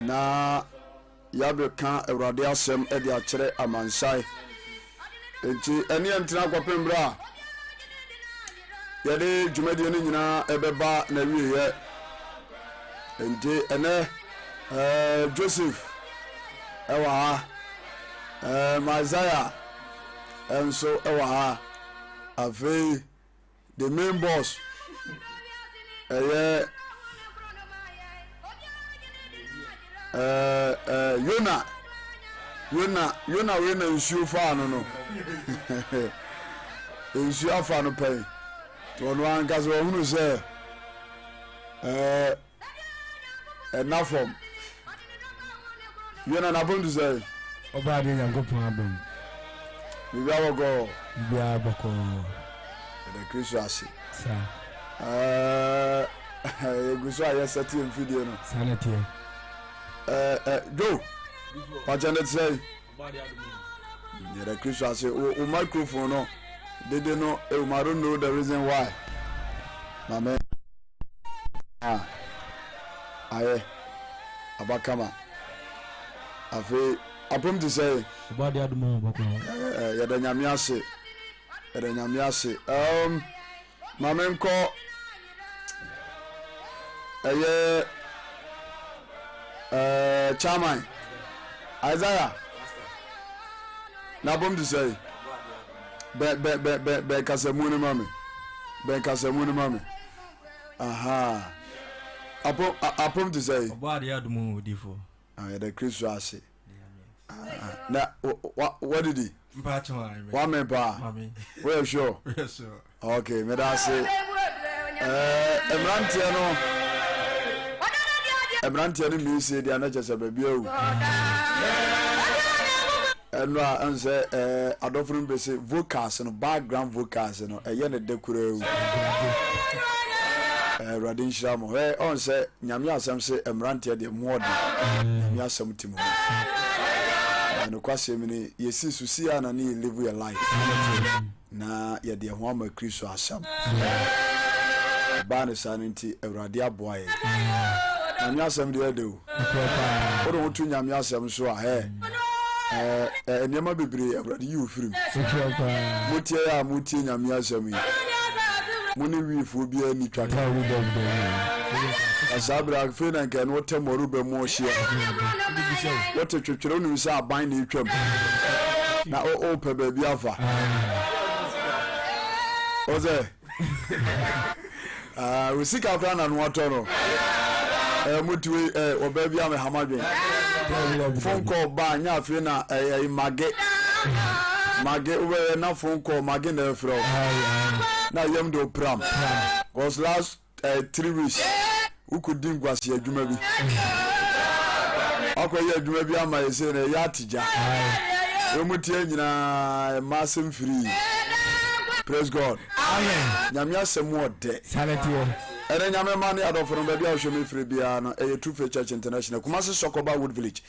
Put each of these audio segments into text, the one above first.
na yabe ka Awurade asem e de akere amansai enti ene entina kwapembra yade dwumadie no nyina ebeba na wiye enti ene Joseph ewa Isaiah enso ewa ave the main boss Yona we na nsuo fa no nsuo afa no pay to no anka so hunu se enafom Yona na bondu say oba de Nyankopon abam bibi awogo the Kristo ase sa eguso ayesati mfidie no sanete go Pajanet say the Kristo ase o microphone no they know I don't know the reason why mama aye abakama afi apom to say body adumo bako ya da nyame ase mama nko chairman Isaiah na bom to say be kasamuni mami aha apom to say body adumo difo the Kristo ase na what did he one man pa we sure yes sir okay me da say Emrantie no mi se dia na chese ba bia wu eno a anse adofrum be se vocals no background vocals no eye ne dekura wu radin shamo on se nyame asem se emrantie de mood nyame asem timo no kwase mi ni yesi susia na ni live your life na ye de ho ama Kristo asem ba ne saninti Awurade aboaye nyame asem de edo o do tu nyame asem so a enema bebre Awurade yi ofirim mutie ya mutie nyame asem yi muni wifu bia ni twaka asabra fe na nke no temoru be mo hia wote twetwere no nsa aban na etwam na o pe ba bia fa oze usika kwa na no atoro mutuwe obabi ame hamadwen phone call ba nya fe na mage we na phone call mage na fro na yam do pram was last 3 weeks ukudin gwase adwuma bi akoye adwuma bi ama yese na ya atija emutie nyina massive free praise God amen nyame asem ode sanete ere nyame mane adoforo ba bia hwe me free bia no True Faith Church International Kumasi Sokoba Wood Village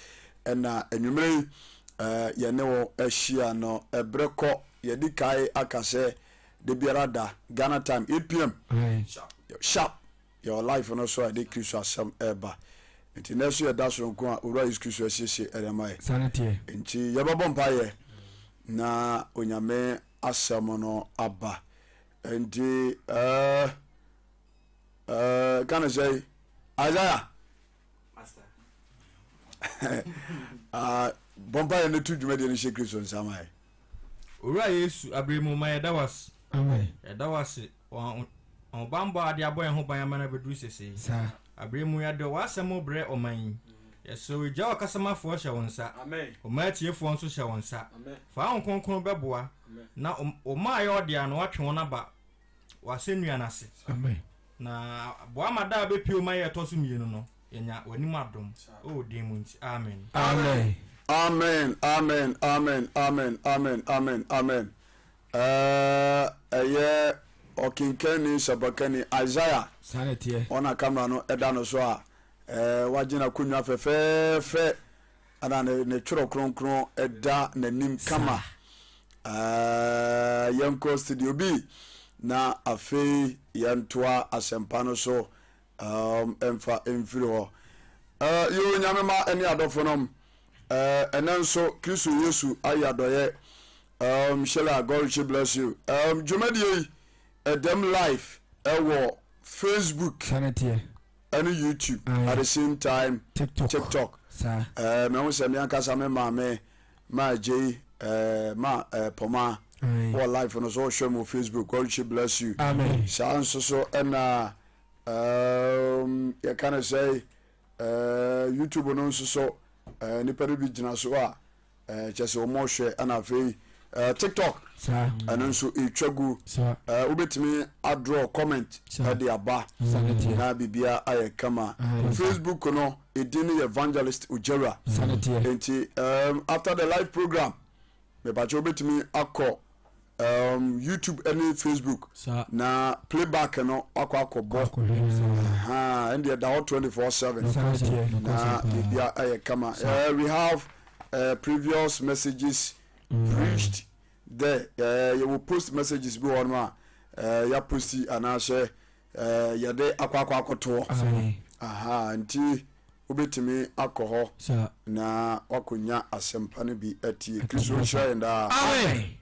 na enwumere ye ne wo ahia no ebreko ye di kai akase de biarada Ghana time 8 p.m. sharp your life no so de Kristo asem eba nti na so ye da so nko a ora is Kristo asiesie eremai sanete nti ye babo mpaye na onyame asem no aba nti can I say Isaiah master bomba ne tu dwuma de ne she Kristo nsamai ora Yesu abremu ma yeda was amen yeda was on bambo ade aboy ho ban amana bedru sese sa abremu ya de wasemo bre oman yeso eja wakasama fo hye wonsa amen o ma tiefo nso hye wonsa fa hon konkon beboa na o ma ya ode ano atwe won aba wasenua nase amen na boa mada be pio ma ye toso mienu no yenya wanim adom o demunti amen amen amen amen amen amen amen amen amen okinkani sabakani Isaiah sanete ona camera no eda no so a wagina kunwa fefe ana ne tworo kronkron eda nanim kama yanko studio B na afei yantoa asempa no so emfa emfiri ho yo nyame ma eni adofo nom enenso Kristo Yesu ayadoye Michelle God bless you Jumadi them live Facebook sanity and YouTube at the same time TikTok sir me won se me ankasa me ma J ma Poma or live on so show mo Facebook God bless you amen so and you can say YouTube no so nipa bi gina so a chese o mo hwe ana afei TikTok sir and nso etwagu sir obetimi draw comment at the aba na bibia aye kama Facebook no edini evangelist Ujera sanity enti after the live program me ba obetimi akọ YouTube and Facebook sir na playback no akọ and they are 24/7 na bibia aye kama we have previous messages preached there you will post messages be on ma ya posti anase ya de akwakoto nti obetimi akọ na wakonya asempa no bi atie Kristo shayenda amen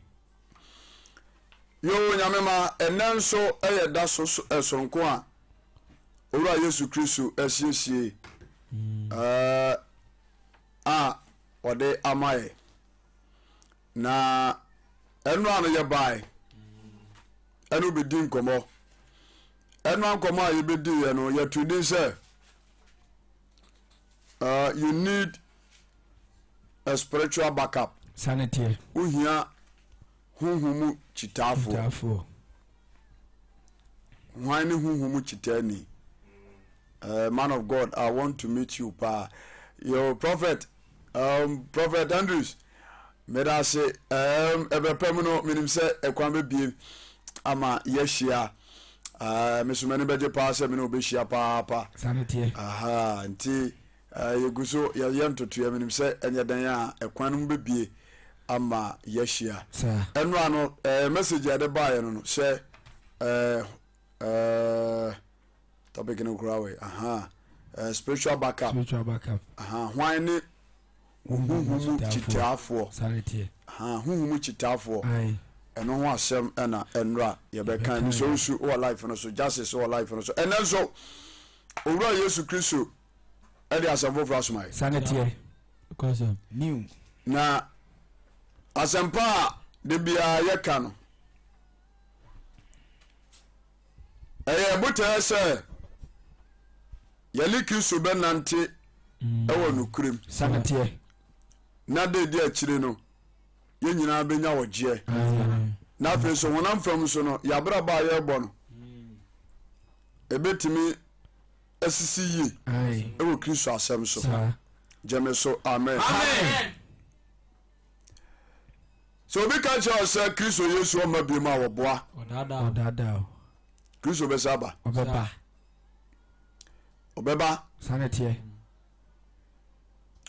yo nyame ma enenso da so esonko a owura Yesu Kristo asiesie ode amaye na enu anu ye bai enu be din komo enu ankomo a ye be di ye no ye tudin say you need a spiritual backup sanity uhia huhumu chitafo why huhumu chitani man of God I want to meet you pa your prophet Prophet Andrews meda se ebepem no minim se ekwan be biem ama yeshia mesumani beje pa se me no be hia pa sanity nti yeguso yentoto ya minim se enye dan a ekwan no be bie ama yeshia enu ano message ade ba no se topic no grow spiritual backup why ni huhumu chitafo sanity huhumu chitafo eno ho asem na enra ye be kan so su o life no so justice o life no so enen so owura Yesu Kristo e dey asem for asmai sanity because new na asempa de bia ye ka no buta se yali Kristo be nante ewo nukrem sanity na de akire no ye nyina benya woje na afi so wonam fam so no ya bra ba ye bo no ebetimi asisi yi ewo Kristo asem so jeme so amen so bi ka cha say Kristo Yesu o ma bi ma wo boa odada Kristo be saba obeba sanity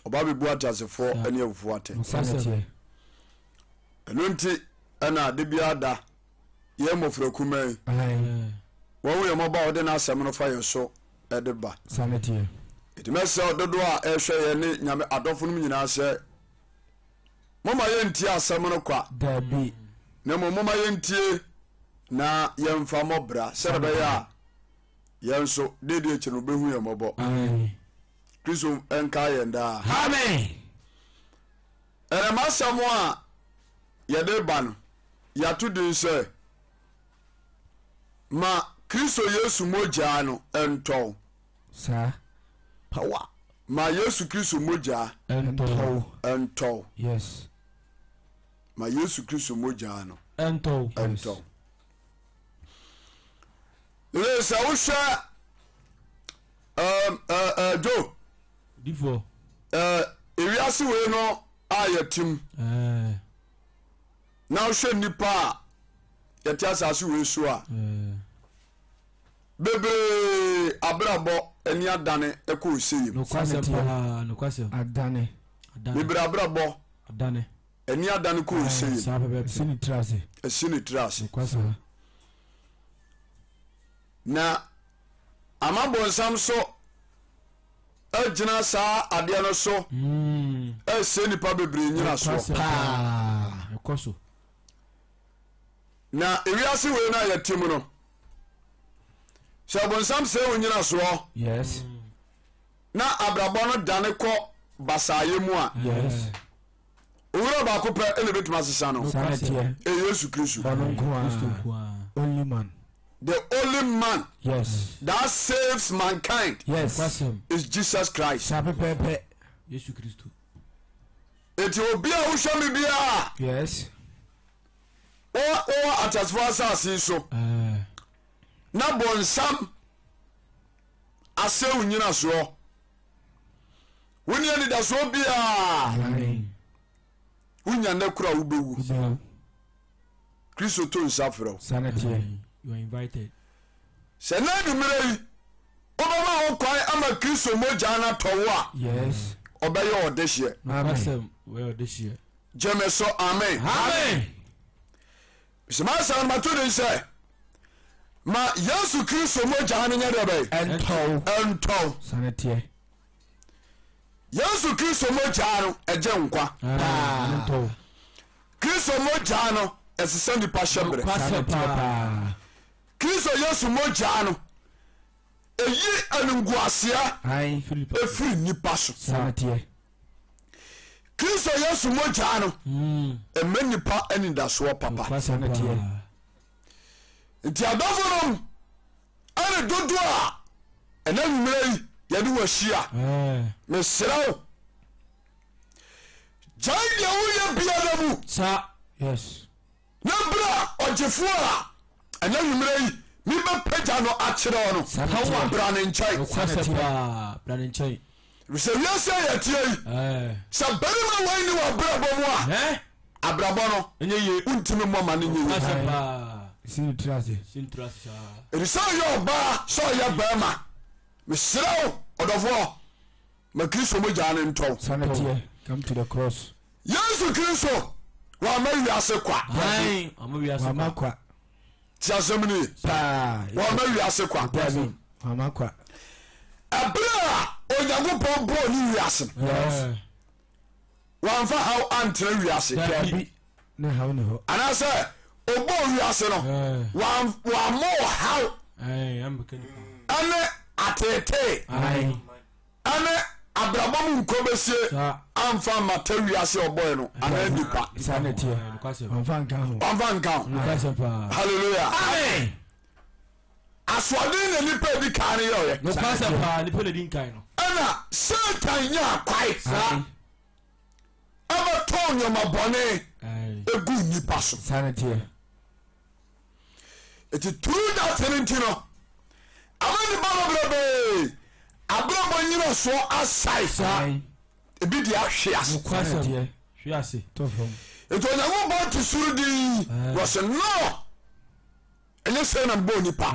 oba bi bua tasefo ene awufo ate sanity enunti ana de bia da ye mofra kumai wo ye moba ode na asem no fa ye so ede ba sanity itimese ododo a ehwe ye ne nyame adofo no nyina se mama ye ntie asem no kwa dabi na mama ye ntie na ye mfa mobra serebe ya ye nso de chino behu ye mobo Kristo enka yenda amen ere masamo a ye de ba no ya to din se ma Kristo Yesu Mogya no ento sir power ma Yesu Kristo Mogya ento yes ma Yesu Kristo Mogya no ento le sa usha jo difo ewiase we no ayatim na usha nipa yati asase we so a bebe abrabo eni adane eko seyim no kwase adane bebe abrabo adane eni adane ko seyim esini trase kwase na amabo nsam so agina sa ade no so se nipa bebre nyina so ekoso na ewiase we na yatim no shabonsam se wonyina so yes na abrabọ no dane ko basaye mu a yes owura ba ko pe elebetuma sesa no Yesu Kristo only man, the only man yes that saves mankind yes is Jesus Christ. Yesu Kristo Eti obi a wohwe me bia yes o atasfo asase so na bonsam ase unyina so woni ani da so bia unya na kura ubewu Kristo to nsafro sanity you are invited se na numere yi obama won kwai ama Kristo Mogya na towo a yes obeye odehye amen we odehye jemeso amen amen sema san matudi se ma Yesu Kristo Mogya na nya debe ento sanity Yesu Kristo Mogya no eje nkwa ento Kristo Mogya no esese nipa hyebre Kristo Yesu Mogya no eyi anunguasia efiri nipa so sanity Kristo Yesu Mogya no emme nipa anidaso papa sanity nti adofo ane dodo a ena nwumere yade wahia mesrao jai ya uye biada mu sa yes na bra ojefo a ena nwumere mi be pagya no akire ono hawa bra ne nchai sanity bra ne nchai se wiase ya tie yi se bari ma wani wa bra bo mu a abrabo no enye ye untimi mo ma ne nye sintrase erisa yo ba so ya ba ma mesrao odofo ma Kristo Mogya ne nto sanity come to the cross Yesu Kristo wa ma wiase kwa mama kwa ti asemni wa ma wiase kwa mama kwa abra Onyankopɔn bo ni wiase wa mfa how antre wiase dabi na how ne ho anase obo wiase no wa mo how ane atete ane abrabam nkobesie amfa mata wiase oboy no ana nipa sanity amfa nka ho hallelujah amen aswade na nipa di kan ye no kwasa pa nipa na di kan no ana Satan nya kwai aba tonyo mabone egu nipa so sanity eti through that tenantino amani baba abrabo nyina so asai ebi di ahwease hwease tofom eto nyago bo ti surudi was no ene se na bo nipa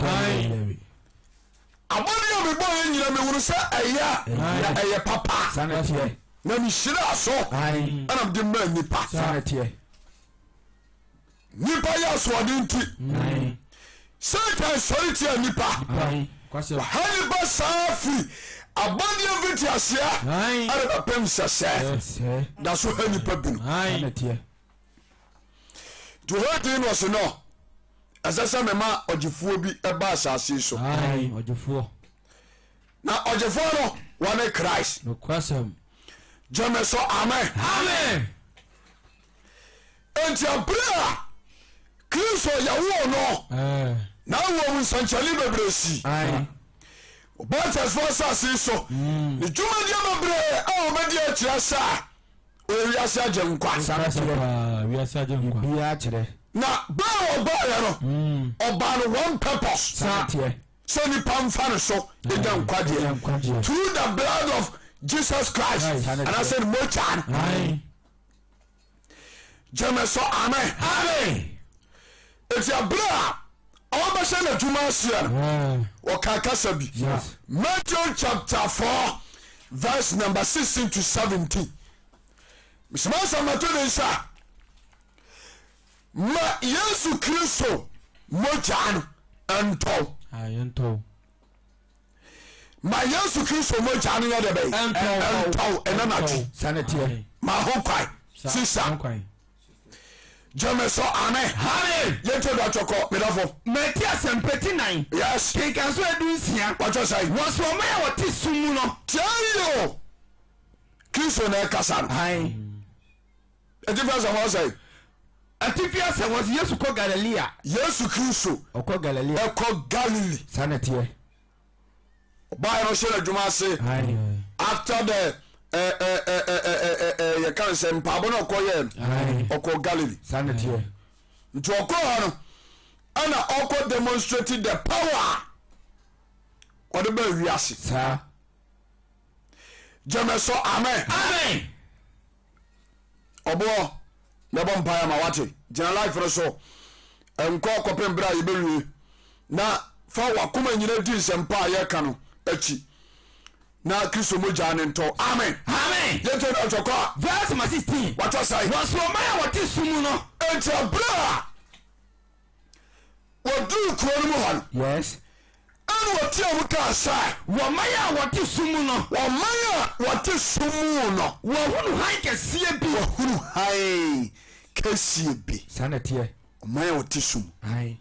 abodi o be bo nyina me wuru se eya na eye papa sanity na mi shira so ana de ma nipa sanity nipa ya so odinti Satan soliti a nipa hani ba safi abadi aviti asia ara ba pem sese da so hani pa binu to hoti no so no asasa mema ojifuo bi eba asase so ojifuo na ojifuo no one Christ no kwasam jame so amen enti abra Kristo ya wo no na wo nsanchali bebresi obatas for sase so ni juma dia bebre a obedi a kira sa o wiase agenkwa biya kire na ba oba ya no oba no one purpose so ni pamfa so e genkwa dia through the blood of Jesus Christ and I said Mogya Jameso amen eti abra awon be na juma asia o kakasa bi Matthew chapter 4 verse number 16 to 17 mismasa matode sa ma Yesu Kristo Mogya no ento ma Yesu Kristo Mogya no de bay entaw enanatu sanete ma ho kwai sisa Jameso amen amen yeto da choko medafo meti asempeti 9 yes kinkan so edunsia what you say wo so ma ya wote sumu no tiayo Kristo na kasa ai difference what say atifia se was Yesu ko Galilea Yesu Kristo okọ Galilea eko Galilee sanete Bible show adwuma se after the you can say mpabo no koye oko Galilee sanete nti oko no ana oko demonstrated the power of the wiase sa Jameso amen amen obo mebo mpaya ma wate gina life no so enko kopem bra yebewie na fa wakoma nyina di sempa ye ka no achi na Kristo Mogya ne nto amen amen yeto na chokwa verse 16 what you say wo so ma ya wote sumu no enta bra wodu kuro no mo han yes anu wotia mu ka sai wo ma ya wote sumu no wo maya wote sumu no wo hunu han kesie bi wo hunu hai kesie bi sanete maya wote sumu ai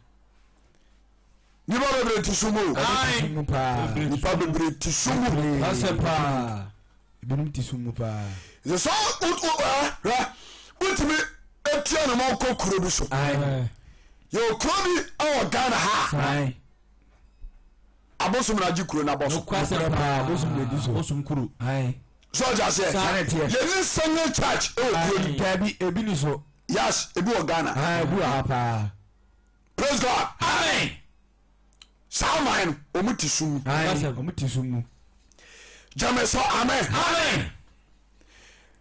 ni ba bebre ti sumu ai sumu pa ni pa bebre ti sumu asepa ibinum ti sumu pa the so ultimi etia no mo kokuro bi so ai yo krobi awo Ghana ha ai abosom na jikuro na boso asepa bosum le diso bosum kuru ai so ja se sanete ye ni sanga church o kuro tabi ebini so yes ebi o Ghana ai bu apa praise God amen Salman omuti sumu ai omuti sumu Jameso amen amen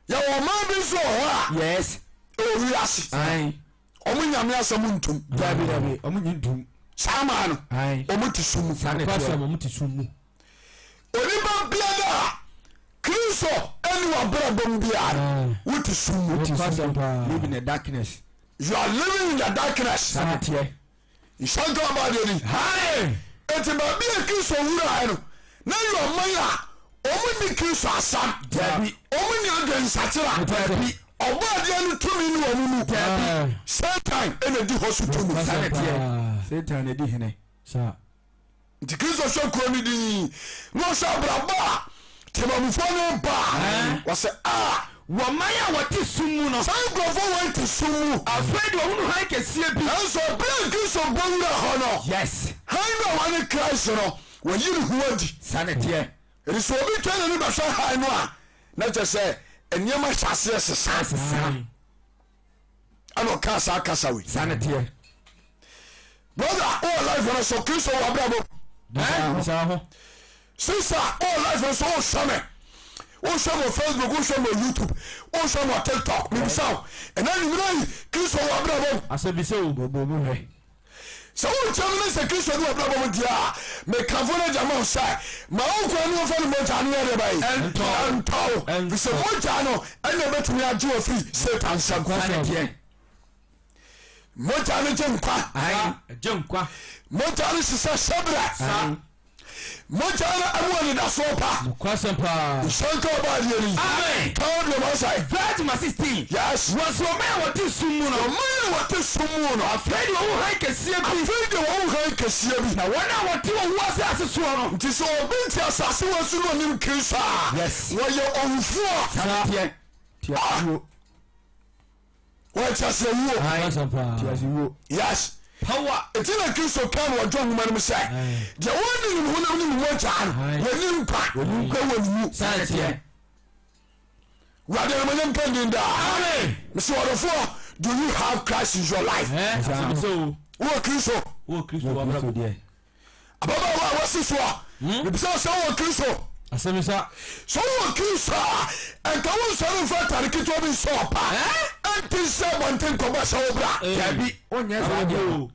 ya wo man bi so ho a yes o wiase ai omu nyame asam ntum dabi omunyi dum Salman ai omuti sumu sanete omuti sumu oniba biada Kristo eni wa brabom biada wuti sumu live in the darkness you are living in the darkness sanete Ishanka abadeni amen eti ba bi Kristo wura no na yo maya omuni Kristo asam dabi omuni agansatira dabi obade anu tumi ni omumu dabi Satan ene di hospital mu Satan edi hene sa nti Kristo so kro ni di no sha braba temamufo no ba wase wo ma ya wote sumu no san grofo want to sumu afraid wo hunu han kesie bi so bring Kristo bowura ho no yes han no wani Christ no wo yiri huwadi sanete it is obi twene ni ba sha han no a na je se enyema hyase sesa ano kasa kasa we sanete brother all life no so Kristo wa brabo sa ho sister all life no so o shame o shame Facebook o shame YouTube o shame TikTok mi sao enani mi nai Kristo wa brabo asabi se o bobo mu he so o chama na se Kristo wa brabo dia me kavona jama sai ma o ko ni o fa ni mo ta ni ere bai ento so mo ta no ene betumi age o free Satan sankwasa mo ta ni jenkwa ai jenkwa mo ta ni sisa sabra mo ta ni amu ni da so pa kwasempa Shanka abadeni amen told the Messiah verse 16 yes wo so ma ya wote sumu no man what is sumu no afraid wo hunu han kesie bi afraid wo han kesie bi na wona wote wo wase aseso no nti so obinti asase wo su no nim Kristo yes wo ye onfuo sanete tiawo wo chase wo kwasempa tiawo yes power etina Kristo kan wo dwon man mu sai je woni nim hunu nim wo chan woni mpa woni mu sanete wade no manyam pendinda amen Mr. Wadofo, do you have Christ in your life? asabi se o Wo Kristo wo Kristo wa brabo de ababa wa wasiso bibisa so wo Kristo asabi sa so wo Kristo en ka wo so no fa tariki to bi so pa anti se bonten ko ba so bra tabi onye sa de o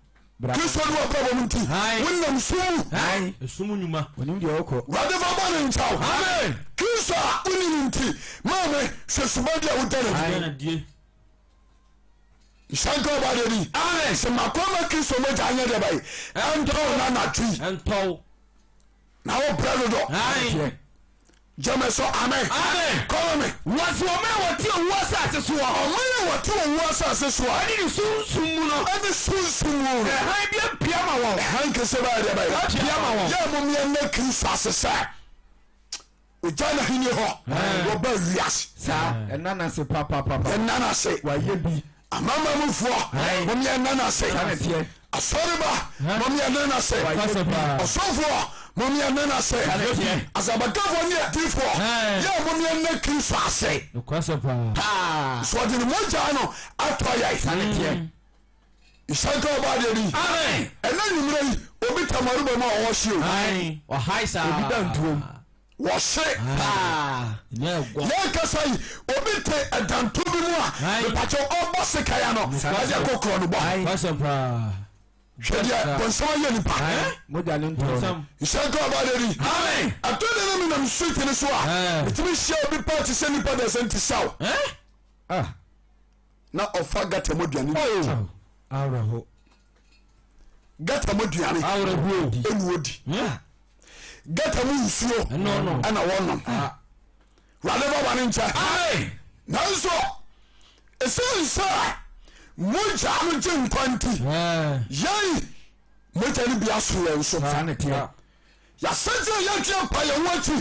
Kristo no bra bo munti wonnam sumu ai sumu nyuma onim de okọ wade fa ba ne nchaw amen Kristo uni munti mame se sumadia udana na die Shanka ba de ni amen se makoma Kristo mo janya de bai ento na na twi ento na wo brado do jame so amen call me was your man what you was at so omo what you was as so ani sunsun mu no ani sunsun mu han bia piama wo han kese ba de ba piama wo ya mo me na Kristo asese o jana hini ho wo ba wias sa enana se papa enana se wa ye bi amama mu fo mo me enana se asori ba mo me enana se osofo mo me enana se asabakafo ni atifo ya mo me na Kristo ase so de Mogya no atoya sanete isaka ba de ni amen ena nyumre obi tamaru ba ma wo hye Amen. O haisa. obi dantuom wo se ya kasai obi te adanto bi mu a me pacho obo sekaya no ya kokro no bo Pasapa. hwedia bonsama ye nipa Mogya ne nto isaka ba de ni amen atone na me na msuti ne so a metimi hye obi party se nipa de senti saw na ofa gata moduane Awraho. gata moduane Awraho. enu odi gata mu nsuo No. ana wonom wale baba ne ncha nanso esensa Mogya no je nkwanti yai Mogya ne bia so enso sanete ya sente ya tia pa ye wachi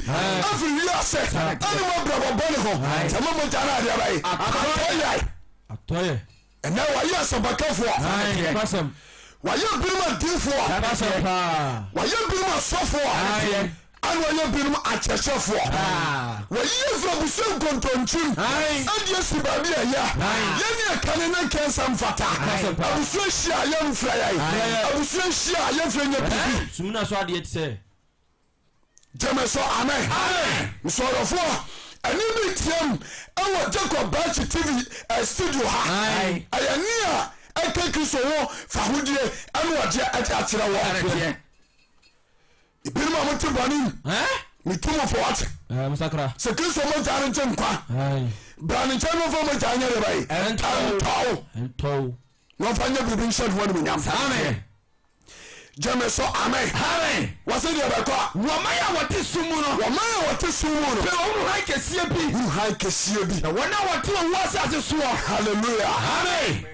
afi wi ase ani mo brabo bone ho sama Mogya na ade bai Atoye. ena wa ya sabakafo Pasam. wa ya birima difo Pasapa. wa ya birima sofo ani wa ya birima achechefo wa ya fra busen kontonchim adi esiba bi ya ye ni akane na kensa mfata abusu hia ya mfra ya abusu hia ya mfra nya bibi Sumuna so ade tse. jame so amen msorofo ani bi tiam awo Jacob Batch TV studio ha ayani a aka Kristo wo fa hodie anu ode atira wo ibirima mote bani mitumo for what Musakra. se Kristo mo jare nkwa brani chano fo mo janye re bai Ento. no fanya bibi shed won mo nyam amen jame so amen wase de ba kwa wamaya wate sumu no pe onu ha kesie bi ru ha kesie bi na wona wate wo asase so hallelujah amen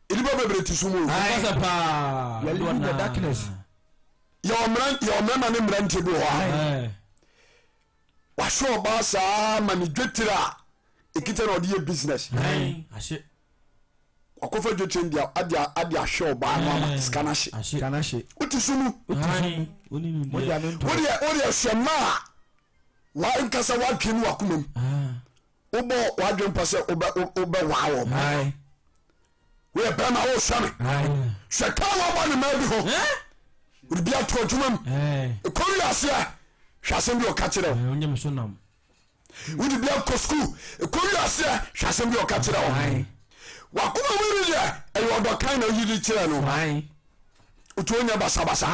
ili ba bebre ti sumu Pasapa. you live in the darkness ya omran ne mrante bi ho wa sho ba sa mani dwetira ekita na odi business Ashe. akofa dwetira ndia ade ahwe ba na scanner kanashe uti sumu Mogya ne nto odi shema wa nkasa wa twenu akomam obo wa dwempa se obe waawo we bema wo shame shaka wa ba ne ma bi ho odi bia to adwumam ekori asia hwasem bi o ka kire Onyam so nam. odi bia ko school ekori asia hwasem bi o ka kire wo wakuma wiri ya ayo do kan na yidi kire no otu onya basabasa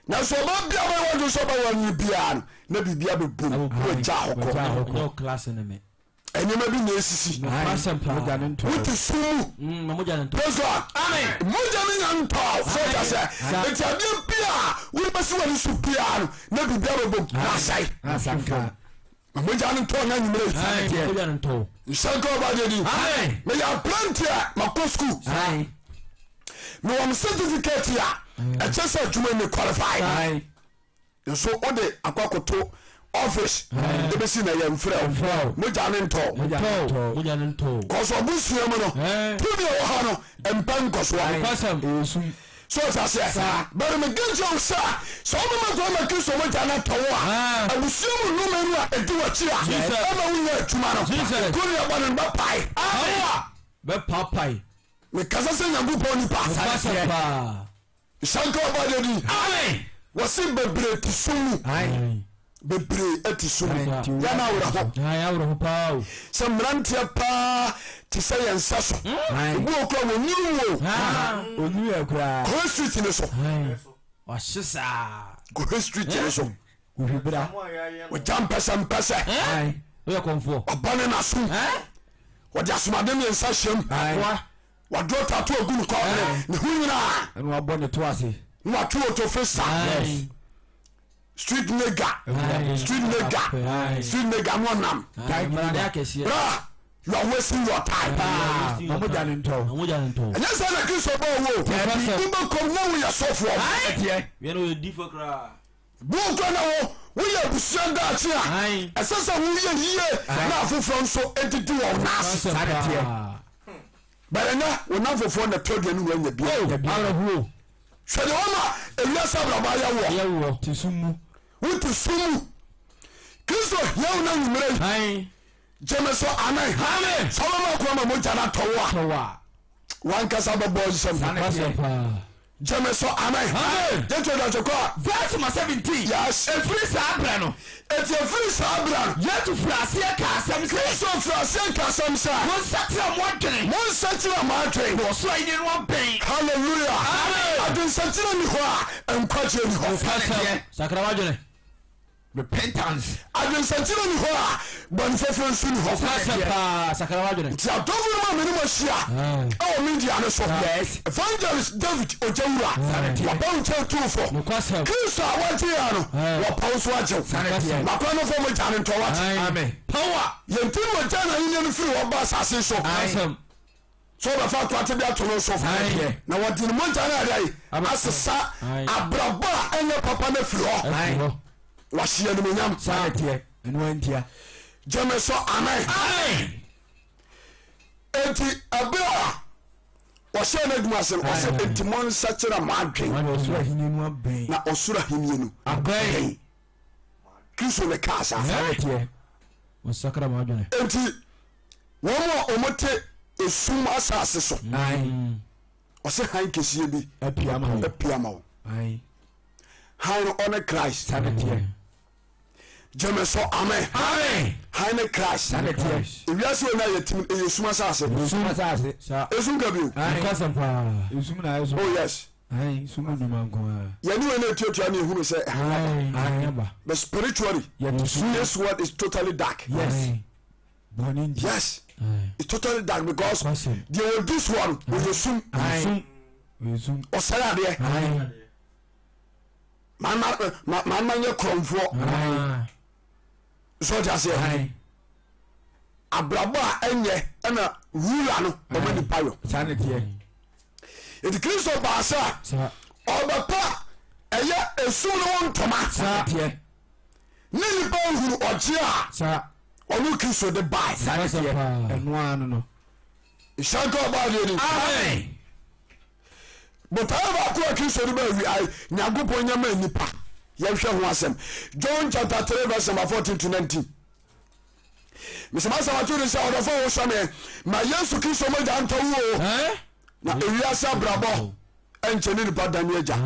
na so ba bia ba wo so ba wani bia na bibia be bom wo ja hokko No class in me. enyema bi na esisi Pasapa. Mogya ne nto wuti sumu Mogya nto. praise God amen Mogya ne nyanto so ja se etiade bia wo be se wani su bia na bibia be bom na sai asanka Mogya ne nto na nyimre Mogya nto. nsanko ba de ni me ya plantia mako school me won certificate ya a chese adwuma me qualify so ode akwakoto office de be si na ya mfra Mogya ne nto Mogya nto. koso busuya mo no tumi o ha no empan koso Pasam. so sa but me genjo sa so mo ma ma Kristo Mogya na to wa abusuya mo no menu a edi wa chira ama wunya atuma no ko ya ba no ba pai Be papai. me kasa se nyangu po ni pa Pasapa. shanko ba de ni amen wasi bebre ti sumu bebre eti sumu ya na wura ho Awraho pao. se mrantia pa ti se yensa so bu okra wo niru wo onu ekura ko street ni so Washisa. ko street ni so uhibra o jam person We konfo. abane na so o ja sumade mi ensa shem wa do tato ogun ko ne hu nyina enu abo ne to ase what you to face street nigga no nam bra you are wasting your time Mogya nto and yes na Kristo bo wo you come now we are so for we no di for kra bo ko na wo we are busuan da chi a esasa wo ye na afofo nso entity wo na sare but na wo na afofo na todua no nya bia hwede wona ewia sabra ba ya wo tisumu wuti sumu Kristo yau na nyumere jemeso amen solomon ko ma Mogya na towa wan kasa babo nsem jemeso amen jeto da choko verse 17 yes efiri sabra no efiri sabra yetu frase ka asem Kristo frase ka asem sa mon satira mo adwen no so yin no ben hallelujah amen adun satira ni ho a enkwaje ni ho sakra wajone repentance adun satira ni ho a bon fofo nsu ni ho sakra wajone ti adovu ma me ni mo hia o media no so yes evangelist David Ojawura wa bon che tufo Kristo awati ya no wa pauso ajew makwa no fo Mogya no to wat amen power yentin Mogya na yin no firi wo ba sase so so ba fa to ate bia to no so na wadi no Mogya na dai asesa abraba enye papa na firi ho wa hia no nyam sanete enu antia jemeso amen enti abia wɔhyɛ no adwuma sɛ ɔsɛ ɛntimɔ nsakyera maadwen na ɔsoro ahenni no abɛn Kristo ne kaa saa enti wɔn a ɔmote esum asase so ɔsɛ han kɛseɛ bi apia ma wo han no ɔne Christ jeme so amen han ne Christ ewiase wona yetim esum asase esum ka bio oh yes sumu duma ko yani we na tuatua na ehunu sɛ but spiritually this world is totally dark yes it's totally dark because they will this one with esum osara de man ye kromfo so just say abrabo a enye na rula no o mani payo sanete e Kristo ba sa obapa eye esu no ntoma sanete ni ba huru oje a onu Kristo de bai sanete enu anu no ishanko ba de ni amen but however ko Kristo de ba wi ai nyagopo nyama nipa yɛhwɛ ho asɛm John chapter 3 verse 14 to 19 mesema sabato ni sɛ ɔdɔfo wo sɔme ma Yesu Kristo Mogya ntɔ wo na ewiase abrabɔ ɛnkyɛ ne nipa dane agya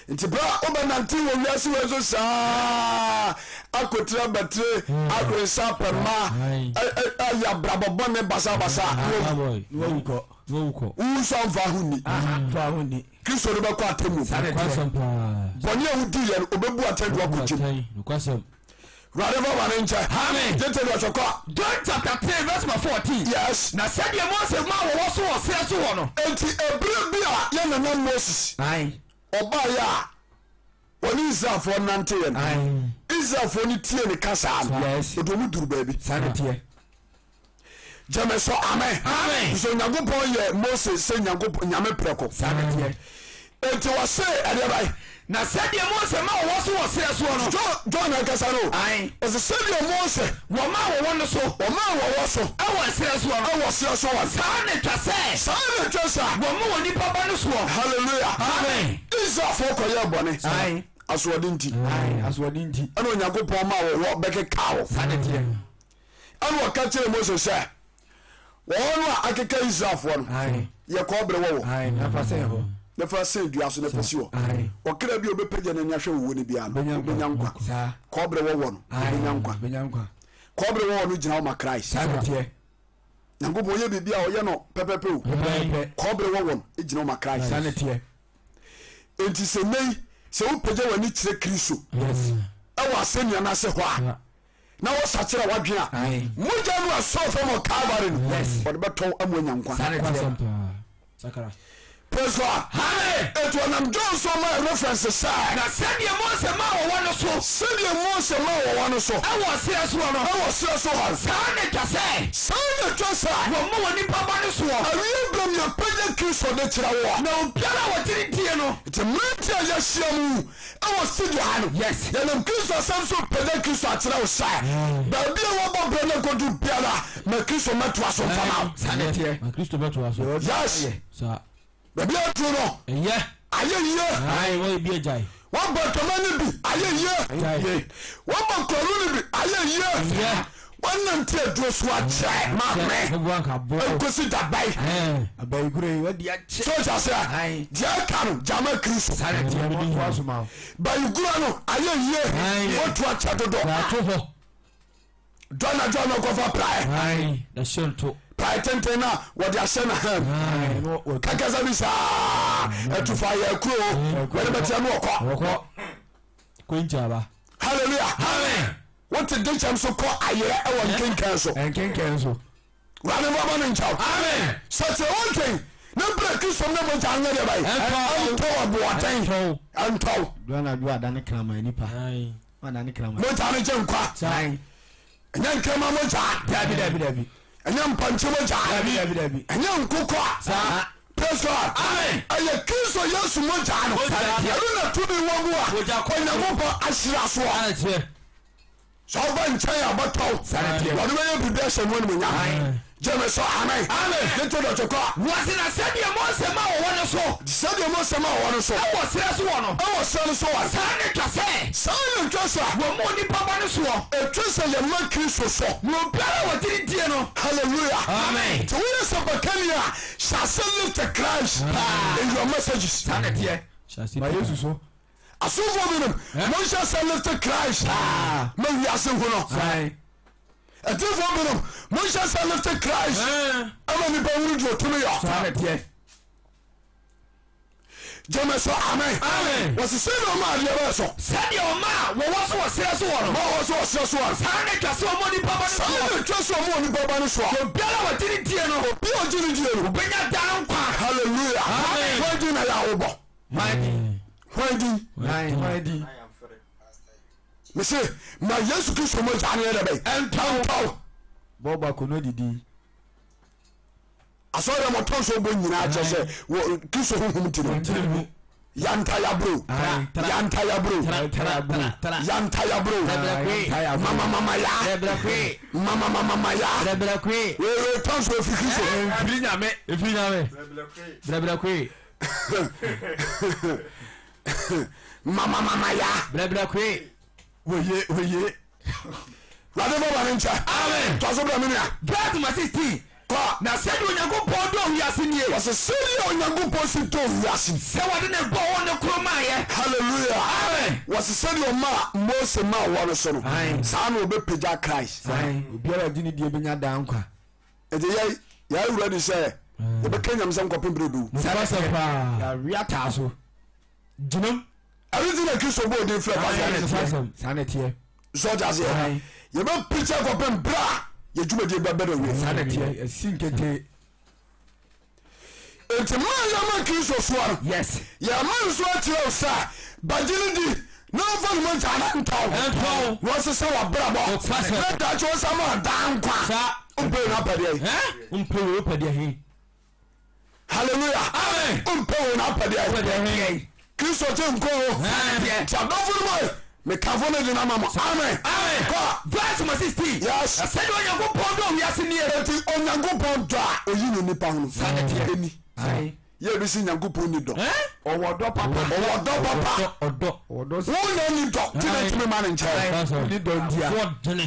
nti bra wobɛnante wɔ wiase wɔ so saa akotira batire akonsa pɛma ayɛ abrabɔbɔ ne basabasa wusa mfa ho ni Kristo no bɛkɔ atamu bɔne a wodi yɛ no obɛbu atadu akɔgyem whatever one nkyɛ amen jete do chokwa John chapter 3 verse 14 yes na said ye Moses ma wo so wo sere so wo no enti ebire bi a ye na Moses oba ya woni Israelfo nante ye no Israelfo ni tie ni kasa yes odomu duru baabi sanete jame so amen so nyagopon ye Moses se nyagopon nyame preko sanete enti wo se ade bai na said ye Moses ma wo so wo sere so no John akasa no o se said ye Moses wo ma wo no so o ma wo so e wo sere so no e wo sere so wa sa ne twase wo mo woni papa no so hallelujah amen Israelfo koye bone aswodi nti ana Onyankopɔn ma wo beke kawo sanete ana wo ka kire Moses sɛ wɔn a akeka Israelfo no ye ko bre wo na fa se ho na fa se dua so na fa si wo okra bi obepagya na nya hwɛ wo ni bia no benyankwa ko bre wo no benyankwa ko bre wo no gyina wo ma Christ sanete Nyankopɔn ye bibia o ye no pepepe o ko bre wo no gyina wo ma Christ sanete enti se nei se wo pagya wani kire Kristo yes e wa se nia na se ho a na wo sakyera wadwena Mogya no aso from Calvary yes for the beto amu nyankwa sanete sakara praise God. Amen. It was nam John so my reference say. Na send your Mose ma wo wono so. Send your Mose ma wo wono so. I was serious one. I was serious one. Sane twase. Sane twase. Wo mo woni papa no so. Awie blom your page Kristo de kira wo. Na obiara wo tiri tie no. It's a mighty yashia mu. I was studio hano. Yes. Ya nam Kristo samso page Kristo atira wo sai. Ba bia wo bo brene ko du biara ma Kristo meto aso fama. Sane tie. Kristo meto aso. Yes. Sa. Ba bia tu no. Yeah. Aye. Ai wo bi ejai. Wọ́n bọ̀ tọ́mọ́ níbi ayé yẹ wọ́n bọ̀ kọ̀ọ̀lù níbi ayé yẹ wọ́n nà ntí ẹ̀dúró so àkyẹ́ máàmẹ́ ẹ̀kọ́sí dàbáyé abayigure yi wadi akye sọ́jà sẹ́ diẹ ẹ̀ka no jama Kristo bayigure no ayé yẹ wọ́n tu àkyẹ́ dodo jọ́nà kọfà pààyè pààyè tẹ́ntẹ́n náà wọ́n di ahyẹ́ náà hẹ́m kakasa bi sáà ẹ̀tùfà yẹ kúrò wọ́n bẹ̀ tiẹ̀ ní ọkọ̀ kwenchaba hallelujah amen wọ́n ti dín kyẹn so kọ́ ayẹyẹ ẹ̀wọ̀ nkínkín so wọ́n ní bọ́bọ́ ní nkyɛw amen sọ̀tẹ̀ wọ́n tẹ̀ ní bẹ̀rẹ̀ kí sọm ní mo jà ń yẹ dẹ̀ báyìí ẹ̀ntọ́ ọ̀bùwọ̀tẹ́n ẹ̀ntọ́ duanadu adane krama nipa adane krama mo jà ní jẹ́ nkwa ẹ̀nyẹ́ nkẹ́mà mo jà dabi ẹ̀nyẹ́ mpọ̀nkyẹ́ mo jà ẹ̀nyẹ́ nkukọ́ praise God amen ayẹ Kristo Yesu mo jà no ẹ̀rú na túnbí wọ́n mu a ọ̀nyẹ́kùnpọ̀ ahyira so a sọ ọba nkyɛn a bɔtɔw wɔde bɛyɛ bibi ahyɛ mu ɛnimu nya jẹmẹ sọ amen ne tó dọ̀tí kọ́. wọ́n sinna sẹ́díẹ̀ mọ́ sẹ́mà wọ́n ní so. sẹ́díẹ̀ mọ́ sẹ́mà wọ́n ní so. ẹ wọ sẹ́rẹ́ so wọ̀ nọ. ẹ wọ sẹ́rẹ́ so wọ̀. sáà ni twasẹ́. sáà ni twasẹ́. wọ́n mú nípa bá ní so. ètùsẹ̀ yẹ mọ́ Kristo sọ. wọ́n bẹ̀rẹ̀ wọ́n ti di tiẹ̀ nọ. hallelujah amen. tí wọ́n yẹ sọ̀bọ̀ kẹ́ni a ṣàṣẹ lift the Christ in your messages. sáà ni tiẹ̀. ma Yesu so. asofo bi nim mo n ṣe ṣe lift the Christ ma wi ase hu no. ẹtìfọ bi nim mo n ṣe ṣe lift the Christ ama nipa wuru di otumi yọ. sáà ni tiẹ̀. jẹmẹ sọ amen wọ́n sì sẹ́ni ọmọ àdìyẹ bẹ́ẹ̀ sọ. sẹ́ni ọmọ wọ́n wọ́n sọ sẹ́rẹ́ so wọ̀ nọ. wọ́n sọ sẹ́rẹ́ so wọ̀. sáà ni twasẹ́ ọmọ nípa bá ní so. sáà ni twasẹ́ ọmọ nípa bá ní so. obiara wọ́n ti di tiẹ̀ nọ. bí o jí ni di èrò. bẹ́ẹ̀ni dáná nkwa. hallelujah wọ́n di na yà wò bọ̀. wọ́n di. mese ma Yesu Kristo mo jà ní ẹ̀ dẹ̀ bẹ́ẹ̀. ẹ̀ntàw. bọ́ọ̀bù akọ̀nà didi. asọ́rọ̀ mọ̀ tọ́sọ̀ bó nyinaa kyẹ́ sẹ́ wọ́n Kristo huhum ti no. yanta ya bro yanta ya bro mama ya mama ya wẹ́rẹ́ tọ́sọ̀ fi Kristo. efiri nyame brabra kwe mama ya brabra kwe wòye lade bọ́ wà ní nkyɛn amen tọ́sọ̀ bẹ̀rẹ̀ mi ni a. gẹ́tù ma 16 kọ́ na sẹ́ni Onyankopɔn dọ̀ wíyásí ni yẹ. wọ́n sẹ́ni Onyankopɔn si tó wíyásí. sẹ́ wọ́n de ne bọ́ wọn ne kúrò máa yẹ. hallelujah amen wọ́n sẹ́ni ọmọ a Mose máa wọ́n so no sáà ní o bẹ pèjà Christ. obiara di ni die bɛ nya dan kwa. ètò yà á wúlò ní sẹ́ ẹ bẹ kẹ́nyàm sẹ́ nkọ́ pínpín du. sẹ́pàṣẹ paa yàrá ata so. jinam ẹ̀rí ti na Kristo bó o di filẹ̀ pàṣẹ. sáà ni tiẹ̀. sọ́jà sẹ́ yẹ bẹ píkẹ́ kọ́ pín bra yẹ jùmọ̀ di bẹ bẹ́ẹ̀ wẹ̀. sáà ni tiẹ̀ ẹ̀sìn nkete. ètò máa yẹ máa Kristo sùn àná. yes. yẹ máa nsọ àkyerẹ́ ọ̀sà bàjẹ́ di náà fọ́ọ̀nù mọ̀ ntà náà ntàw. wọ́n sísẹ́ wà bẹ̀rẹ̀ bọ̀. ẹ̀ dàtí wọ́n sá máa dá nkwa. ó ń pè é n'apàdé yìí. ń pè é pàdé yìí. hallelujah amen ó ń pè é n'apàdé yìí. Kristo ti nkó o. tí a dọ́ fún mi mekafo ne di na ma mo amen kọ́ verse 16 yes sẹ́ni Onyankopɔn dọ̀ wíyásí ni yẹ. eti Onyankopɔn dɔ a oyi ni nipa ho sáà ni tiẹ̀. eni yẹ bi si Nyankopɔn ni dɔ ọwọ́ dọ́ papa. ɔwɔ dɔ papa ọ̀dọ́ sí. wọn na ni dɔ tí ne tún bá ne nkyɛn ní dọ̀ ndí a.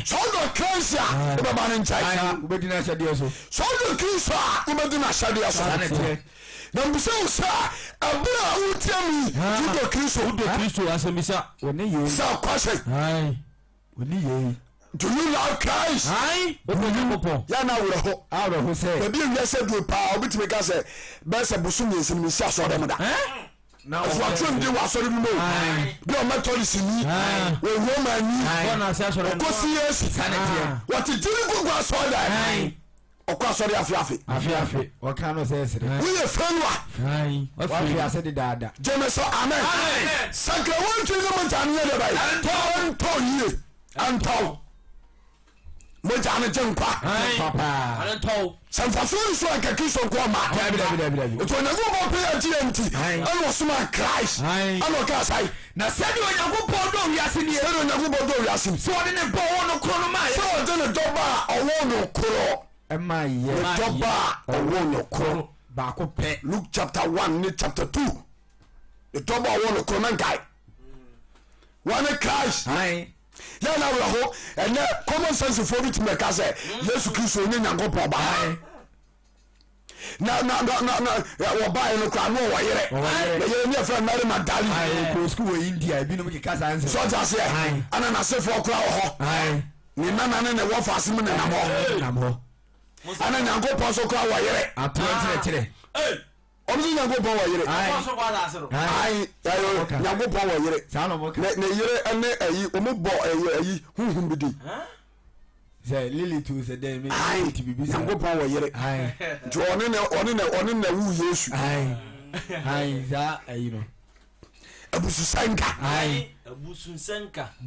sɔɔdɔ Kristo a o bɛ ba ne nkyɛn o bɛ di na ahyɛdeɛ so. sɔɔdɔ Kristo a o bɛ di na ahyɛdeɛ so na mbisa wo sɛ ɛbúrò a wotia mi wodɔ Kristo asɛmbisa wọ́n yé. sɛ kɔsɛ wọ́n yé. do you love Christ yà na awurɛ hɔ awurɛ hɔ sɛ. baabi ewia sɛ duro paa obi tìmi ka sɛ bɛɛ sɛ bosom yɛn nsɛm nsi asɔrɔ dɛm da ɛfɔtɔ ndi wɔ asɔrɔ bi mu bi ɔmɛ tɔlisi ni wɔwɔ ma ni ɔkɔsi yɛsi wɔte jiri gbogbo asɔrɔ da ɔkɔ asɔre afiafi wɔka no sɛ ɛsere woyɛ failure wafi ase de daada gyeme sɛ amen sakra wontwi ne mogya no yɛ dɛ bae ɛntɔ yie ɛntɔw mogya no gye nkwa sɛ mfaso ne so anka kristo nkɔ ma ɛti onyankopɔn pɛ agyeɛ nti ɛne ɔsoma Christ ɛne ɔkaa sae na sɛdeɛ onyankopɔn dɔ wiase nie sɛde onyankopɔn dɔ wiase sɛ ɔde ne bɔ wɔ no koro no ma sɛ ɔde ne dɔba a ɔwɔ no korɔ ɛma yɛ ne dɔba a ɔwɔ no korɔ baako pɛ Luke chapter 1 ne chapter 2 ne dɔba a ɔwɔ no korɔ menkae wɔne Christ yɛna werɛ ho ɛnɛ common sense foɔ bi tumi ɛka sɛ Yesu Kristo ɔnyɛ nyankopɔn ba na wɔbaeɛ no koraa na ɔwɔyere na yɛrɛ ne yɛfrɛ Mary Magdalene kɔ sukuu wɔ India ebi nom keka saa nsɛ sɔgya seɛ ana n'asefoɔ koraa wɔ hɔ ne nana ne ne wɔfa ase mu ne nam hɔ ana nyankopɔn so koraa wɔyere atoɔ nkyerɛkyerɛ ɔmo sɛ nyankopɔn wɔyere nyankopɔn wɔyere saa na ɔmo ka na yere ɛne ayi ɔmo bɔ ayi huhum bi di sɛ lili tu sɛ dɛ mi ti bibi sɛ nyankopɔn wɔyere nti ɔne na wu Yesu saa ayi no abususanka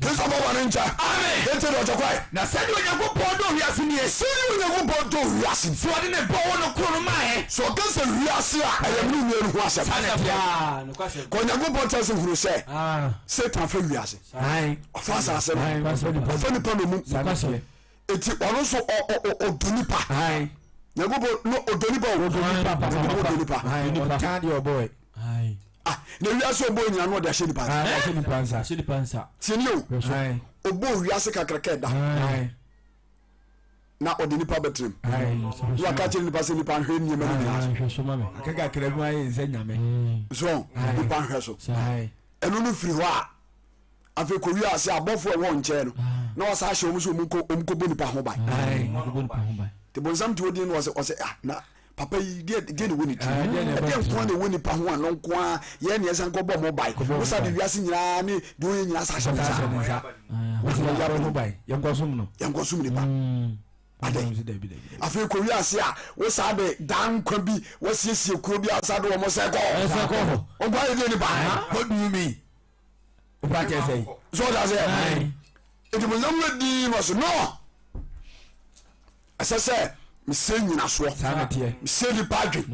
kristo bɔ wɔne nkyɛ ɛnti de ɔkyɛkwae na sɛdeɛ onyankopɔn dɔ wiase nie sɛde onyankopɔn dɔ wiase sɛ ɔde ne bɔ wɔ no koro no maɛ sɛ ɔka sɛ wiase a ɛyɛ mene nnua no ho asɛm ka onyankopɔn kyɛ sɛ hunu sɛ Satan fa wiase ɔfa asase no ɔfa nipa no mu ɛti ɔno nso ɔdɔ nipa nyankopɔn no ɔdɔ nipa ɔdɔ nipa ɔtadeɛ ɔbɔɛ na wiase ɔbɔ nyina no ɔde ahyɛ nipa nsa tiɛni o ɔbɔ wiase kakraka da na ɔde nipa bɛtrem na waka kyerɛ nipa sɛ nipa nhwɛ nneɛma no nyinaa akakakra mu ayɛ nsɛ nyame so nipa nhwɛ so ɛno no firi hɔ a afei kɔ wiase abɔfoɔ ɛwɔ nkyɛn no na wɔsa ahyɛ ɔmu sɛ ɔmukɔbɔ nipa ho ban nti bonsam te wɔdin no ɔsɛ na papa yi deɛ ne wɔ ne tiri ɛdeɛ nkoa ne wɔ nipa ho a no nkoa yɛ ne ɛsɛ nkɔbɔ mo ban wosa de wiase nyinaa ne deɛ ɔyɛ nyinaa sa hyɛ nsa yɛnkɔ som nipa afei kɔ wiase a wosa de daa nkwa bi wɔsiesie kuro bi asa de wɔmɔ sɛ kɔ ɔnkwa yɛ deɛ nipa kɔdumi wopa kyɛ sɛ so ɔda sɛ ɛti bonsam no di no so no ɛsɛ sɛ mesɛ nyinasoɔ mesɛ nipa adwen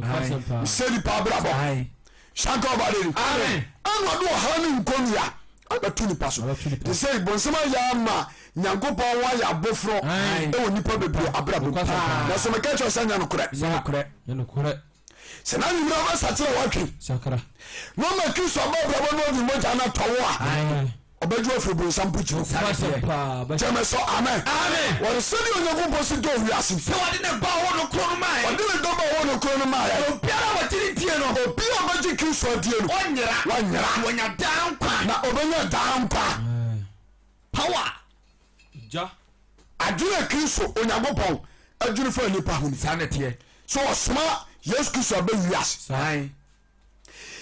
mesɛ nipa abrabɔ sanka ɔbadeni ɛnɔde ɔha ne nkɔnnua abɛto nipa so te sɛ bonsɛm ayɛ ama nyankopɔn wayɛ abɔforɔ ɛwɔ nipa bebree abrabɔ na sɛ meka kyerɛ sɛ nya nokorɛ sɛ na nwummerɛ wobɛsakyerɛ woatwe na ɔma Kristo aba abrabɔ no ɔde mogya no atɔwo a ɔbɛdwo afiri bonsam pokyiro gyeme sɛ amen wɔde sɛdeɛ onyankopɔn si dɔ wiase sɛ wɔde ne ba wɔ no koro no maɛ ɔde ne dɔba wɔ no kuro no maɛ obiara wɔgyere tie no obi a ɔbɛgye Kristo adie no wɔnyera wɔnya daa nkwa na ɔbɛnya daa nkwa power adwene Kristo onyankopɔn adwene fa nipa ho saa ne teɛ so ɔsoma Yesu Kristo aba wiase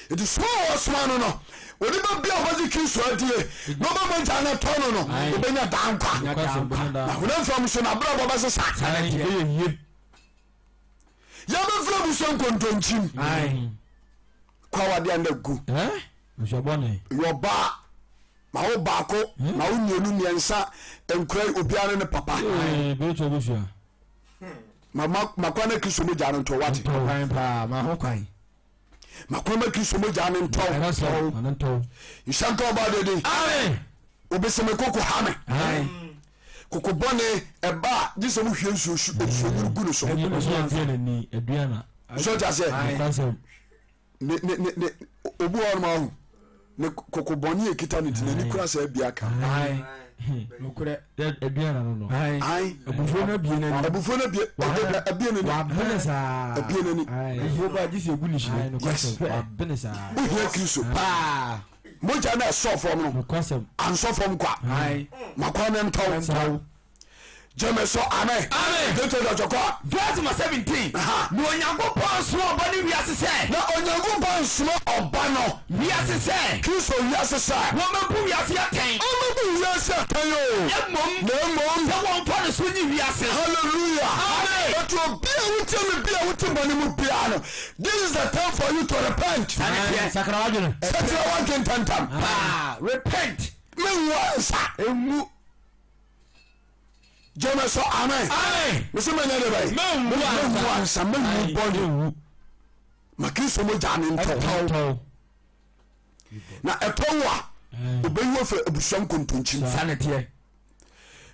ɛti soma a wɔsoma no no onipa bia ɔbɛgye Kristo adie na ɔbɛbɔ gya no tɔ no no ɔbɛnya daa nkwa na honamfam so nabrabɔ bɛsesa yɛbɛfrɛ bu sɛ nkontonkyim kwawadeɛ na gu yɔbaa ma wo baako ma wo mmienu mmiɛnsa nkura obiara ne papa makwa na Kristo mogya no ntɔ wate makwa na Kristo mogya no ntɔ nhyɛnka ɔba dede obɛsɛme koko hame koko bɔne ɛba a gye sɛ mohwie nsuoyuru gu no so so kya sɛ obi wɔ noma ho ne koko bɔne ɛkita no nti n'ani kora sɛ abia ka nokorɛ aduana no no abufuo no abie n'ani abufuo no abie n'ani abie n'ani abufuo ba gye sɛ egu ne hyire wohia Kristo paa mogya no ɛsɔ fam no ansɔ fam kwa makwa ne ntɔw gyeme so amen dɛtɔdɔkyɔkɔ verse 17 na onyankopɔn soma ɔba no wiase sɛ na onyankopɔn soma ɔba no wiase sɛ Kristo wiase sɛ wɔmɛbu wiase atɛn ɔmɛbu wiase atɛn o mmom na mmom sɛ wɔmfa no so nye wiase halleluya to be a witty be a witty money piano. This is the time for you to repent. Sakrawajun. Sakrawajun tantam. Repent. Me once. Jama so amen. Amen. Me say me nyane bai. Me once me body. Makristo mo jane nto. Na etowa. Obeyi ofe ebusuam kontonchi. Sanity.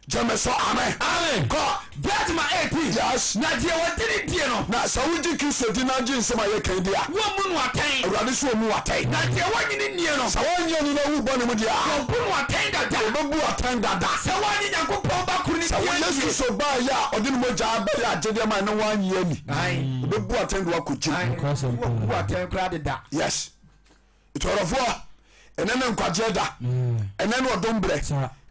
Jama so amen. Amen. God, get my 18. yes. Na dia watiri die no. Na sawuji Kristo di na jin sema ye kan dia. Wo mu no aten. Awurade so mu atai. Na dia wanyini nie no. Sawanya ni na wu bɔ ne mu dia. Wo bu no aten dada. Obebu atai dada. Sawani Nyankopɔn ba kuru ni dia. Yesu so ba ya ɔde ne mogya ba ya agye ma na wanyi ani. Ai. Obebu atai do akɔgye. Wo bu aten kura dada. Yes. Itorofo enene nkwaje da. Enene odombre.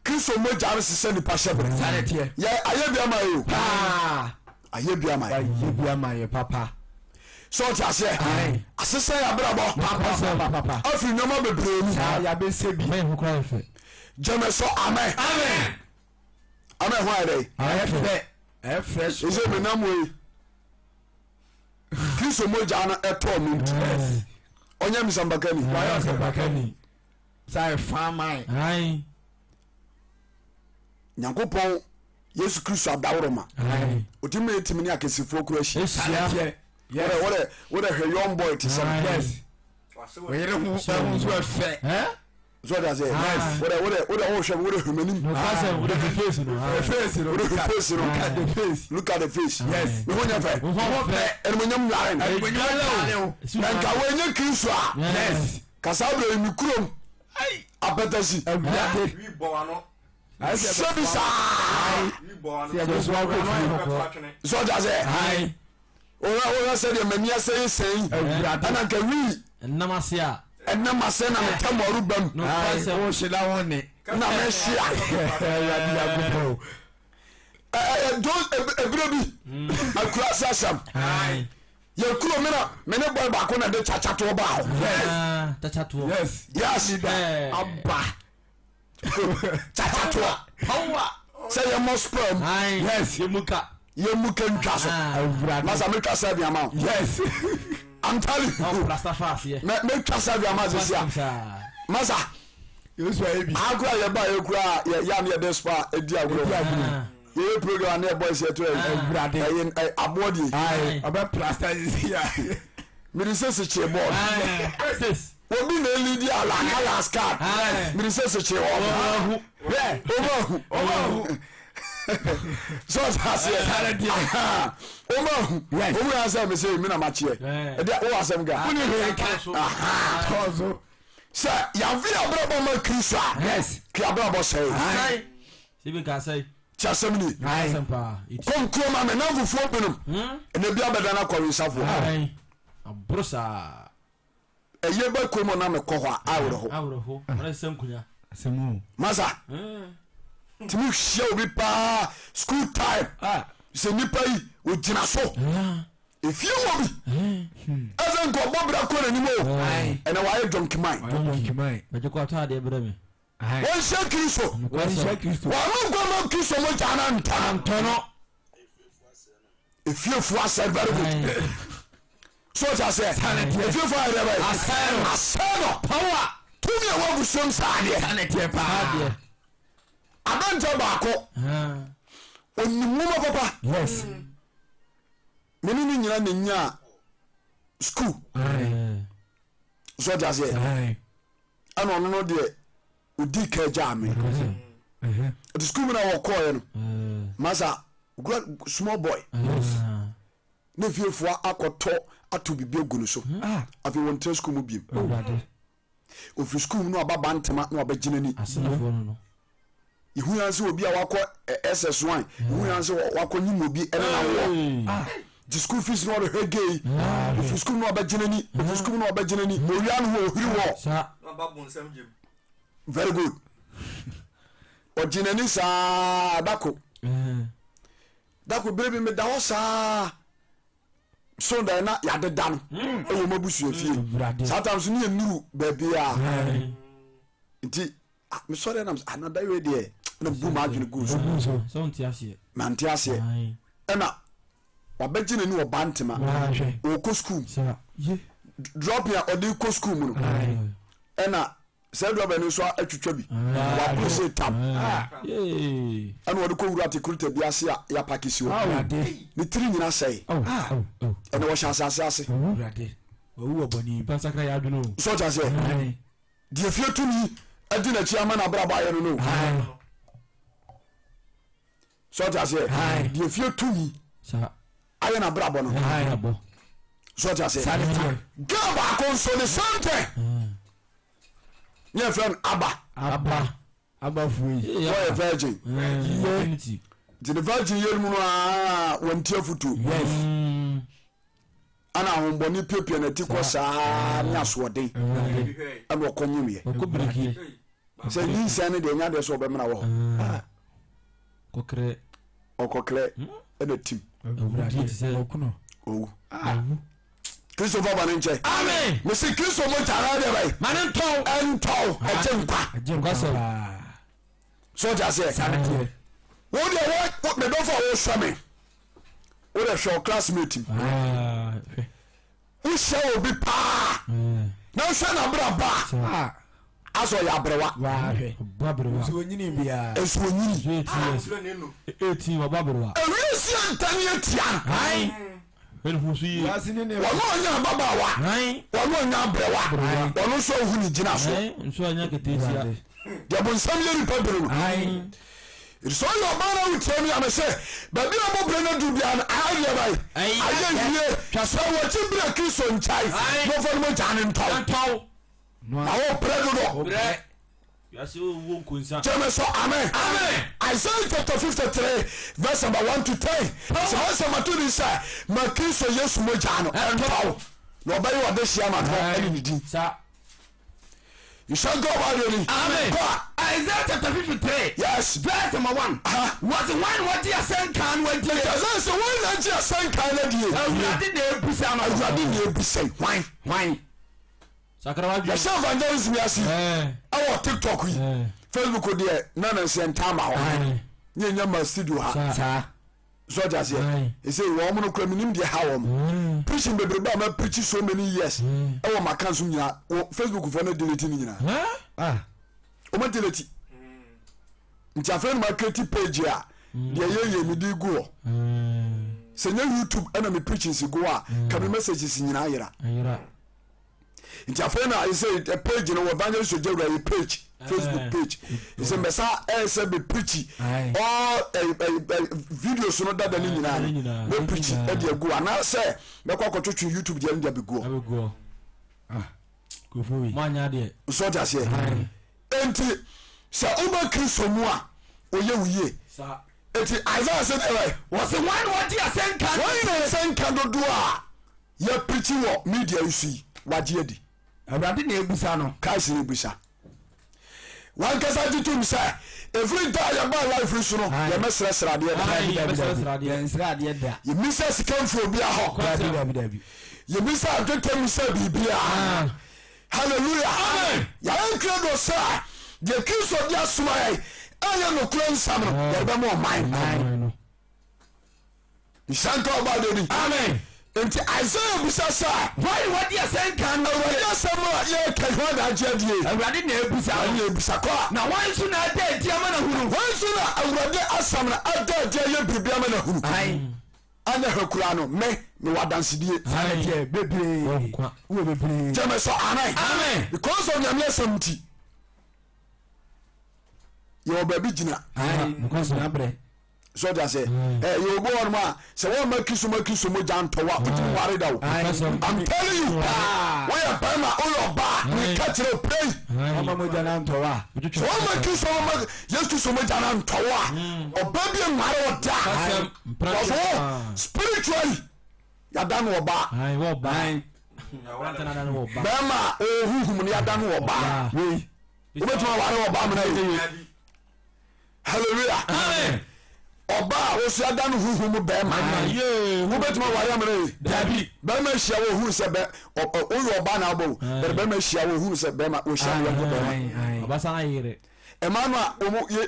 Kristo mogya no sese ni pashebre. Sanity. Ya ayebia ma yo. Ayebia ma. Ayebia ma ye papa. So ase asese ya brabo Papa. afi nyoma bebre ni Ya be sebi. Me ho kra fe. Jeme so amen. Amen. Amen ho ade. Fresh. Ise me nam we. Kristo mogya no eto mu nti. Onya misambakani. Why else bakani? Sai famai. Ai. Nyankopɔn Yesu Kristo adawroma. Otime etimi ni akesifo kura hyi. Esia. What a young boy to some. Yes. We don't so fe. So that's it. What a ocean would have human. No kasa wo de face no. Look at the face. Yes. We won't have. And when you're lying, and when you're Kristo. Yes. Kasabro in Mikrum. Apatasi. We born. I said, We born. so that's it. Hi. Ora said the mania saying and can we Namasia. and na masena me tamoru bam. No kasa Oh, she la one. Na me shia. Don't ebrebi. Akura sasam. Ai. Ye kuro me ne boy ba ko na de chacha to ba. Yes. Tachato. Yes. Yes. Abba. Chacha to. Power. Say you must sperm. Ai. Yes. Yemuka. You muken kaso. Masa me kasa bi amount. Yes. I'm telling Oh, you. Rastafari here. Me kasa bi amount this year. Masa. You so heavy. Agura ye ba ye kura ye ya me de spa edi agura. Ye program na boys here to e abodi. Aye. About plaster is here. Me say se che board. Sis. Obi na lead ya la kala scar. Me say se che obo. Obo. So that's it. Omo. Omo answer me say me na ma che. E dey o asem ga. Uni he ka. Tozo. Sir, ya vi abrabo ma Kristo. Yes. Ki abrabo say. Ai. Sibi ka say. Chasem ni. Aye. Sampa. Kom kuma me na fufu benum. E na bia beda na kwari safo. Ai. Abrosa. Eye ba komo na me kɔ hɔ a awro ho. Awro ho. Ora sankunya. Semu. Masa. Timi hia obi pa school time. Se nipa yi ogina so. Efie wo bi. Azen ko bobra ko na nimo. Ena wa ye donki man. Donki man. Beje ko ata de bre me. Won she Kristo. Kristo. Wa no go no Kristo mo jana ntantono. Efie fu ase very good. So just say, if you find a asano power, to me a walk with some side. I don't tell Bako. On the moon of papa. Yes. Many in school. So just say, I don't know the Udika Jam. The school when I walk on, Massa, small boy. Ne vie fo akɔtɔ ato bibia gunu so afi won tre school mu biem o fi school no aba bantama na obagina ni Asenafo no. ihu yanse obi a wakɔ SS1 ihu yanse wakɔ nyim obi ene na wo the school fees no hege o fi school no obagina ni o fi school no obagina ni o wi anu wo hiri wo Sa. very good o jinani sa dako baby me da ho sa so da na ya de dan e wo mabusu afie sometimes ni enuru baby a nti me sorry na another way there na bu ma adwene go so So nti ase. man ti ase e na wabɛgye ne wɔ bantima ɔkɔ school drop ya ɔde kɔ school mu no ɛna sɛ drop no so atwitwa bi wapɔ sɛ tam ɛna wɔde kɔ wura tekurita bi ase a yɛapake si hɔ ne tiri nyina sɛe ɛna wɔhyɛ asase ase so ɔkya sɛ deɛ fie tumi adi n'akyi ama no abrabɔ ayɛ no no so ɔkya sɛ deɛ fie tumi ayɛ no abrabɔ no so ɔkya sɛ girl baako nso ne sante nyɛ fɛ no aba wɔyɛ virgin nti ne virgin yɛ mu no a wɔnti afoto ana ahombɔne piapia no ati kɔ saa ne asoɔden ɛna ɔkɔ nyimyɛ sɛ nyinsia no deɛ ɛnya deɛ sɛ ɔbɛmena wɔ hɔ ɔkɔkrɛ ɛna tim owu kristo fa bane nkyɛ mesi kristo mo kyara deɛ bɛyi ɛntɔw ɛgye nkwa so ɔgya sɛ wodeɛ medɔfo a wosɔ me wode hwɛ wo classmate m wohyɛ obi paa na wohwɛ na berɛ ba asɛ ɔyɛ aberewa ɛnso ɔnyini ɛwiesi antane atia wɔne ɔnya ababaawa wɔne ɔnya aberewa wɔno nso ahu ne gyina so deɛ bonsam yɛ nipa bere no sɛ ɔyɛ ɔbaa no wotia mi ame sɛ baabi a mɔbrɛ no du bia no ayɛ bae ayɛ wie sɛ wɔkyi berɛ kristo nkyae nɔfa no mɔgya ne ntɔw na wɔprɛ dodɔ Jẹ́mi sọ amen. Isaiah chapter 53 verse number 1 to 10. Sọ wọ́n sọ ma tó ní sẹ́, ma Kristo Yesu mo jà no ẹ̀ntọ́ na ọba yìí wà dé ṣíà ma tọ́ ẹni nìdí. Ìṣẹ́ gbọ́ wà lórí. Amen. Isaiah chapter 53. Yes. Verse number 1. Wọ́n ti wọ́n di ẹsẹ̀ nkan wọ́n di. Ẹsẹ̀ sẹ́ wọ́n náà di ẹsẹ̀ nkan náà di yẹ. Awurade na ebusa ma. Awurade na ebusa wọ́n. Yẹ̀hyẹ́ evangelism yà sí ẹwọ TikTok yìí Facebook deɛ nana nsɛ ntaama hɔ nye nya ma studio ha sɔja seɛ ɛsɛ wɔn mo no kura mi nim deɛ ha wɔn preaching bebrebe a ma preach so many years ɛwɔ ma kan so nyinaa Facebook fɔ no delete ni nyinaa ɔmo delete nti afɛn ma create page a deɛ yɛ mi di gu hɔ sɛ nye YouTube ɛna mi preaching si go a ka mi messages nyinaa yera nti afei na I say a page no evangelist Ojewura a page Facebook page is mbesa say be preach all videos no dada ni nyina we preach e dey go ana say me kwa kwotwetwe YouTube dey ndia be go go for we manya dey so just here enti say uba Kristo mu a oye wuye sa enti Isaiah said eh was the one what you asenka one asenka do a ye preach wo media you see wagye di Awurade na ebusa no Christ na ebusa wan kasa tutum sɛ every day ya ba life so no ya mesrɛsrɛ adeɛ da ye misa sikamfo bi ahɔ ye misa adwetem sɛ bibia hallelujah amen ya nkra do sɛ de Kristo dia soma yɛ ayɛ no kura nsam no ya ba mo man nsanka oba de ni amen enti Isaiah busa sa why what you say kan Awurade asɛm a yɛ ka hɔ na agye adie Awurade na ebusa na ebusa kɔ na wan so na ada enti ama na hunu wan so na Awurade asɛm na ada agye yɛ biribi ama na hunu ana hakura no me wadansedie ana bebre wo bebre jeme so amen because of nyame asɛm ti yɛ obabi gyina because na bre so that say you go on ma say what make you mo jantowa uti ware da I'm telling you we are bama all ba we catch the pray mama mo jantowa so what make you so mo jantowa obabi mare oda spiritually ya dan oba wo ba bama huhum ni ya dan oba we obetuma ware oba mo na hallelujah amen ọba osu adanu huhum bẹẹma wo bẹtuma wari amere dabi bẹẹma ehyia wo hu sẹ bẹ oyè ọba na abọ bẹẹma ehyia wo hu sẹ bẹẹma ohyia wo yẹ bẹẹma ọba san ayere ẹmaanu a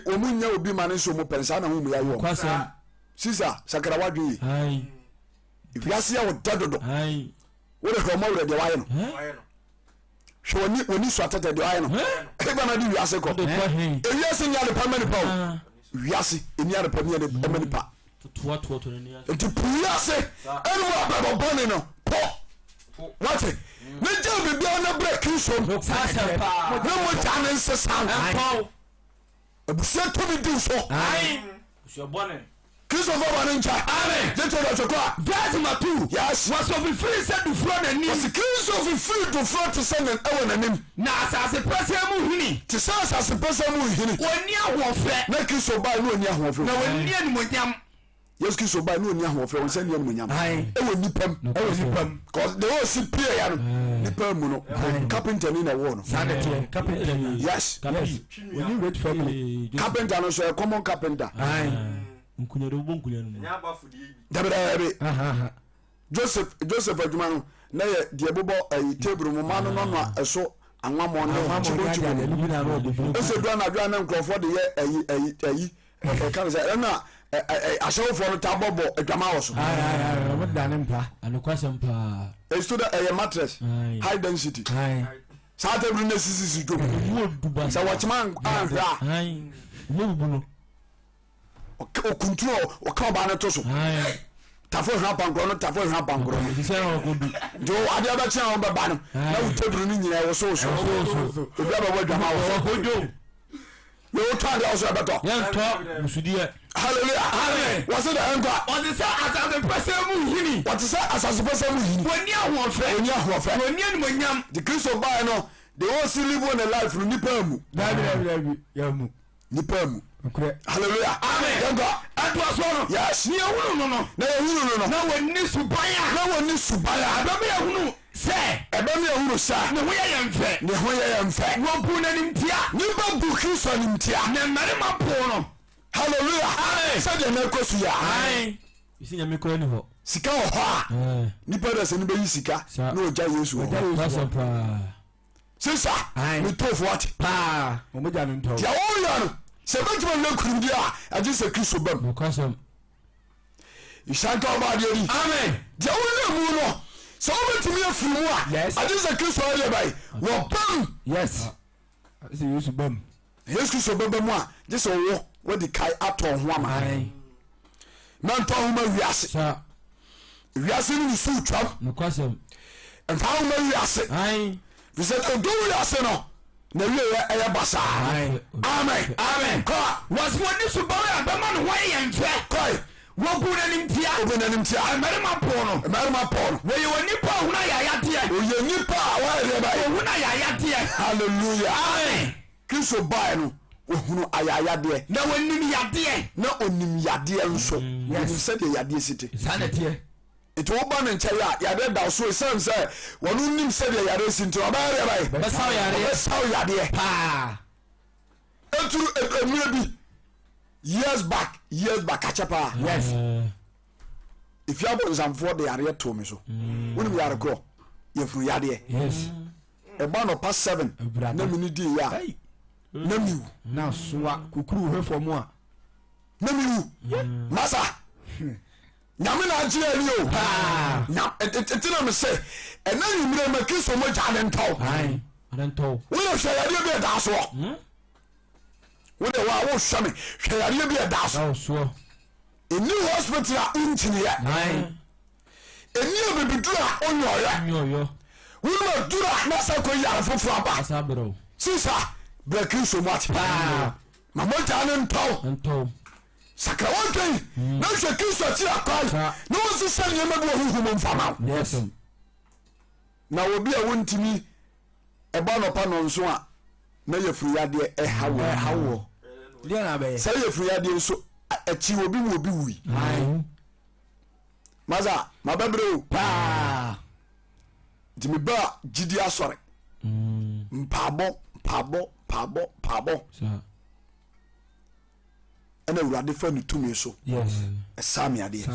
ọmu nya obi ma ne nso ọmu pẹnsa na ọmu ya yọ sisa sakara wadwi wiase ya wo dadodo wo de hromo wure de waye no hwe woni so atete de waye no e ba na di wiase ko wiase nya de pamani pa wiase eni ara pamani de pamani pa to ni enti wiase enu ababa bone no po what ne je bi na break so no mo jane nsesan abusia to bi di so so bone Kristo for one inch. Amen. Just to the choir. That's my two. Yes. Was of the free said to front and was the Kristo of the free to front to send an hour and him. Now as a person who to say as a person who hini. When you warfare. Na Kristo by no near warfare. No when near munyam. Yes, Kristo by no near warfare. Send you munyam. E will nipam. E will nipam. Cause they all see prayer yan. Nipam muno. Carpenter in a war. Sanity. Carpenter. Yes. Yes. When you wait for me. Carpenter no so a common carpenter. Aye. Joseph adwuma na ye de bobo table mu ma no no eso anwamo no chibo eso do na adwa na nkrofo de ye kan say na ashawfo no tabobo adwama wo so mo dane mpa anokwasem pa eso da mattress high density sa table na sisi dwom sa watchman ahra mo buno okuntuo oka ba na to so tafo hwa pankro no tafo hwa pankro jo ade aba chen on baba no na utebru ni nyina wo so obi aba wadwama wo hojo yo to ade also abato yan to musudie hallelujah amen was it the enter on the say as the person mu hini what is say as the person mu hini woni ahofe woni animonyam the Kristo by no they all see live on a life no nipa mu ya mu nipa mu hallelujah amen yango atwa so no yes ni ehunu no no na ehunu no na woni subaya ababe ehunu se ebame ehunu sa ne ho ye yemfe wo bu na nimtia ni ba bu Kristo nimtia na mare mapo no hallelujah amen se de na kosu ya amen isi nya mekora ni ho sika ho ha ni pa da se ni be yi sika na oja Yesu sisa ni tofu what pa mo ja no nto ya wo ya no se betuma le kurundia aje se Kristo bam because ishanta obade ri amen je wona mu no so betumi afuru mu a aje se Kristo ale bai wo bam yes se Yesu bam Yesu Kristo bam mu a je se wo di kai ato ho ama man to ho ma wiase wiase ni su twam because and how ma wiase we said do wiase no na wiye eye basa amen amen ko was woni so ba ya ba man ho ye nfe ko wo bu na nimtia mare ma po no we ye woni pa hu na ya ya de o ye ni pa wa ye ba hu na ya ya de hallelujah amen Kristo ba no o hunu ayaya de na wonim ya de na onim ya de nso wo se de ya de site sanete ito oba na nche ya de da so sen se wonu nim se de ya de sinto oba ya bai besaw ya de pa enturu emire bi years back achapa yes if you have some for the area to me so wonu ya rekro ye furu ya de yes e ba no pass 7 na mini di ya na miu na soa kukuru hwefo mu a na miu masa nyame na agye ani o na etina me se ena yimire ma Kristo mo jane ntaw ntaw wo hwe yare bi da so wo de wa wo hwe me hwe yare bi da so eni hospital a intini ya eni obibidura onyoyo wo no dura na sa ko yare fofu aba sisa bre Kristo mo ati ma mo jane ntaw sakrawante na hwe Kristo ti akai na wonsi sanye mabu huhumo mfama yes na obi a wontimi eba no pa no nso a na yefuru yade hawo dia na be say yefuru yade nso achi obi wi maza mababre pa dimi ba gidi asore mpabo ena urade fa ni tumi so yes esami ade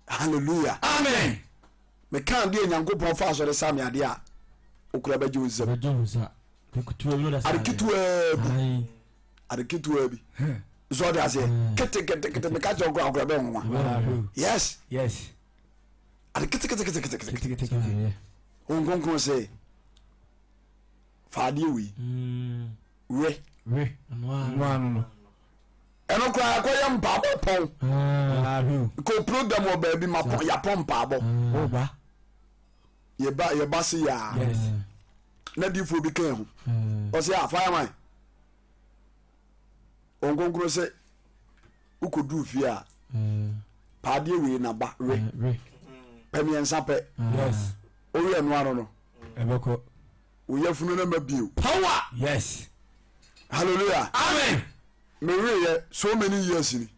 hallelujah amen me kan de nyankopon fa so de sami ade a okura ba juza arikitu bi zo de ase kete me ka jo okura ba nwa yes ade kete onkonkon say faade wi we no eno kwa akoya mpabo pon ko program o ba bi ma pon ya pon mpabo oba ye ba se ya na di fo bi kan ho o se afaya man onkonkon say ukodu fi a paade wi na ba we pemiensa pe yes o we eno ano no ebeko o ye funu na mabio power yes hallelujah amen me we so many years ni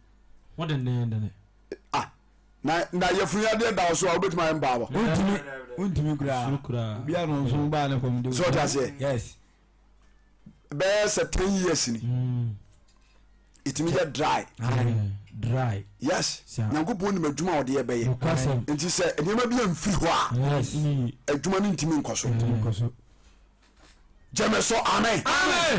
what the name na ye funu ya de da so a obetima en baabo untimi kura bia no so ba na komdo so ta say yes be 10 years ni it me get dry yes nyankopon ni madwuma o de ye be ye enti se enema bia mfiri ho a yes adwuma ni ntimi nkoso Jameso amen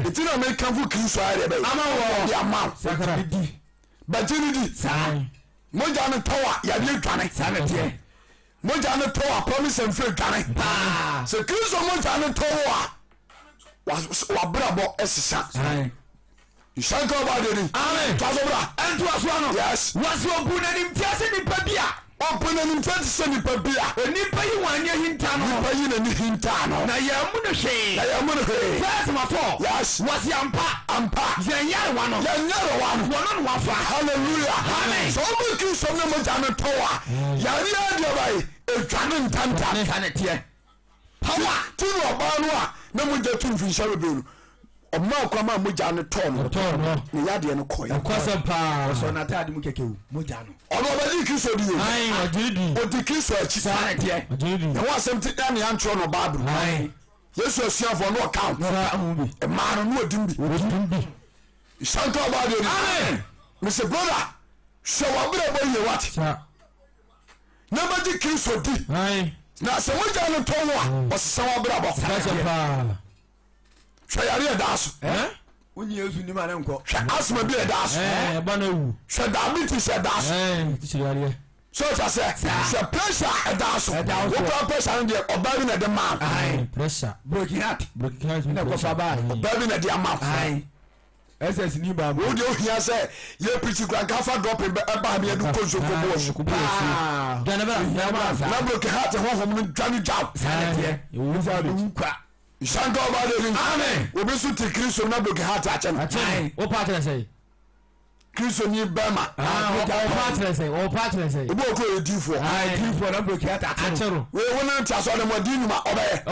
enti na me kanfu Kristo are be ama wo de ama sakara di bajini di sai moja no towa ya de dwane sanete moja no towa promise and faith dwane so Kristo moja no towa wa brabo esisa sai Shanka Badeni. Amen. Tazobra. And to us one. Yes. Was your bunanim Tiasani Pabia? Open an intention in Pabia. A nipper you want your hintano. Payin and hintano. Nayamuna she. Nayamuna. First my four. Yes. Was Yampa. Ampa. Zenya one. Yanara one. One on one. Hallelujah. Amen. So we kill some number Jana Tower. Yaria Diabai. A Janan Tanta. Canetia. Power. Tino Banua. No one get to Fisher. Ọmọ akwama moja ne tọ no ne yade no koy akwasa pa so na tade mu keke moja no ọmọ ba di Kristo di o ai ojidi odi Kristo achi sa de ojidi e wa asem ti dan ya ntro no Bible ai Yesu asuafo no account na ambi e ma no odimbi Shanka ba de amen Mr. Brother so wa bere bo ye what sa na ba di Kristo di ai na se moja no tọ no o se wa bere bo akwasa pa Shayari daso Unyi Yesu ni ma na nko asma bi daso e ba na wu diabetes daso tishiriare so ta say pressure daso what pressure dey oba bi na dey man pressure broken heart na ko fa ba oba bi na dey man SS ni ba mo wo dey ohia say ye preach kran ka fa drop e ba mi edu ko so ko bo na broken heart ho ho no dwani jaw sanete you za do kwa Shanka ba de amen obi su ti Kristo na broken heart a che no o pa tele say Kristo ni bema o pa tele say obi o ko edifo edifo na broken heart a che ro we wona ntia so de mo di nyuma obaye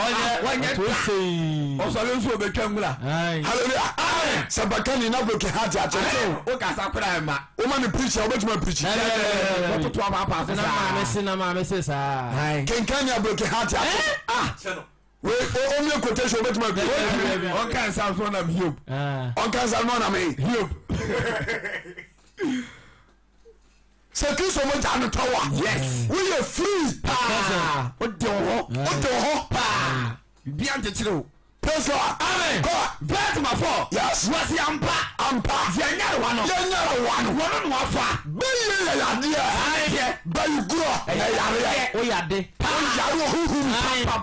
wanya to say o so le nso obetwa ngula hallelujah amen sabakani na broken heart a che o ka sa kura ma o ma ni preacher o betuma preach o to to ma pa na ma me se sa kenkanya broken heart a che we only quotation betuma be on kan sa so na Hiob on kan sa no na me Hiob se Kristo mo janu towa yes we are free o de ho pa bi ante chiro praise God amen verse ma 4 yes was ampa yanyare wano no afa be ye yade ba you grow yare o yade yare huhu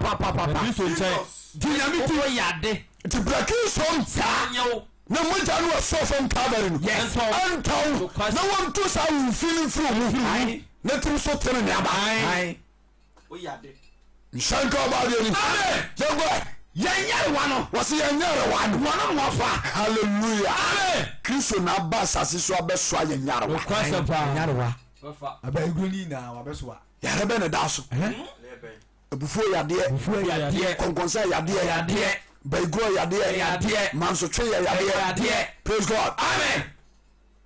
pa Kristo nche dinamiti o yade ti breaking some sanyo na mo janu so from Calvary no yes anto na won to sa we feeling through mu na tim so tere ne aba o yade Shanka ba de ni amen jogbo yanyare wano wasi yanyare wano no afa hallelujah amen Kristo na ba sase so abeso yanyare wa kwasa pa yanyare wa aba iguni na wabeso yare be ne daso ebufu yade konkonsa yade baigro yade manso twe yade praise God amen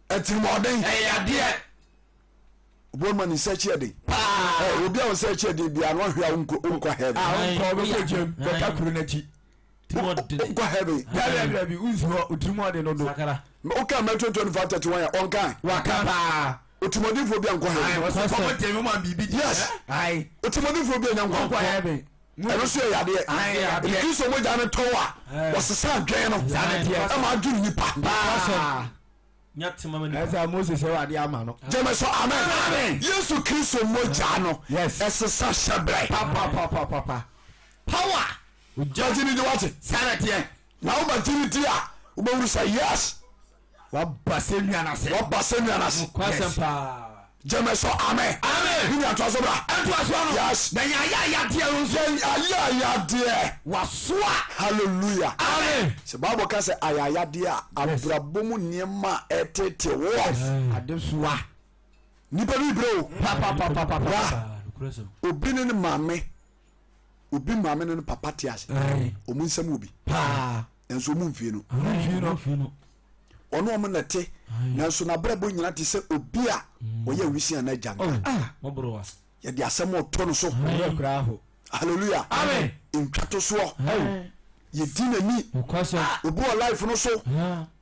etimodin yade Woman is such a day. Will be on such a day. Be an one who uncle heaven. Uncle heavy. Be Utrimo de no Sakara. Okay, Metro 25 31 on kind. Wakaba. Utimodi for be uncle heaven. Yes. Aye. Utimodi for be uncle heaven. I don't say idea. If you so much on a tower, was the sun drain of Zanity. I'm not doing you. Esa Moses e wa de ama no. Jeme so amen. Yesu Kristo Mogya no. Yes. Esesa shebre. Papa. Power. Ujati ni what? Sanate. Na ubati a ubawuru say yes. Wa basenu anase. Kwasempa. Jeme so amen. Ni anto so bra. Anto so no. Yes. Na ya de nso. Ya de. Wasoa. Hallelujah. Amen. Se Bible ka say ayaya de a abrabomu niema etete wo. Adesuwa. Nipa bi bro. Papa. Obi ne maame. Obi maame ne papa tiase. Omu nsam obi. Pa. Enso mu mfie no. Ono omo nete. Nanso na brabo nyina te se obi a oye wisi ana janga. Mobrowa. Ye de asem oto no so. hallelujah amen ntwato so ye di nani obu life no so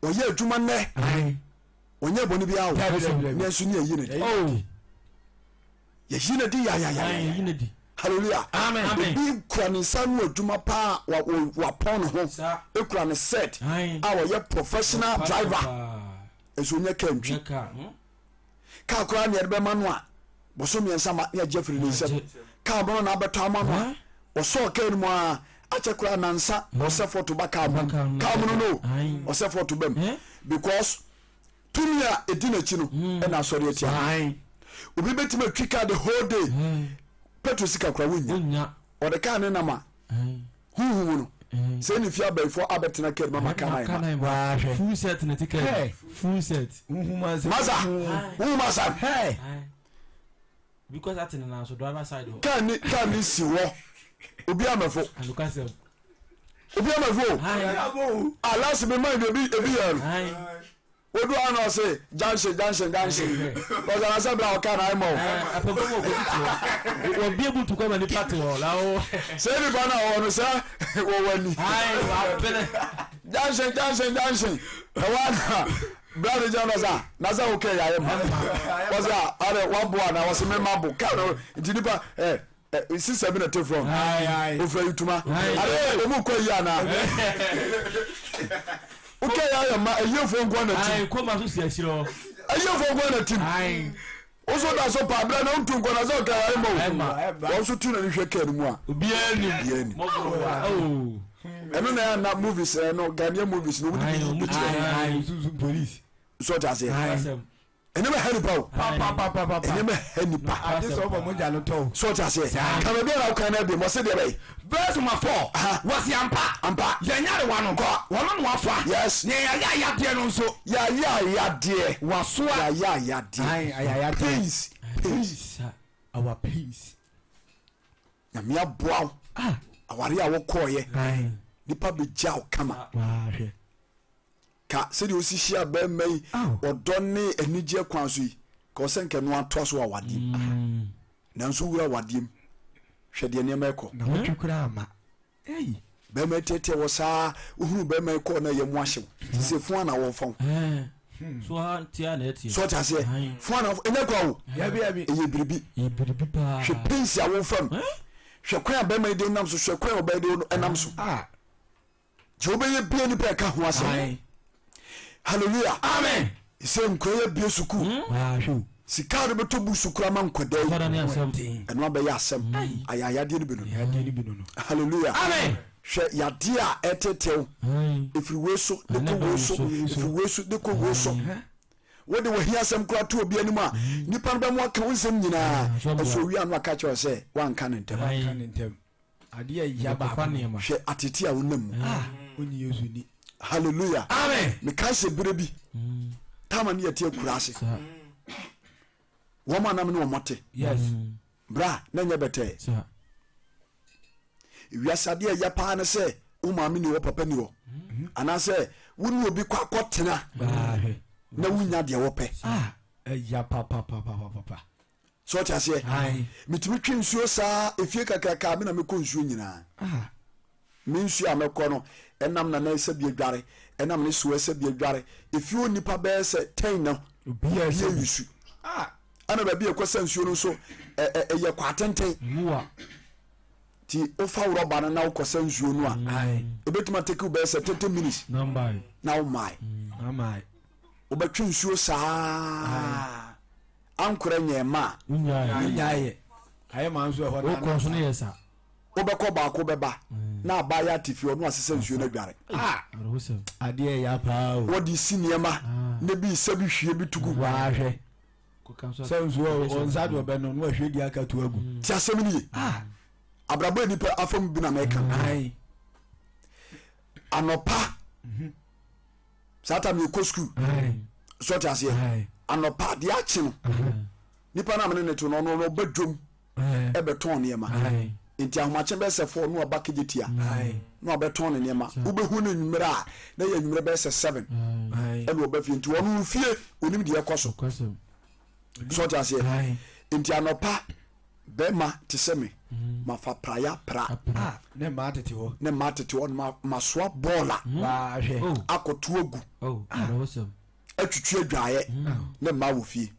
oye adwuma nne onye boni bia wo nso ni ayi ne oh ye yine di ya yine di hallelujah amen bi kura ne sanu adwuma pa wa pon ho e kura ne set our ye professional driver eso nya kantwi ka kura ne erbe manu a boso miensa ma ya Jeffrey ne nsem ka bono na abeto amanu a oso ka enu a ache kura nansa o for to baka ka mono no o for to bem because tumia edina chi no e na asori atia obi betima twika the whole day petro sika kura wonya o de ka ne na ma huhu no say ni fia by for abetena ked mama kana ma full set na ticket full set masa hey because that in na so driver side kan ni si wo obi amafo obi amafo alas me mind ebi yan odu ana say junction because ana say bra o kan ai mo apopo mo ko ti o be able to come and party o la o say ni bana o no say wo wani wa bele junction ewana brother Jonathan naza okay ya yema was are one boy na was me mabu kan ntinipa sister be na take from over yutuma are omu ko yi ana okay ya yema eyefo ngwa na team ko ma so si asiro eyefo ngwa na team oso da so pa bra na untu ngwa na zo ka ya yema wo so tu na ni hwe ka mu a obi ani mo oh eno na movies no Ghanaian movies no mu police so just say ene me hanipa pa ene me hanipa ade so bo mo jalo to so just say ka me be na kan na be mo se de be verse number 4 was ampa yanyare wa no ko wono no afa yes ne ya de no so ya de waso ya de ay peace our peace na me aboa awari a wo koye nipa be jaw kama ka se de osihia ba mai odo ne anigye kwan so yi ka o senke no ato so awadem nanso wura wadem hwede ne meko na wotwekura ama ba mai tete wo sa uhuru ba mai ko na yemu ahyew se fun na wo fon so antia na etie so ta se fun na ene kwa wo ya bi eye biribi pa hwe pensi a wo fam hwe kwan ba mai de nam so hwe kwan ba de enam so je be ye bia ni pe ka ho asem hallelujah amen ise nkoye bia suku sika de beto bu suku ama nkoda yi eno abeya asem ayaya de ni bino hallelujah amen hwe yade a etetew ifriwe so de ko wo so wo de wo hia asem kura to obi anim a nipa no be mo aka wonsem nyina so wi anu aka che se wanka ne ntem ade ya ba hwe atete a wonam oni Yesu ni hallelujah amen me ka se brebi tama ne yete akura ase wo ma nam ne wo mote yes bra na nya bete wiasade ya pa na se wo ma me ni wo papa ni wo ana se wo ni obi kwa kotena na wunya de wo pe ya papa so tia se mitimi twi nsuo saa efie kakaka me na me ko nsuo nyina me nsuo amekọ no enam na na se bi adware enam ne so se bi adware efie onipa be se 10 no obi ya yusu ana ba bi ekosa nsuo no so ye kwatenten ti ofa roba na ukosa nsuo no a ebetuma take u be se 30 minutes number now my wobɛtwe nsuo saa ankora nyɛma unyaye aye man so ho na ko so ne yesa wobɛkɔ baako bɛba na abaya atifi ɔno asesa nsuo no dware ade ya pa o wodi si niema na bi sɛ bi hwie bi tugu wa hwɛ sɛ nsuo on sade obɛno no ahwe di aka to agu ti asɛm ni abrabo nipa afam bi na meka anopa sata mi ko school so ti ase anopa de achi no nipa na me ne to no no badwom ebeton niema nti ahomache be se fo no aba kejetia no abeton ne niema ubehu ne nwumere a na ye nwumere be se 7 ene obafi nti wonu fie onim de ekoso so ti ase nti anopa be ma ti se me ma fa praya pra ne ma tete ho ma soa bola wa hwe akoto agu awesome atwitwe adwaye ne ma wo fie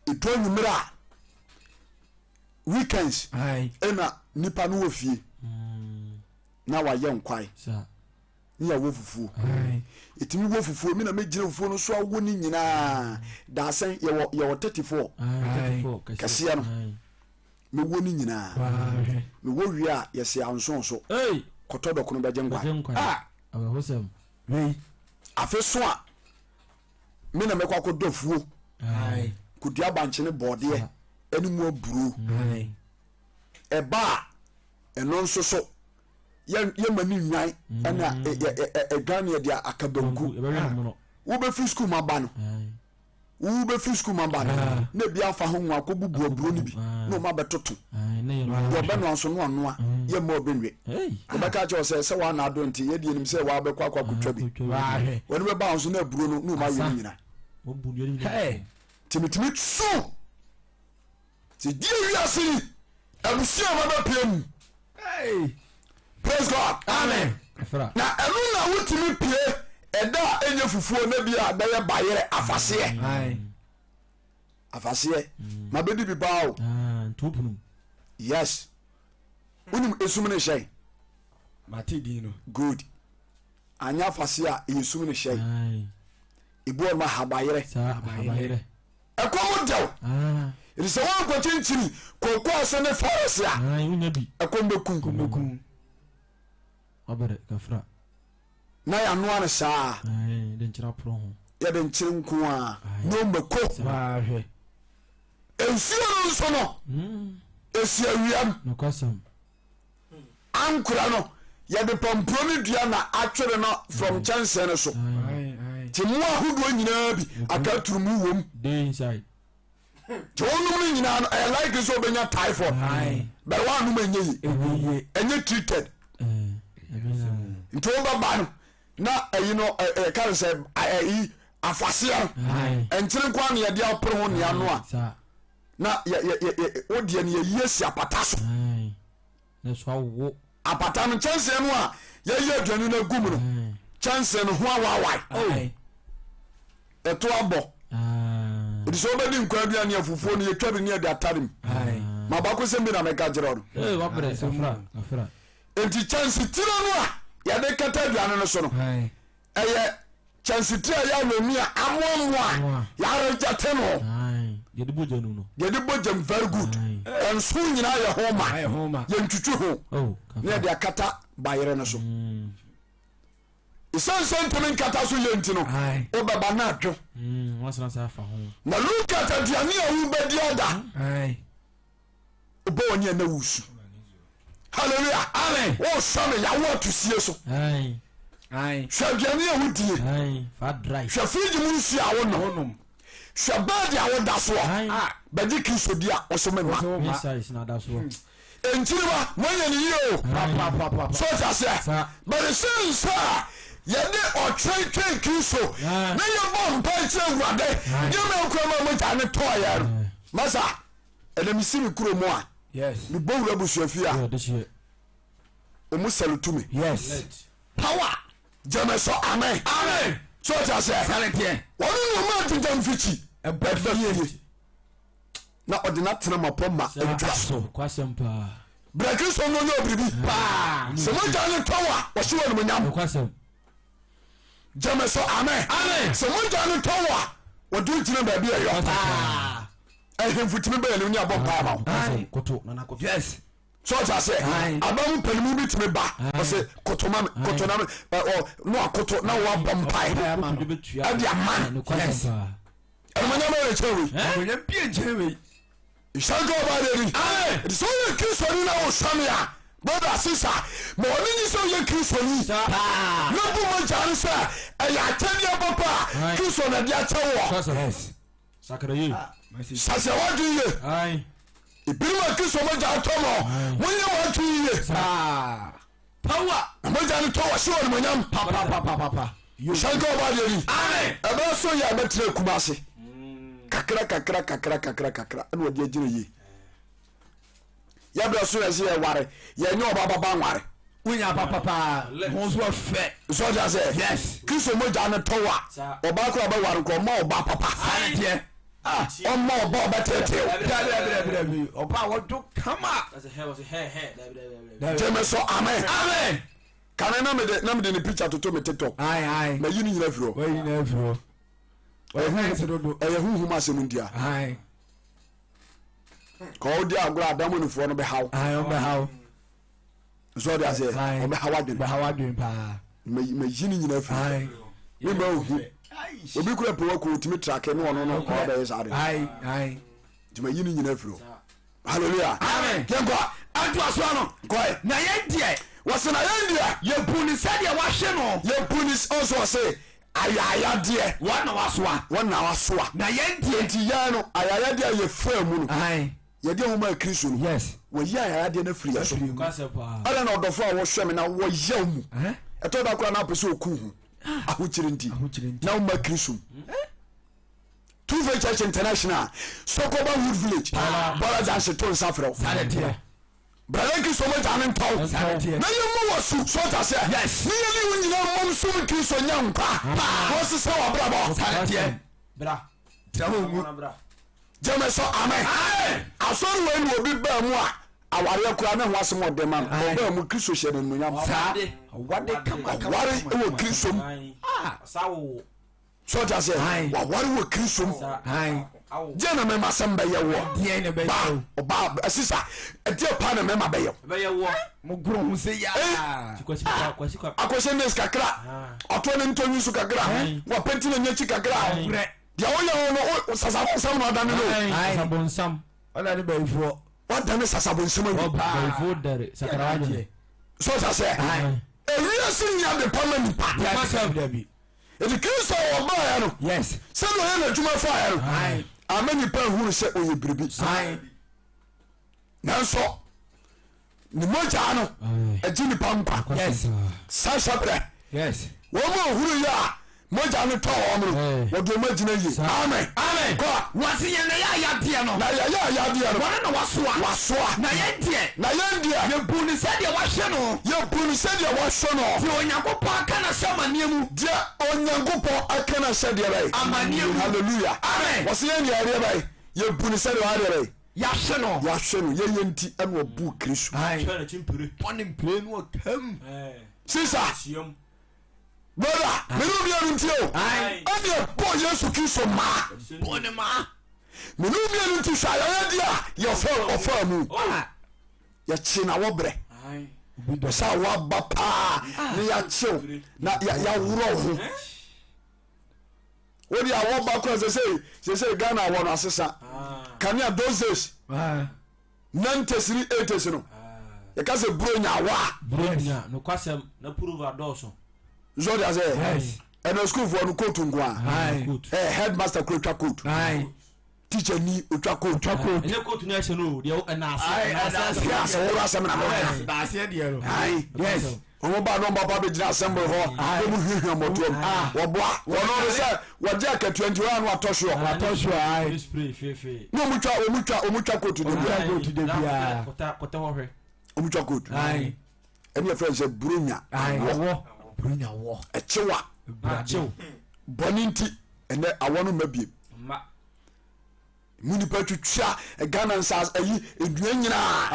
ito nwumere a weekends ena nipa no wo fie na wa ye nkwai ni ya wo fufuo etimi wo fufuo mi na megire fufuo no so awo ni nyina da asen ye wo 34 kasia no me wo ni nyina me wo wi a ye se anson so kotodo kono beje nkwai awesome afi so a mi na mekwa kodo fuo kudia banche ne bode eni mu aburu eba eno nso so ye mani nwan na egane dia akabanku wo be free school maba no na bia fa ho nwa ko bubu aburu ni bi no ma betoto yo be no nso no anoa ye ma obenwe ko be ka che se wa na ado nti ye die nim se wa be kwa kutwa bi woni be ba nso na aburu no ma ye nyina timitimi tsu ti die wi asiri abusia ma ba piem praise God amen na enu na wutimi pie eda enye fufuo na bia da ye bayere afase ma bedi bi bawo tupunu yes unim esum ne shay mati dino good anya afase a esum ne shay ibo ma habayere ekomo dew it is one ko chinchiri ko ase ne forest a unya bi ekombekun abere kafra na ya no an saa de nchira pro ho ya de nchiri nko a no mako hwe ensuo nso no esia wiam no kwasam ankura no ya de pomproni dua na atwere no from chance ne so ti mu ahodo nyina bi akaturumu wom dey inside jonum nyina no I like so benya typhoid but one no enye enye treated ntomba ba no na can say afasia enkyere kwa na ye dia opre ho ne ano a na odie ne ye si apata so na so awo apata no chance no a ye aduanu na gum no chance no ho awawai eto abo odi so be di nkwa bia ne afufuo ne yetwa bi ne de atarim ma ba ko se bi na meka jero no wa bre afra enti chance tiro no a ya de kata aduanu no so no eye chance tira ya lomi a amomwa ya rejate no ye de bojanu no ye de bojam very good en so nyina ye homa ye ntwutwu ho ne de akata bayere no so isanso ntumi nkata so ye ntino o baba na adwo wasana sa fa ho na luka taduane a wu bedi oda obo onye na wusu hallelujah amen o so me ya wo to sie so hwaduane a wudie fa dry hwafiji mu nsu a wonom hwabadi a woda so badi Kristo di a osome ma size na da so enchiriwa wanya ni yo so ta se but the sense yede otwetwe Kristo na ye bo mpa kire wade ye me kwama mo ta ne to ya masa elemisi kuro mu a yes mi bo wura busuafia omu salutumi yes power jemeso amen so ta se salentien wonu no ma tinjam fichi ebedfa yeye na ordinary trama pomma edwaso kwasempa Kristo no no obribi pa se mo jane towa wo hye wonu nyam kwasem Jameso amen. So Mogya no towa wadu gyina ba bia yo. Ehim futimi ba ni nya bompa ba. Koto na koto. Yes. So just say abamu panimu bitimi ba. O say koto na no akoto na wa bompa. Adi aman. Yes. Amanya ba rechewi. Amanya pie nchewi. Ishango ba deri. It is only Kristo ni na o samia. Brother sister, mo ni so ye Kristo ni. No bu Mogya ni say e ya tani papa. Kristo na dia chewo. Yes. Sakaraye. Sase wadu ye. Ibirima Kristo Mogya tomo. Wonye wadu ye. Power. Mogya ni towa shi won monyam. Papa. Ishango ba deri. Amen. Ebe so ya betre kumase. Kakra anu odi agire yi ya bra so yesi e ware ye nyo baba nware Unya papa mo so fe so ja say yes Kristo Mogya no towa oba ko ba ware ko ma oba papa tie o ma oba betete oba wodo kama that's a hair Jameso amen kana na me de ni picture to me TikTok ai na yini nyina firo wa yini firo huhu ma semu ndia ko di agora adamu ni fo no be haw so dia say o be hawadwen pa me yini nyina fi we ba hu obi kura pe wa ko timi track no no ko ba yes are di me yini nyina fi hallelujah amen kenko antu aso no ko na ye die wasena ye dia ye puni sadia wa hye no ye puni also say ayaya de wana wasoa na yendie nti ya no ayaya de ye fa mu no ye de ho ma Kristo no yes wo ya ayaya de na firi aso ala na odofo a wo hwe me na wo ya mu eto da kora na pese oku hu ahokyire nti na wo ma Kristo Two Faith Church International Sokoba Wood Village bara janse to nsafro brother Kristo Mogya no ntaw na ye mo wasu so ta say yes ni ye li wunyina mom so Kristo nyanka wo se wa brabo bra Jameso amen asori we ni obi ba mu a aware kura na ho asem odem am ba mu Kristo hye no nyam wade kama aware wo Kristo sawo so ta say aware wo Kristo jena me masem ba ye wo die ne be ba asisa ede pa na me ma ba ye wo mo gro hu se ya akwese nes kakra oto ne ntonyu su kakra wa penti na nyachi kakra dia wo ye no sasabonsam na dan no sasabonsam ala ne ba ifo wa dan sasabonsam ayi ba ifo dare sakaraje so sa se ewia sin ya de parliament pa ya se bi edi Kristo wo ba ya no yes se no ye na djuma fa ya no amani pa huru se oye biribi nanso ni Mogya no ejini pampa yes sasha bre yes wo mo huru ya Mogya no to wo mo wo do magina yi amen ko wasi ye na ya de no na ya de no wona na wasoa na ye de ye buni se de wa hye no ti onyankopɔ aka na samanie mu de onyankopɔ aka na se de bai amanie mu hallelujah amen wasi ye ni are bai ye buni se de wa de bai ya hye no ye yenti anu obu Kristo twana chimpire ponim play no kam sisa brother me no bia nti o ani po Yesu Kristo ma bonema me no bia nti sha ya dia ye fa mu ya chi na wo bre sa wa ba pa ni ya chiw na ya wuro ho wodi a wo ba ko se Ghana wo no asesa kan ya those days 93 80 no ya ka se bronya no kwasem na prove adoso Zodi aze and the school for no coat ngwa headmaster coat teacher ni utwa coat ene coat ni ase no de na ase wo asem na ba ase de ro yes omo ba no baba be jina assembly ho mo hwehwe motom wo boa wo no se wo je aka 21 no atosho spray fefe no omutwa coat de bia kota wo hwe omutwa coat ene your friend say brunya brunya wo echewa brachew boninti ene awono mabie ma muni patutwa Ghana nsas ayi eduan nyina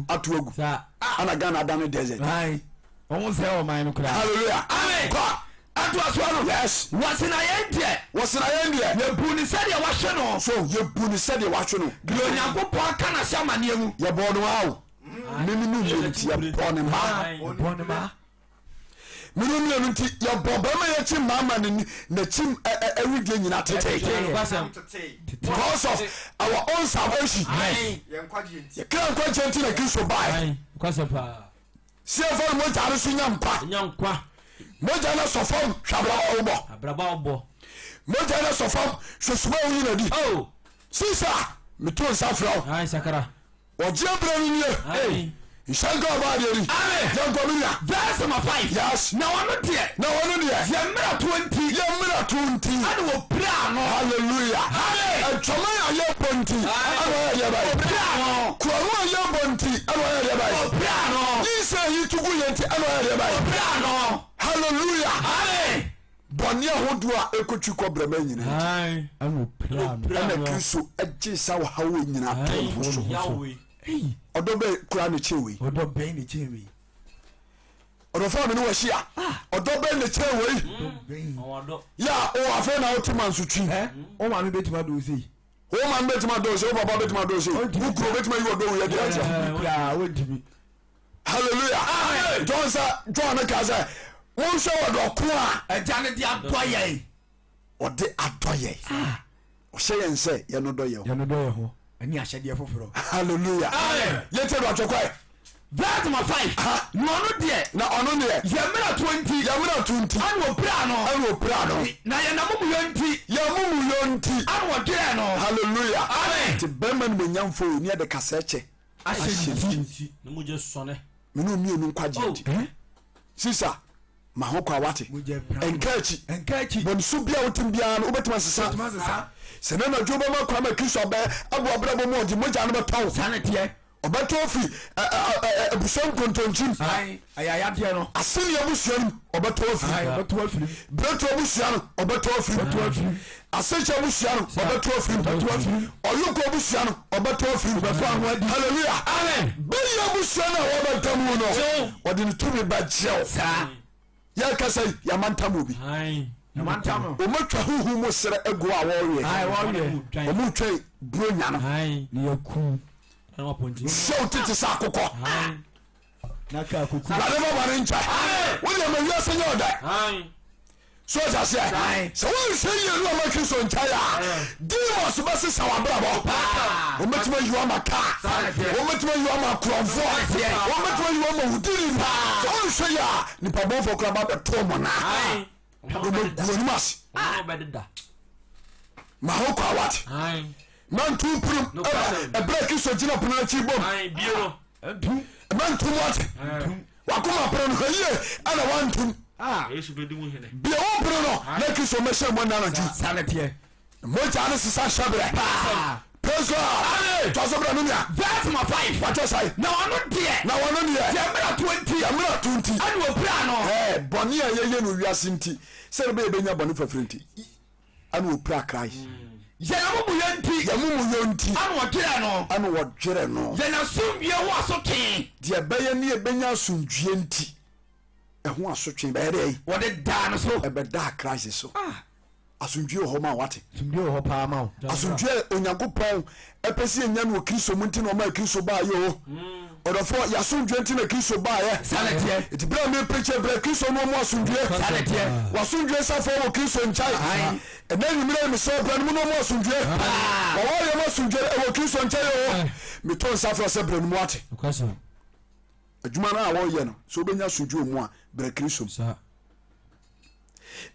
atuagu sa ana Ghana dan desert ai omo se o man kura hallelujah amen ko atoasoa no yes wɔsena yɛndeɛ wɔsena yɛndeɛ yɛbu ne sɛdeɛ wɔhwe no so yɛbu ne sɛdeɛ wɔahwe no deɛ onyankopɔn aka na sɛ amanneɛ mu yɛbɔ no awo mene no mmienu nti yɛbɔ ne ma mene mmienu nti yɛbɔ bɛma yɛkyi mama n'akyim awideɛ nyina tete because of our own salvation yɛkra nkwagye nti na Kristo bae siɛfa no mogya no so nya nkwa mogya no sɔfam hwɛ abrabɔ wobɔ mogya no sɔfam hwɛ suma wo yinadi sisa meto nsa frɛ wo ɔgyea berɛ no nie nhyɛnka ɔbaadeɛni yɛnkɔmenya verse number 5 yes na wɔno deɛ yɛmmra to nti ane wɔpira no hallelujah ɛtwɔma a yɛbɔ nti ane ɔyɛ deɛ bae kurɔno a yɛbɔ nti ane ɔyɛ deɛ bae yisɛ yi tugu yɛ nti ane ɔyɛ deɛ bae hallelujah bɔne ahodoɔ a ɛkɔtwi kɔbrɛma nyina ɛna Kristo agye sa wɔ hawo nyina pɛho so ɔdɔ bɛ kura ne kyɛn wei ɔdɔfo mi ni wɔ hyia ɔdɔ bɛ ne kyɛn wei ya o afɛ na o ti ma nsu twi o maame bɛtumi adɔ ose o maame bɛtumi adɔ ose o papa bɛtumi adɔ ose o kuro bɛtumi ayi ɔdɔ wei ɛdi ɛkyɛ hallelujah John ne ka sɛ wọn sɛ wɔdɔ ko a ɛgya ne de adɔ yɛn ɔde adɔ yɛn ɔhyɛ yɛn sɛ yɛn no dɔ yɛn ho ɛni ahyɛdeɛ foforɔ hallelujah yɛtɛ do atwɔkwae verse number 5 na ɔno deɛ yɛmmra 20 ane wɔpira no na yɛnamomuyɔ nti ane wɔdwerɛ no hallelujah nti bɛrima no monyamfo ni ɛde kasa kyɛ ahyɛ mene mmienu nkwagye nti sisa ma ho kwa wate ɛnka akyi bɔnso bia wotem biara no wobɛtumi asesa sɛ ne nadwo bɛma kwa ma Kristo aboabrɛ bɔ mu ɔde mogya no bɛtɔw ɔbɛtɔ firi abusua nkontonkyim asene abusua no ɔbɛtɔ firi berɛto abusua no ɔbɛtɔ firi asekyɛ abusua no ɔbɛtɔ firi ɔyoko abusua no ɔbɛtɔ firi hallelujah bɛyi abusua no a wɔbɛta mu no ɔde ne tumi bɛkyɛw yɛka sɛ yɛmantam obi ɔmatwa huhu mu serɛ agu a wɔwerɛ ɔmotwa buro nya no sɛw tete sɛ akokɔ ladema bane nkyɛ wode mawiase nyɛ ɔda so ɔgyaseɛ sɛ wonsɛ yɛnu ama Kristo nkyɛe a demons bɛsesa wabrabɔ wɔmɛtumi ayi ama kaa wɔmɛtumi ayi ama korɔmfoɔ wɔmɛtumi ayi ama wodini sɛ wonhwɛ yɛ a nipa bɔmfoɔ kora ba bɛtoo mo naa ɔmɛguanim ase ma ho kɔ awate mantom purum ɛberɛ Kristo gyina pono akyi bom mantom wate wakoma pono no hɔyie ana wantom bia wo pono no na Kristo mɛhyɛ mmɔ nna nagye mogya no sesa hyɛberɛ praise God tɔso berɛ no nua verse number 5 wakyɛ sae na wɔno deɛ yɛmmra 20 ane wɔpira no bɔne a yɛyɛ no wiase nti sɛ ne bɛyɛ bɛnya bɔne fafiri nti ane wɔpira Christ yɛmomuyɛ nti ane wɔdwerɛ no yɛnasomdwie ho asotwe deɛ bɛyɛ ne yɛbɛnya asomdwie nti ɛho asotwe bɛyɛ dɛ wɔde daa no so ɛbɛdaa Christ so asomdwie wɔ hɔ ma wate asomdwie Onyankopɔn ɛpɛ sɛ yɛnya no wɔ Kristo mu nti na ɔma Kristo baayɛ o ɔdɔfoɔ yɛasomdwie nti na Kristo baayɛ ɛti berɛ a meprekyɛ berɛ Kristo no ɔmo asomdwie wasomdwie safoɔ wɔ Kristo nkyɛe ɛna nwumerɛ mesɛ berɛ no mu no ɔmo asomdwie wɔwɔ yɛm asomdwie ɛwɔ Kristo nkyɛe o meto nsafoɔ sɛ berɛ no mu ate adwuma no a wɔyɛ no sɛ wobɛnya asomdwie mu a berɛ Kristo m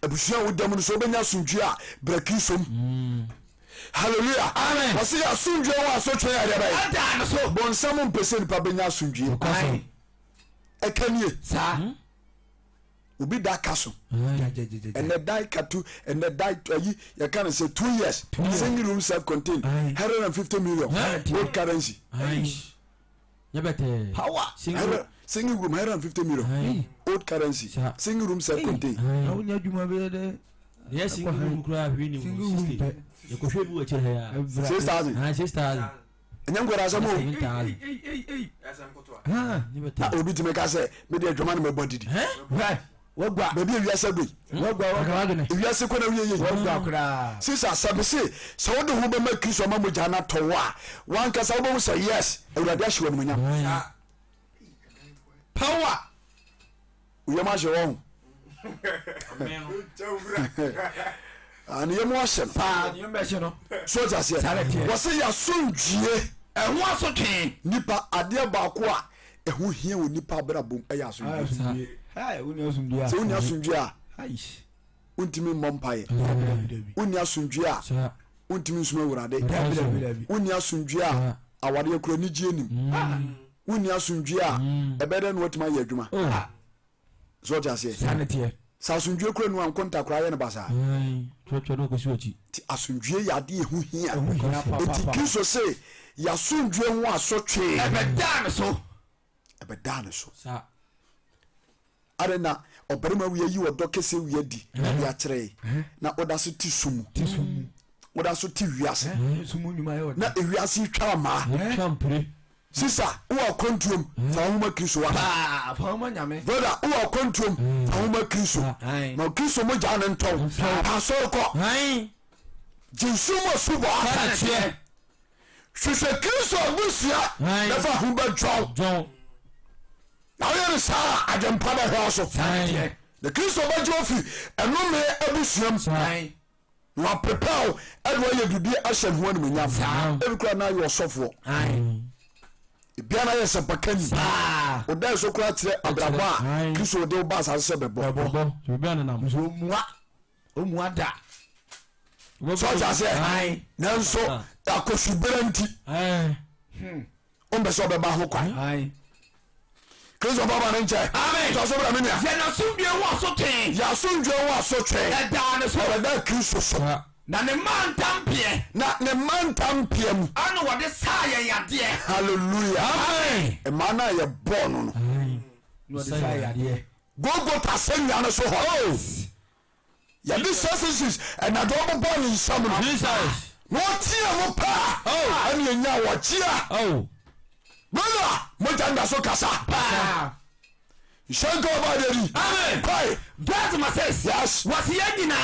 abusua wo dam no sɛ wobɛnya asomdwie a berɛ Kristo m hallelujah wɔsɛ yɛ asomdwie wɔ asotwe yɛ dɛbɛyɛ no so bɔnsɛm mpɛ sɛ nipa bɛnya asomdwie ɛka nie obi da ka so ɛnɛ da katu ɛnɛ da ayi yɛka no sɛ 2 years single room self contained 150 million old currency power single room 150 million old currency single room self contained yes single room kura hwe ni 60 yɛkɔhwɛ bi wɔ akyire ha ya 6000 ɛnyɛ nkwara asɛm o obi tumi ka sɛ mede adwuma no mɛbɔ didi wagwa baby wiase do wagwa wiase ko na wiye wagwa kra sisa sabese so wo de ho be ma Kristo ma Mogya na to wa wan kasa wo be say yes awurade ahwe mu nya power uye ma je won ani ye mo asem pa ni mbe che no so ja se wo se ya sondwie ehun asotwe nipa ade ba ko a ehun hia wo nipa brabom e ya sondwie hai uni asundwie se uni asundwie a ai untimi mompaye uni asundwie a untimi nsuma awurade uni asundwie a awade akura ni gie nim uni asundwie a ebede no watima ye adwuma so ja se sanete sa asundwie kura no ankonta kura ye ne basa twetwe no kosi ochi ti asundwie ya de ehun hia eti Kristo se ya asundwie ho asotwe ebeda ne so sa arena obarima wiye yi wo dokese wiye di na bia kire na oda so ti sumu oda so ti wiase sumu nyuma yo na ewiase twa ma champre sisa wo kontuom fa ho ma Kristo wa fa ma nyame brother wo kontuom fa ho ma Kristo na Kristo Mogya ne nton pa so ko Jesu mo subo akache hwehwe Kristo busia na fa ho ba dwo na yere sa adempa ba ho so the Kristo ba jofi eno me abusiam na prepare edwa ye bibi ahye ho ne manyam ebikura na yo sofo bia na yesa bakani o da so kura tire abraba Kristo de ba sa se bebo bia na nam so muwa da so ja se nanso akosuberanti ombe so be ba ho kwa Kristo baba na nche amen so bra me nia na sundwe wo so ten ya sundwe wo so twe da ne so da Kristo so na ne mantampie mu anu wode saa ye yade hallelujah amen e mana ye born no no de saa yade gogo ta senya no so ho ya this senses and na do born in some Jesus no tia mo pa ani enya wo tia brother Mogya nda so kasa shanko ba deri amen kai that my says yes was yanyina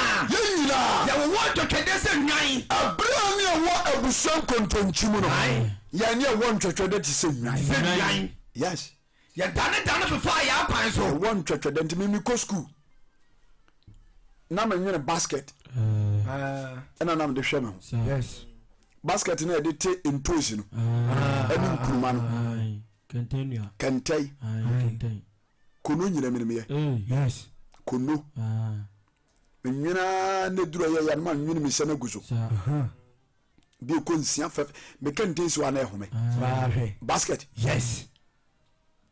ya wo want to kedese nwan abraham ye wo abusan kontonchimu no ya ne wo ntwetwede ti se nwan yes ya dane fefa ya kwan so wo ntwetwede ntimi mi ko school na me nwene basket ena na me de hwe me yes basket na de te entosi no eni nkuruma no kentai kono nyina meneme yes kono nyina ne duro ye ya ma nwene mi se na guzo bi ko nsia fa me kentensi wa na ehome basket yes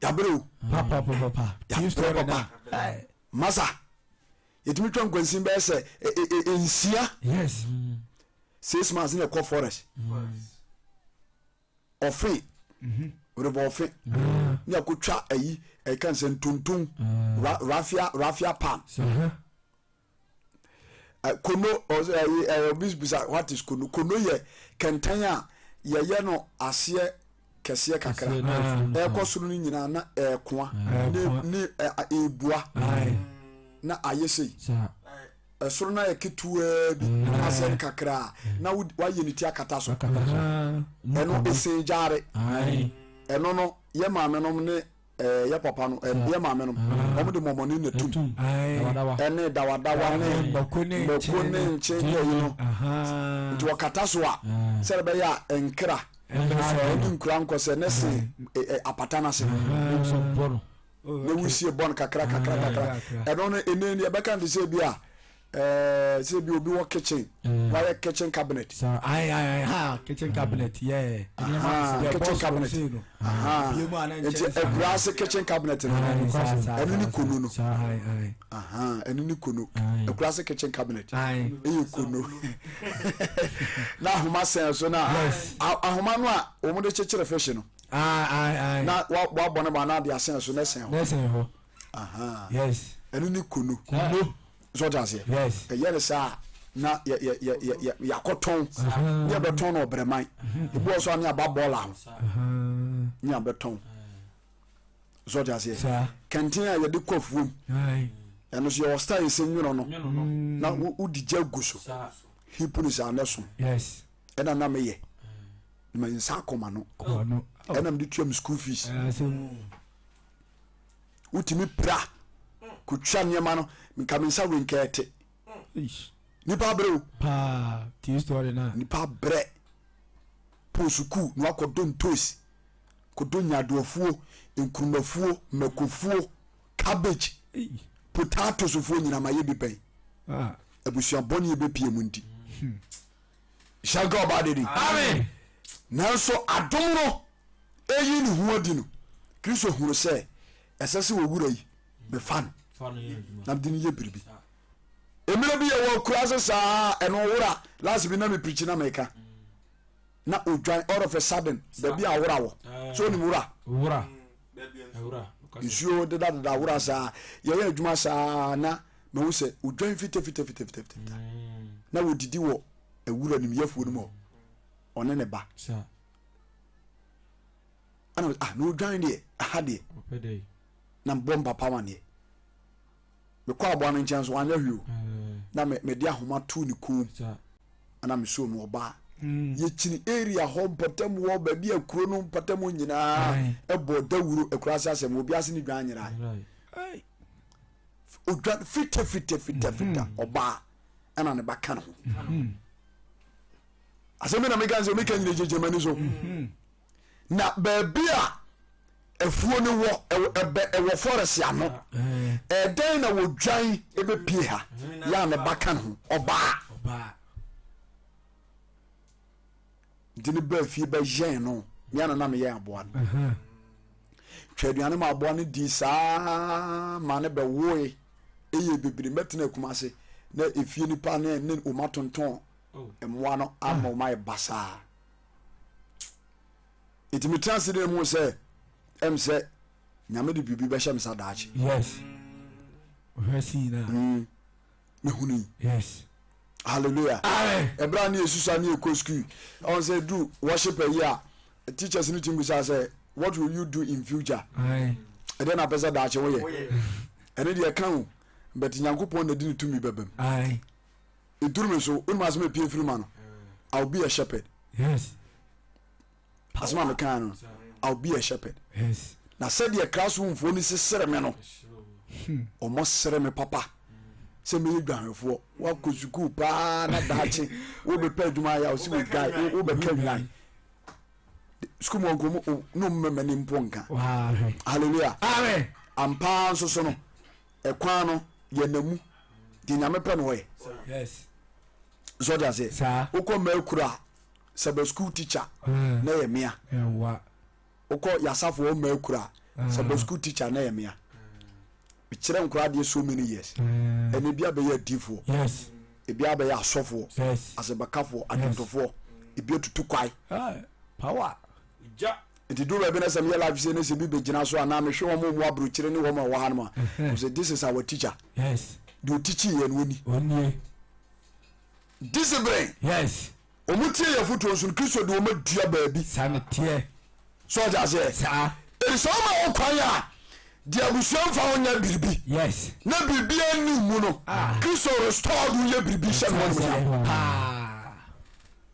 ya bro papa papa masa yetimi twa nkwansin be se ensia yes 6 months in a co forest ofi rebo ofi ni akotwa ayi e kan se ntuntun rafia palm kono bisbisa what is kono ye kentanya ye no ase kese kakra e kosuru ni nyina na ekoa ni ebua na ayesei soro na eketua bi asen kakra na wa yeniti akata so eno esen jare eno no ye maame no ne ye papa no ye maame no omo de momoni na tum ene dawadawa ne bokone nche ye no nti wakata so a serebe ya enkra eni nkura nkose ne se apatana se ne wusie bon kakra eno no ene ye beka ndi se bia say be obi wo kitchen why kitchen cabinet ha kitchen cabinet yeah kitchen cabinet it's a grass kitchen cabinet enu ni kono no enu ni kono a grass kitchen cabinet e kono na homa sen so na ahoma no a o mo de chechere fish no na wa bone ba na de asen so na sen ho yes enu ni kono so just yes yele sa na ya koton ya beton no breman ibo so ani ababola ho nya beton so just kantin ya de kofuom ɛno so yɛwɔ style sɛ nwono no na wodi gya gu so hipu no sɛ anɛ so yes ɛna na meyɛ ma nsa akɔma no ɛna mede tuam school fees wotumi pra kotwa nneɛma no nka me nsa wenka ɛte nipa brɛ o nipa brɛ po sukuu na wakɔdɔ ntosi kɔdɔ nyadoafuo nkurumafuo makofuo cabbage potatoes fuo nyina ma yɛ bi pɛn abusuabɔne yɛbɛpie mu nti hyɛnka ɔba de ni amen nanso adom no ɛyi ne ho adi no Kristo hunu sɛ ɛsɛ sɛ wɔwura yi mefa no na mede no yɛ biribi ɛmmerɛ bi yɛwɔ kura sɛ saa ɛno wora last bi na meprikyi na meka na odwan all of a sudden baabi a wora wɔ so onim wora nsuo dedadeda wora saa yɛyɛ adwuma saa na mahu sɛ odwan fitafita na wɔdidi wɔ awura nim yɛfuo no mu ɔne ne ba ana na odwan deɛ aha deɛ na mbɔ mpapa ma neɛ mekɔ aboa no nkyɛn so wanyɛ hwio na mede ahoma too ne kom ana mesuo no ɔbaa yɛkyini area hɔ mpatam wɔ baabi a kuro no mpatam nyinaa ɛbɔ dawuro akura ase asɛm obi ase ne dwan nyinaa odwan fita ɔbaa ɛna ne baka no ho asɛm na meka sɛ meka nyina gyegyemani so na baabi a afuo no wɔ ɛwɔ forest ano ɛdɛn na wɔdwan ɛbɛpie ha yɛ a ne baka no ho ɔbaa nti ne baa fie bɛyɛn no yɛna na meyɛ aboa no twɛ aduane ma aboa no di saa ma ne bɛwoe ɛyɛ bebree mɛtena akuma ase na ɛfie nipa ne ɔma tontɔn mmoa no ama ɔma yɛ basaa ɛti metena ase de mu sɛ ɛm sɛ nyame de biribi bɛhyɛ me sa daakye mehunu yes hallelujah ɛbra ne Yesu sa ne ɛkɔ school ɔn sɛ do worship a year teachers no tim bisa sɛ what will you do in future ɛdɛ na pɛsɛ daakye woyɛ ɛne deɛ ka ho but Nyankopɔn na di ne tumi bɛbam ɛduru me so wonum asɛm apie firi ma no I'll be a shepherd yes asɛm a meka no I'll be a shepherd yes na sɛdeɛ classroomfoɔ no sesere me no ɔmɔ sere me papa sɛ meyɛ dwanhwɛfoɔ woakɔ sukuu paa na daakye wobɛpɛ adwuma ayɛ wo sɛ wogyae wobɛka nwan sukuu mu ɔnkɔmu ne ɔmmɛmani mpo nka halleluya ampaa nso so no ɛkwan no yɛnamu de nyame pɛ no wɔyɛ sɛ ɔde aseɛ wokɔ ma akura a sɛ bɛ school teacher na yɛ mea wokɔ yɛasafoɔ ɔma akura a sɛ bɛ school teacher na yɛ mea kyerɛ nkora deɛ so many years ɛne bia bɛyɛ adiifoɔ ebia bɛyɛ asɔfoɔ asɛbɛkafoɔ adwontofoɔ ebia tutu kwae power nti do baabi na sɛ meyɛ life sɛ ne sɛ bi bɛgyina so anaa mehwɛ wɔ mu aburokyerɛ ne wɔ ma wɔ ha no ma sɛ this is our teacher deɛ ɔtikyi yɛ no wɔni discipline ɔmo tie yɛ fotuo nso no Kristo de ɔma dua baabi sɛ ɔgya aseɛ ɛsɛ ɔma wɔ kwan a deɛ abusua mfa wo nya biribi na biribia ni mu no Kristo restored wo yɛ biribi hyɛ no wɔnom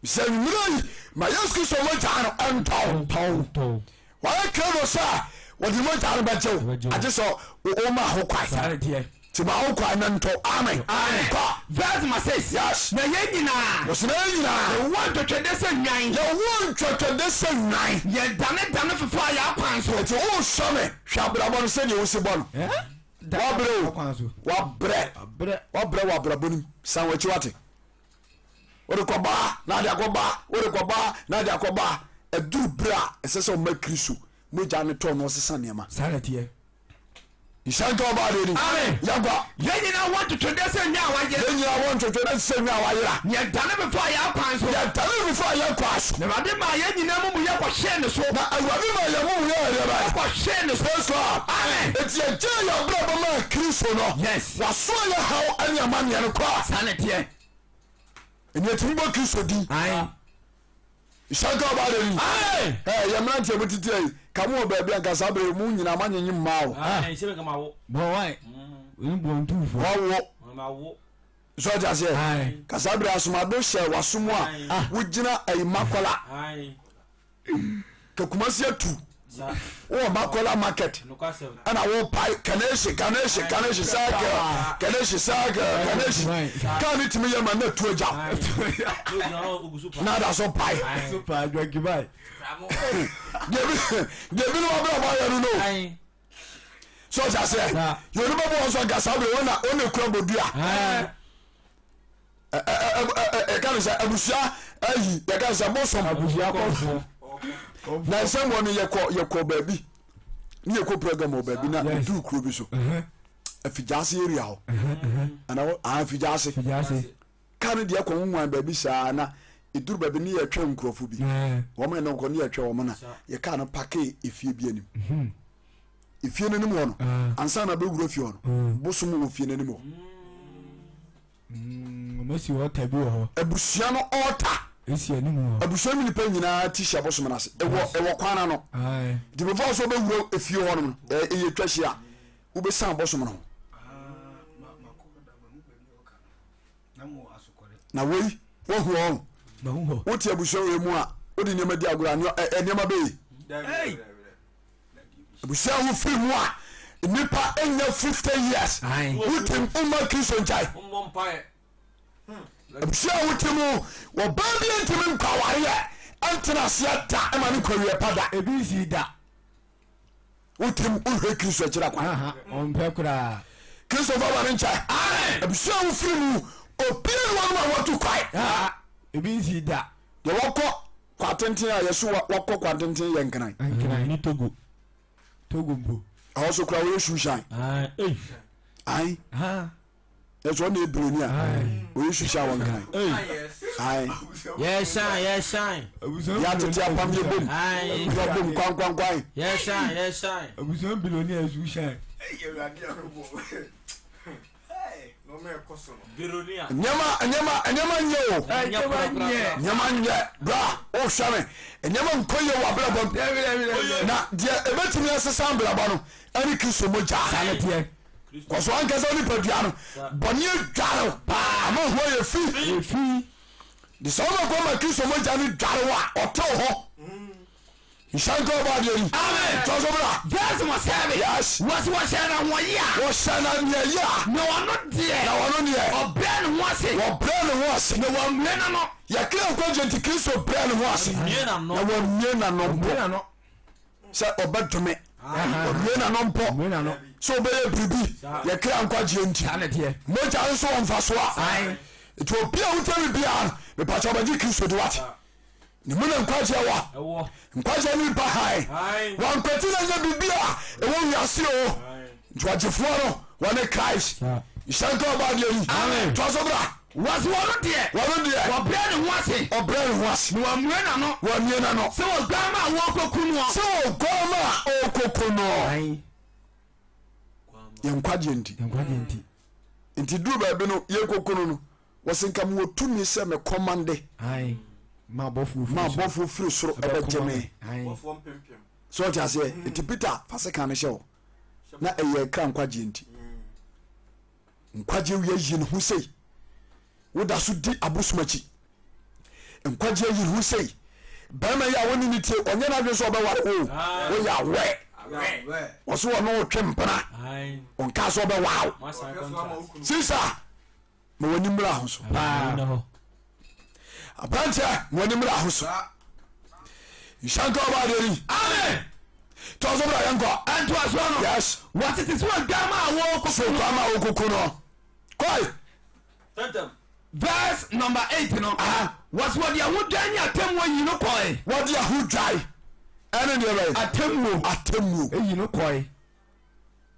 sɛ nwura yi ma Yesu Kristo mogya no ɛntɔw wɔyɛ kra no sɛ wɔde mogya no bɛgye wo agye sɛ woma ho kwae nti ma ho kwae no ntɔ amen verse ma 6 yes na yɛn nyinaa wɔsena yɛ nyinaa yɛwɔ ntwɛtwɛde sɛ nwan yɛwɔ ntwɛtwɛde sɛ nwan yɛdane fofa a yɛakwan so nti wosɔ me hwɛ abrabɔ no sɛdeɛ wosi bɔ no wabrɛ o wabrɛ wɔ abrabɔ no san wakyi wate wode kɔbaa na ade akɔbaa wode kɔbaa na ade akɔbaa ɛduru berɛ a ɛsɛ sɛ ɔma Kristo mogya ne tɔ no ɔsesa nneɛma nhyɛnka ɔbaade ni yɛnkɔ yɛnyina wɔ ntwetwɛdɛ sɛ nya a wayera yɛnyina wɔ ntwetwɛdɛ sɛ nya a wayera yɛdane before a yɛakwan so yɛdane before a yɛkɔ so na Awurade ma yɛnyina mu mu yɛkɔhyɛ ne so na Awurade ma yɛ mu yɛ yɛkɔhyɛ ne so amen eti yɛgye yɛ brɛ bɛma Kristo no waso yɛ haw ane amanneɛ no kɔ saa ne teɛ ɛni ɛtumi bɔ Kristo din nhyɛnka ɔbaade ni yɛmmeranteɛ mu titi ayi ka mo wɔ baabi anka saa berɛ mu nyina manyenye mmaa wo wawo so just say kasabra asomado hye wasom a wogina ayimakola kakumasi atu o makola market ana wo pai kaneshi saga kan it me yama na tuaja na da so pai gibai debi no obra ba ya no so just say you no bo so gasabra ona kura bodua kan say abusia ayi ya kan say bosom abusia ko na nsɛm wɔ no yɛkɔ baabi ne yɛkɔ program wɔ baabi na ɛduru kuro bi so afigyase area hɔ ana afigyase ka no deɛ kɔ nwan baabi saa na ɛduru baabi ne yɛtwa nkurɔfo bi wɔma ɛne nkɔ ne yɛtwa wɔm na yɛka no pake efie bi anim efie no anim hɔ no ansa na bɛwura fie hɔ no bosom wɔ fie no anim hɔ abusua no ɔɔta abusua mi nipa nyinaa ti hyɛ bosom n'ase ɛwɔ kwana no di before so bɛwura efie hɔ nom ɛyɛ twa hyia wobɛsan bosom no na wei wohu hɔ wote abusua wei mu a wode nneɛma di agorɔ nneɛma bɛyi abusua ho firi mu a nipa ɛnyɛ 50 years wotem woma Kristo nkyae abusua wotimu wɔbaa bi ntimi nkwawareɛ antena aseɛ da ɛma ne kwawie pa da ebi si da wotim wohwɛ Kristo akyira kwa ɔmpɛ koraa Kristo fa wa ne nkyɛe abusua wofiri mu opie no wɔnom a wɔto kwae ebi si da deɛ wɔkɔ kwatenten a yɛso wɔkɔ kwatenten yɛ nkran ni togo mpo ɛhɔ so kora wɔyɛ suhyan ai ɛso ɔne ɛbroni a wɔyɛ suhyan wɔ nkran yɛsan yɛatete apam yɛbom yɛbom kwankwankwan yɛsan abusua biloni a suhyan nneɛma nyɛ o nneɛma nyɛ bra wohwɛ me nneɛma nkɔ yɛ wɔ abrabɔ na deɛ ɛbɛtumi asesa mbrabɔ no ɛne Kristo mogya kɔso ankasa nipadua no bɔne adware ama ho yɛ fi de sɛ wobɛkɔ ma Kristo mogya no dware wo a ɔtew hɔ nhyɛnka ɔbaadeɛ yi tɔ so bra verse mo sɛbe yes wɔhyɛ na wɔhyɛ na neɛyɛ a na wɔno deɛ ɔbrɛ ne ho ase wɔbrɛ ne ho ase na wɔmmue na no yɛkra nkwagye nti Kristo brɛ ne ho ase na wɔmmue na no mpo sɛ ɔbɛdome ɔmmue na no mpɔ sɛ wobɛyɛ biribi yɛkra nkwagye nti mogya nso wɔ mfa so a nti obi a wotami biaa no mepakyɛ ɔbɛgye Kristo de wate ne mu na nkwagye wɔ nkwagye ne ba hae wankwati na nya biribi a ɛwɔ wiase o nti wagyefoɔ no wɔne Christ nhyɛnka ɔbaadeɛ yi toa so bra wɔno deɛ wɔbrɛ ne ho ase na wɔmmue na no sɛ wɔguama a wɔkɔku no sɛ wɔguama a ɔkɔku no yɛnkwagye nti nti duru baabi no yɛkɔku no wɔsenkam wɔtumi sɛ mekɔmande ma abɔfoɔ firi soro ɛbɛgye me sɛ ɔte aseɛ nti Peter fa se ka no hyɛ wo na ɛyɛ kra nkwagye nti nkwagye wia yi ne ho sei woda so di abosom akyi nkwagye yi ne ho sei bɛrima yi a wɔne ne tie ɔnyɛ no adwene sɛ ɔbɛware o woyɛ awɛ wɔso wɔ no wotwe mpena ɔnka sɛ ɔbɛwaw sisa ma w'ani mmra ho so aberanteɛ ma w'ani mmra ho so nhyɛnka ɔbaadeɛ yi tɔ so bra yɛnkɔ ɛntoasoɔ no yes wɔtete sɛ wɔguama a wɔkoko no kɔe verse number 8 no wɔse wɔde ahodwan ne atammuo yi no kɔe wɔde ahodwan ɛne deɛ bɛyɛ atammuo ɛyi no kɔe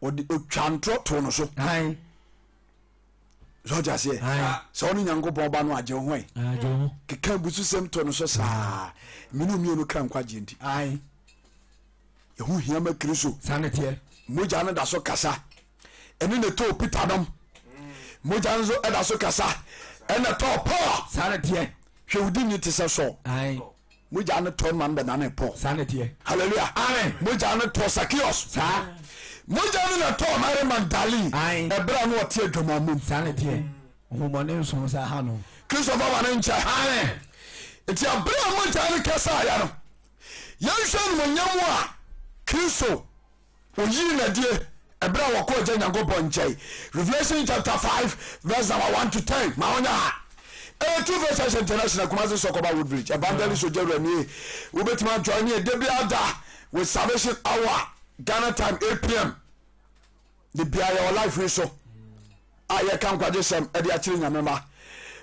wɔde otwantorɔ to no so sɛ ɔgya seɛ sɛ wone Nyankopɔn ba no agye wo ho keka busu sɛm to no so saa mene mmienu kra nkwagye nti yɛho hia ma Kristo mogya no da so kasa ɛne ne tɔɔ Peter nom mogya no so ɛda so kasa ɛne tɔɔ Paul hwɛ wodi ni te sɛ sɔ mogya no tɔ no ma no bɛnane Paul hallelujah mogya no tɔ Sakios Mogya no na to Mary Magdalene ebra no ote adwamamum sane tie homone nso sa ha no Kristo baba no ncha amen enti abra Mogya no kasa ya no yanhwe no nyamu a Kristo oyi na die ebra wako je Nyankopɔn nkyai Revelation chapter 5 verse number 1 to 10 ma onya ha two verses international Kumasi Sokoba Woodbridge evangelist Ojeru ni ubetima join here dey be ada with salvation hour Ghana time 8 p.m. the be your life we so aye kan kwaje sem e dey akire nyamema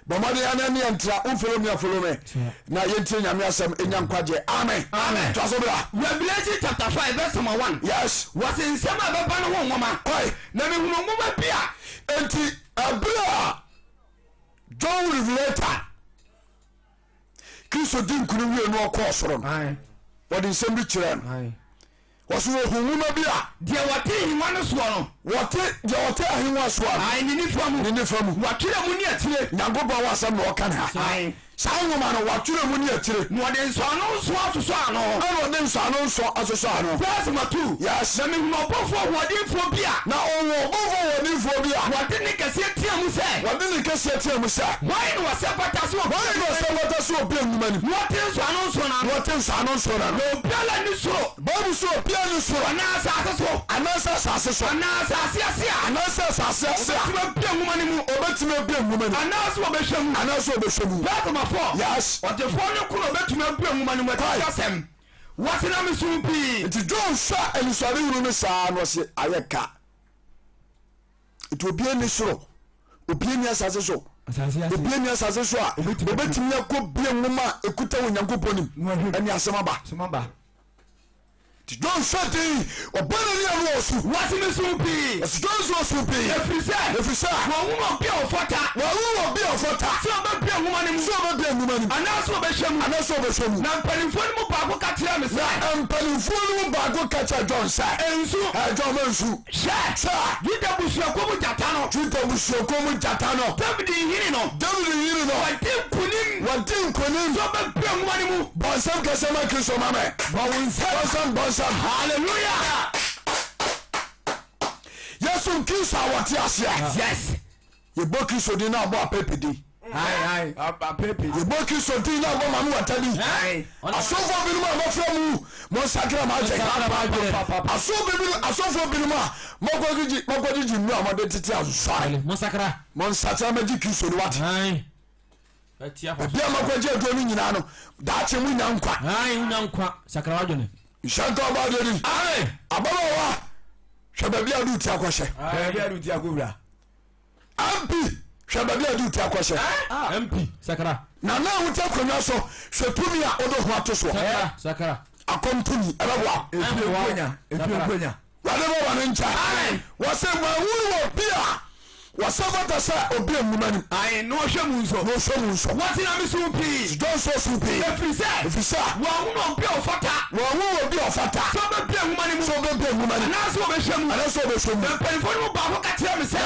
bomode ya na entra unfollow me na yentie nyame asem enya nkwaje amen amen to asobra Revelation chapter 5 verse number 1 yes was in sema baba no nwoma na me hunu nwoma bia enti abra John Revelator Kristo din kunu wie no okọ soro no wodi nsem bi kire no waso ohunuma bia de wote hinwa no so no wote ahinwa so no ni nifamu watire mu ni atire Nyankopɔn wasam no oka na saa nwoma no watire mu ni atire no de nso ano so asoso ano ano de nso ano so asoso ano verse number 2 yes na me hunu obofo hodinfo bia na owo obofo hodinfo bia wode ne kase tia mu se why no wase pata so obi nwuma ni wote nso ano so na no biala ni so babu so bia ni so anasa asase so obetime bia nwuma ni mu anasa obehwemu verse number 4 yes odefo ne kuno obetime bia nwuma ni mu atasem wase na me so bi it John sha elisari hunu ne saa no se ayeka it obi ani soro obi ani asase so obi ani asase so a obetimi akọ bia nwuma ekuta Onyankopɔn nim ani asema ba John said obana ni anu osu wase me so bi John so bi efisa wo bia ofota so ba bia nwuma ni mu anaso obehwemu na mpanimfo ni mu baako ka tira me sa John sa ensu John mansu sha Juda busuako mu jata no David yiri no wadi nkunim so ba bia nwuma ni mu bonsam kasema Kristo mame bonsam hallelujah Yesu Kristo awati asia yes yebo Kristo din na abo apepedi apepedi yebo Kristo din na abo mamu watadi asofo binu ma maframu mo sakra ma je asofo binu ma mogojiji nu amade titi azusare mo sakra ma ji Kristo ni wati bia magoje ado ni nyina no daache mu nyankwa sakra wadone Shanto abadeni ababawa hwebabi adu ti akwahye ampi hwebabi adu ti akwahye MP sakra na wuta konwa so hwetumi a odo ho ato so sakra akompuni ebewa efiokonya wale bo wan ncha wase ma wuro bia wasabata sa obi enumani no hwemu nso wati na me so pi John so pi efisa wa hu obi ofata so be bia nwumani anaso obehwemu mpanifo no baako ka tira me se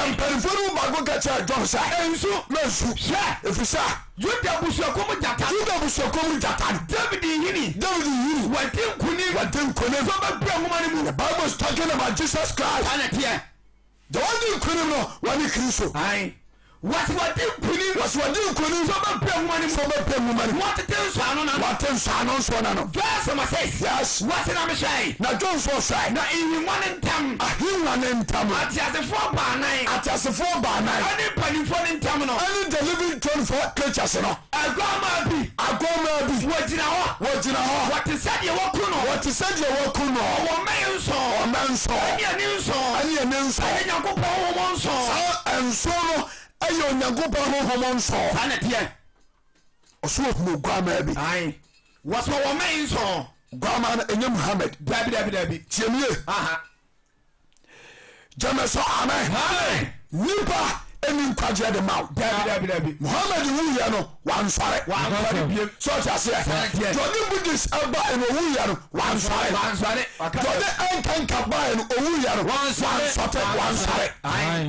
John sa ensu efisa Juda busuako mu jata David yini wadi nkunim so be bia nwumani mu the Bible is talking about Jesus Christ anatie the one kunim no wani Kristo wati wadi nkunim so be bia nwumani wati tenso ano na no verse number 6 yes wati na me shai na John so shai na ihinwa ne ntam atiasefo ba nai ani panifo ne ntam no any the living 24 creatures no agoma bi wajina ho wati sadie woku no wo menso ani enso Nyankopɔn ho nso enso no ayo Nyankopɔn ho nso ana tie oso mu gwama bi waso wo menso gwama na enye Muhammad dabi tiemie jameso amen nipa eni nkwaje de maw dabi Muhammad wuya no wansare biem so tiase jodi budis aba eno wuya no wansare jodi enkanka ba eno wuya no wansare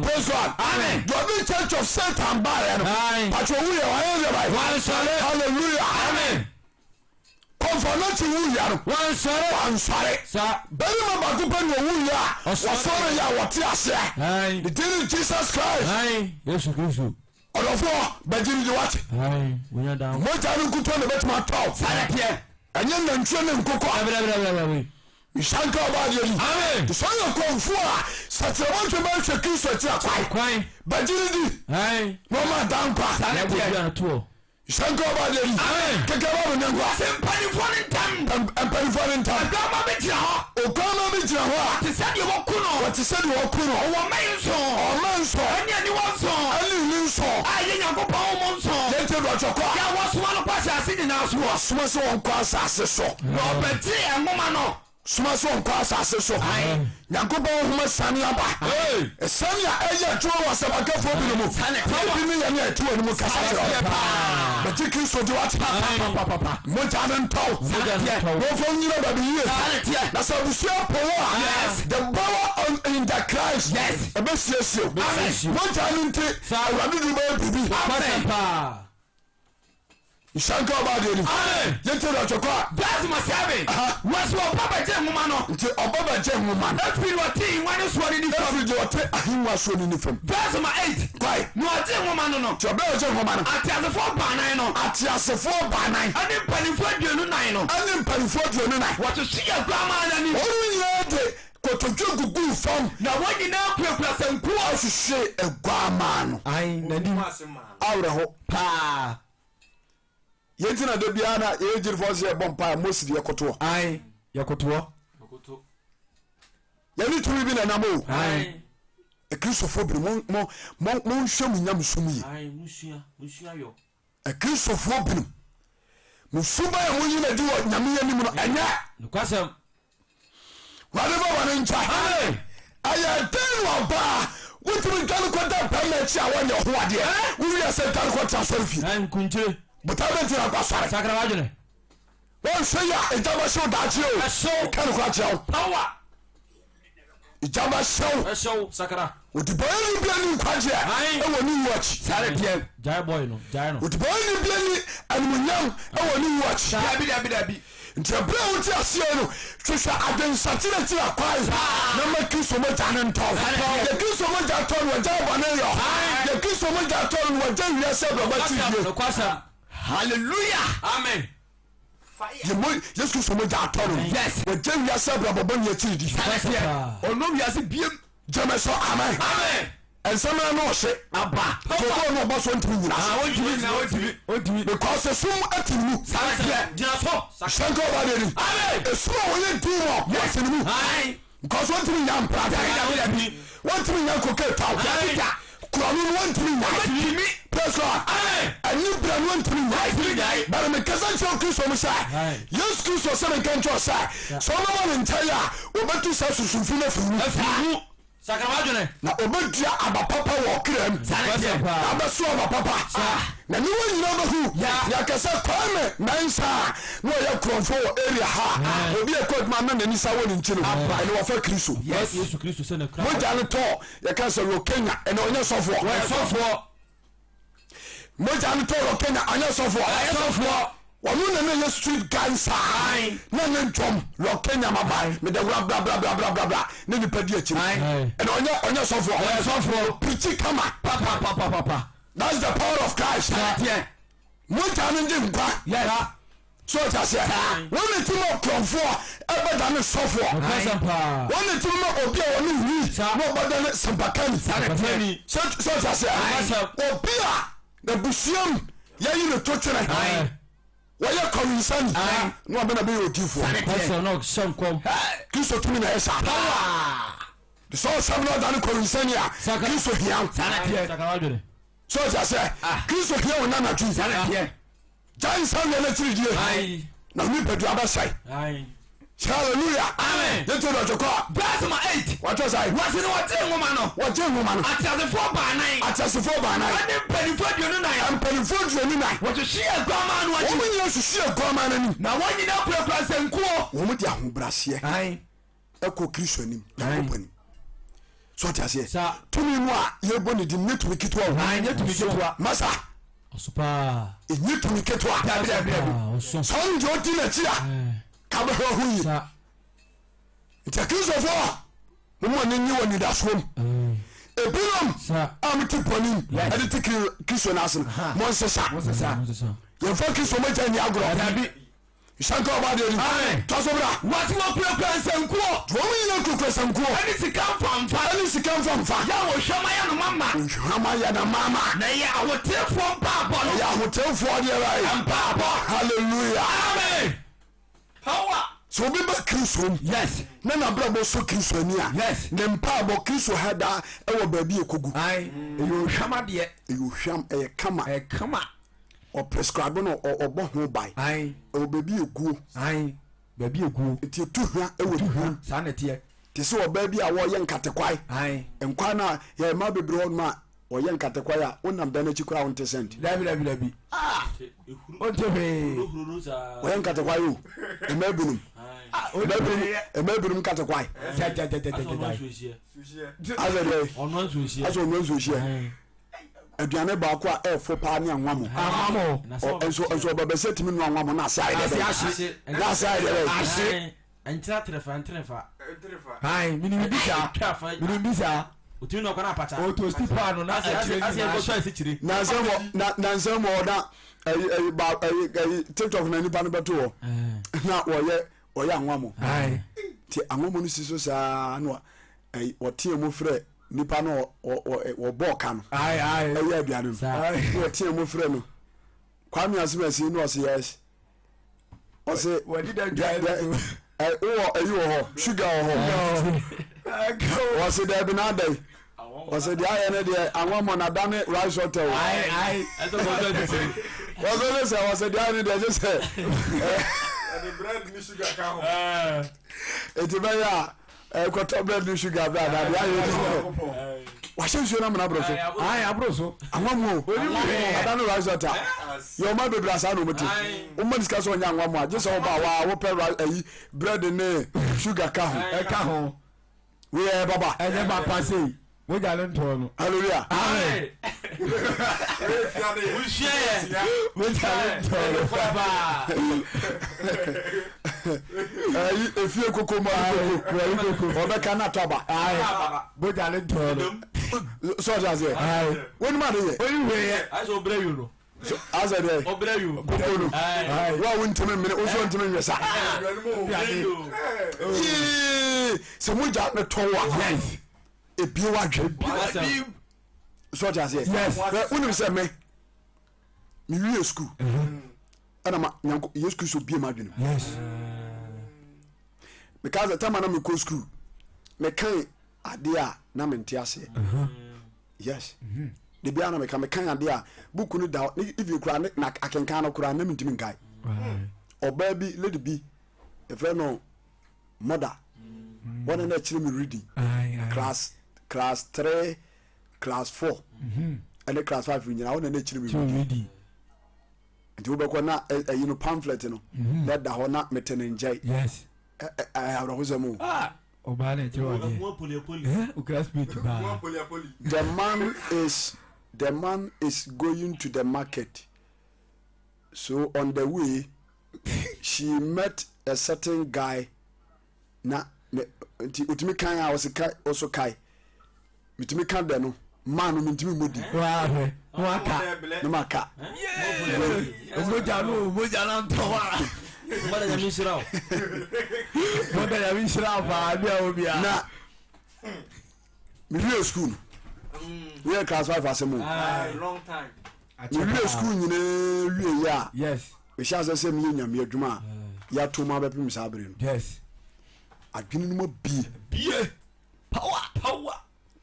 praise God amen jodi church of Satan ba eno pacho wuya wa eno ba wansare hallelujah amen for nothing who ya no one sorry Sa. bari ma ba ko pen who ya sorry ya what ya say Aye. the dear Jesus Christ Aye. Yesu Kristo. orofo bajiri what Aye. Wonya down. mo ta no kuto ne betima talk sanete anya nantwe ne nkoko Abra. Ishanka obadi eli. Amen. The son of Konfua, such a one to make a kiss at your Kwai. Bajiri. Aye. No man down pa. Ya go bia na to. Ishanka obadi eli. Amen. Kekaba no ngwa. sempani fone tam Empany foreign time. agama betia ho Okama bi jira ho. te sade wo kuno What is said you kuno. wo menso O man so. anya ni wonso Ali ni so. aye nyankopon mo nso Yente do chokwa. ya wosoma no kwase ase ni na so Suma so on kwa asase so. no beti engoma no Suma so on kwa asase so. Nyankopon homa sane aba. Sane a eya tuo wasabaka fo bi no mu. Fa bi mi ya na tuo ni mu kasa jira. Beti Kristo di wat. Mo janen taw. Mo fo nyina ba bi ye. Na sa busia power. Yes. The power in the Christ. Yes. Ebesiesio. Mo janen te. Awurade di ba bibi. Pasapa. Ishanka ba de ni. Amen. Yente do chokwa. that's my seven was wo papa je ngoma no Nti obaba je nwoma no. afiri wati ngwane so ni fam Every day ote ahimwa so ni fam. that's my 8 Kwai. no ati ngoma no no Ti oba je nwoma no. ati azefo banan no Ati asefo ba nan. ani panifo aduonu nan no Ani mpanifo duonu nan. wato siya grama na ni Onu ye de kotodwe gugu fam. na wani na kura sanku Ahwehwe egwama no. Aye. Nadi. Awre ho. Pa. Yenti na de bia na ye jirfo se bompa mosi de koto. Aye. Yakoto. Ye ni tumi bi na namo. Aye. E Kristofo bi mo hwem nyam sumi. Aye. Musia yo. E Kristofo bi musuma ya mo yina di wo nyame yanim no enya. Nukwasam. Wade ba wane ncha. Aya den wa ba. Wotumi kan ko da permit a wonye ho ade. Wi ya se tan ko transfer fi. Aye kunchire. Butabenti na kwa sare. Sakra wajene. Wọ́n ṣe yà ìjàmbá ṣe ọ̀dàjì o. Ẹ̀ṣọ́. Kẹ́ni kò àjẹ́ o. Power. Ìjàmbá ṣe o. Ẹ̀ṣọ́ sakra. Òdìbò yẹn ní bíẹ́ ní nkwájẹ́. Aye. Ẹ̀wọ̀ ní wọ́ọ̀kì. sare tie Jai boy no. Jai no. Òdìbò yẹn ní bíẹ́ ní ẹnumùnyàm. Ẹ̀wọ̀ ní wọ́ọ̀kì. dabi Nti ẹ̀bùrẹ́ àwọn tí a sí ẹ̀ no hwehwẹ́ adensatire tí a kọ́ ayé. Na ma kí sọmọ jà ní ntọ́. Yẹ kí sọmọ jà tọ́ ni wọ́n jẹ́ ọ̀bọ̀ ní yọ. Yẹ kí sọmọ jà tọ́ ni wọ́n jẹ́ ìyá sẹ́ bàbá ti yé. Nukwasam. hallelujah Amen. Yesu sọmọ jà tọ́ ni. Yes. Wọ́n jẹ́ ìyá sẹ́ bàbá ní ẹ̀kí di. sare tie ono wiase biem Jẹ́mẹ̀ sọ amen. amen Ẹ̀nsẹ́mi náà náà ṣe. aba Fọ́fọ́ náà ọba sọ ntumi nyina. wotimi Because esum ati mu. sare tie Jina so. Sanka ọba de ni. amen Esum a wọ́n yẹ dín wọ̀ wọ́n ti ni mu. Aye. Because wọ́n ti mi nya mpira. dabi Wọ́n ti mi nya koke taw. da Kuranu ni wọ́n ti mi nya. timi Praise God. amen Ẹni bira ni wọ́n ti mi timi nya. nya Bari mi kasa n kyerɛ Kristo mu sɛ. Aye. Yesu Kristo sɛ mi kɛ nkyɛn sɛ. Sɛ ɔno wɔ ne nkyɛn a, obɛtu sɛ sunsunfin na firi mu. Afiru. Sakra wajene. Na obɛdua aba papa wɔ ɔkira mu. sare tie Na abɛso aba papa. Na ne wɔn nyinaa bɛhu. Yɛakɛsɛ Kwame Nansa a na ɔyɛ kurɔmfo wɔ area ha. Obi yɛ kɔ adwuma na n'ani sa wɔ ne nkyi no. Ɛna wɔfɛ Kristo. Yesu Kristo se ne kra. Mogya no tɔ yɛka sɛ Rokenya ɛna ɔnyɛ sɔfoɔ. Sɔfoɔ. Mogya no tɔ Rokenya ɔnyɛ sɔfoɔ. Wɔno na ne yɛ street gansa. Na ne ntɔm Rokenya maba. Mede wura bla ne nipa di akyiri. Ɛna ɔnyɛ sɔfoɔ. Pirikyi kama. Papa. That's the power of Christ. Mogya no gye nkwa. So ɔta sɛ wɔn ne ti ma kurɔmfoɔ ɛbɛda ne sɔfoɔ. Wɔn ne ti ma obi a wɔne wuri na ɔbɛda ne sampakani. So ɔta sɛ obi a n'abusuam yɛyi ne to twene wɔyɛ kɔwinsani na ɔbɛna bɛyɛ odiifoɔ. Kristo tumi na ɛsa. Sɛ ɔsɛm na ɔda ne kɔwinsani a Kristo hia. Sakra wajene. So ɔta sɛ Kristo hia wɔn nanatwi. Jansa yɛ n'akyiri die. Na nipadua bɛsɛe. Hallelujah. Amen. Yɛnti na ɔtɔkɔ. that's my 8 Wɔtɔ sa yi. wase ne wɔte ngoma no Wɔgye nwoma no. atiasefoɔ baanan Akyɛsefoɔ baanan. ɛne mpanimfoɔ aduonu nan Mpanimfoɔ duoni nan. wɔhwehwe aguama no Wɔn akyi nyinaa susu ɛgɔma n'anim. na wɔn nyinaa kurakura sankuo Wɔn de ahobraseɛ ɛkɔ Kristo anim. Yankopɔ anim. So ɔte aseɛ. Sa. Tumi mu a yɛbɔ ne di ne tumi ketewa wɔ. nyɛ tumi ketewa Masa Osupa. Enyi to niketo a dabi. Sonjo odi na chia. Ka be ho yi. Nti Kristo fo. Mo ni woni da som. Ebinom amti ponin editi Kristo na asen. Mo nsesa. Ye fa Kristo mo tani agro. Dabi. Shanka ba de ni. Tosobra. Wati wo kura sankuo. Wo mi ye kura sankuo. Ani sikam famfa. Ya wo hwama ya no mama. Hwama ya na mama. Na ya hotefo mpabo no. Ya hotefo de right. Mpabo. Hallelujah. Amen. Power. So be back Kristo. Yes. Na brabo so Kristo ni a. Yes. Ne mpabo Kristo hada e wo baabi ekogu. Ai. Eyo hwama de. Eyo hwam e kama. E kama. O prescribe no o bo ho bai. Ai. O baabi eguo. Ai. Baabi eguo. Ti tu hwa e wo tu. Sa na tie. Ti se o baabi a wo ye nkatekwai. Ai. Enkwa na ye ma bebre ho ma o ye nkatekwai a wonam da na chikura won tesent. Dabi. Ah. Ontefe. O ye nkatekwai o. E ma binum. E ma binum nkatekwai. Azere. Ono nsuhie. Aso no nsuhie. Aduane ba ko a efo pa ne anwamo. Enso baba setimi no anwamo na ase ayede. Na ase ayede. Ase. Entra trefa. Hai, mini bisa. Utimi no kwana apata. O to stipa no na ase go so ase chiri. Na nsemo da TikTok na nipa no beto wo. Na oye anwamo. Hai. Ti anwamo no siso sa no wotie mo frɛ nipa no wo boka no. Ai. Eya aduane no. Wotie mo frɛ no. Kwame asimasi no ose yes. Ose Wadi da dry. Eyi wo ho sugar wo ho. Ose da bi na dai. Ose dia ye ne de anwamo na dane rice hotel. Ai. Eto go so ase chiri. Ose dia ne de just the bread ni sugar ka ho. Eti ba ya kwato bread ni sugar ba da ya ye. Wa shensu na mna broso. Ai abroso. Anwamo. Adane rice hotel. Yo ma bebra sa no moti. O ma discuss onya anwamo a je so ba wa wo pe ayi bread ne sugar ka ho. E ka ho. We baba. Enye ba passe. Mo jale nto no. Hallelujah. Amen. We share. Mo jale nto no. Baba. Efie koko ma koko. Obeka na toba. Ai. Mo jale nto no. So just say. Ai. When man dey. Oni we ye. I so brave you no. So as I dey. Obre you. Koko. Ai. Wa won timi me o so ntimi nwesa. Se mo ja na towa. Yes. Ebi wa dwe. So just say. Yes. Unim say me wie school. Ana ma nyanko yes school so bi ma dwe. Yes. Because the time na me go school me kan ade a na me ntia ase. Yes. De bia na me kan ade a book no da if you kura na akenkan no kura na me ntimi nkai. Oba bi lady bi e friend no mother. One na chiri me reading. Class 3, class 4. And class 5 nyina one na chiri me reading. Nti wo be ko na you know pamphlet no. That da ho na metenenjai. Yes. I have a who's Obale chiro ade. Ukra speech ba. The man is going to the market. So on the way she met a certain guy. Na utimi kan a was also kai. Mitimi kan de no man no mitimi modi. Wa he. Wa ka. No maka. Moja na ntowa. Mbona ya misirao. Moja ya misirao pa bia obia. Na middle school. We are class 5 asemu. Long time. Middle school nyine wie ya. Yes. We shall say me nyam adwuma. Ya to ma bepim sa abre no. Yes. Adwene no bi. Bie. Power.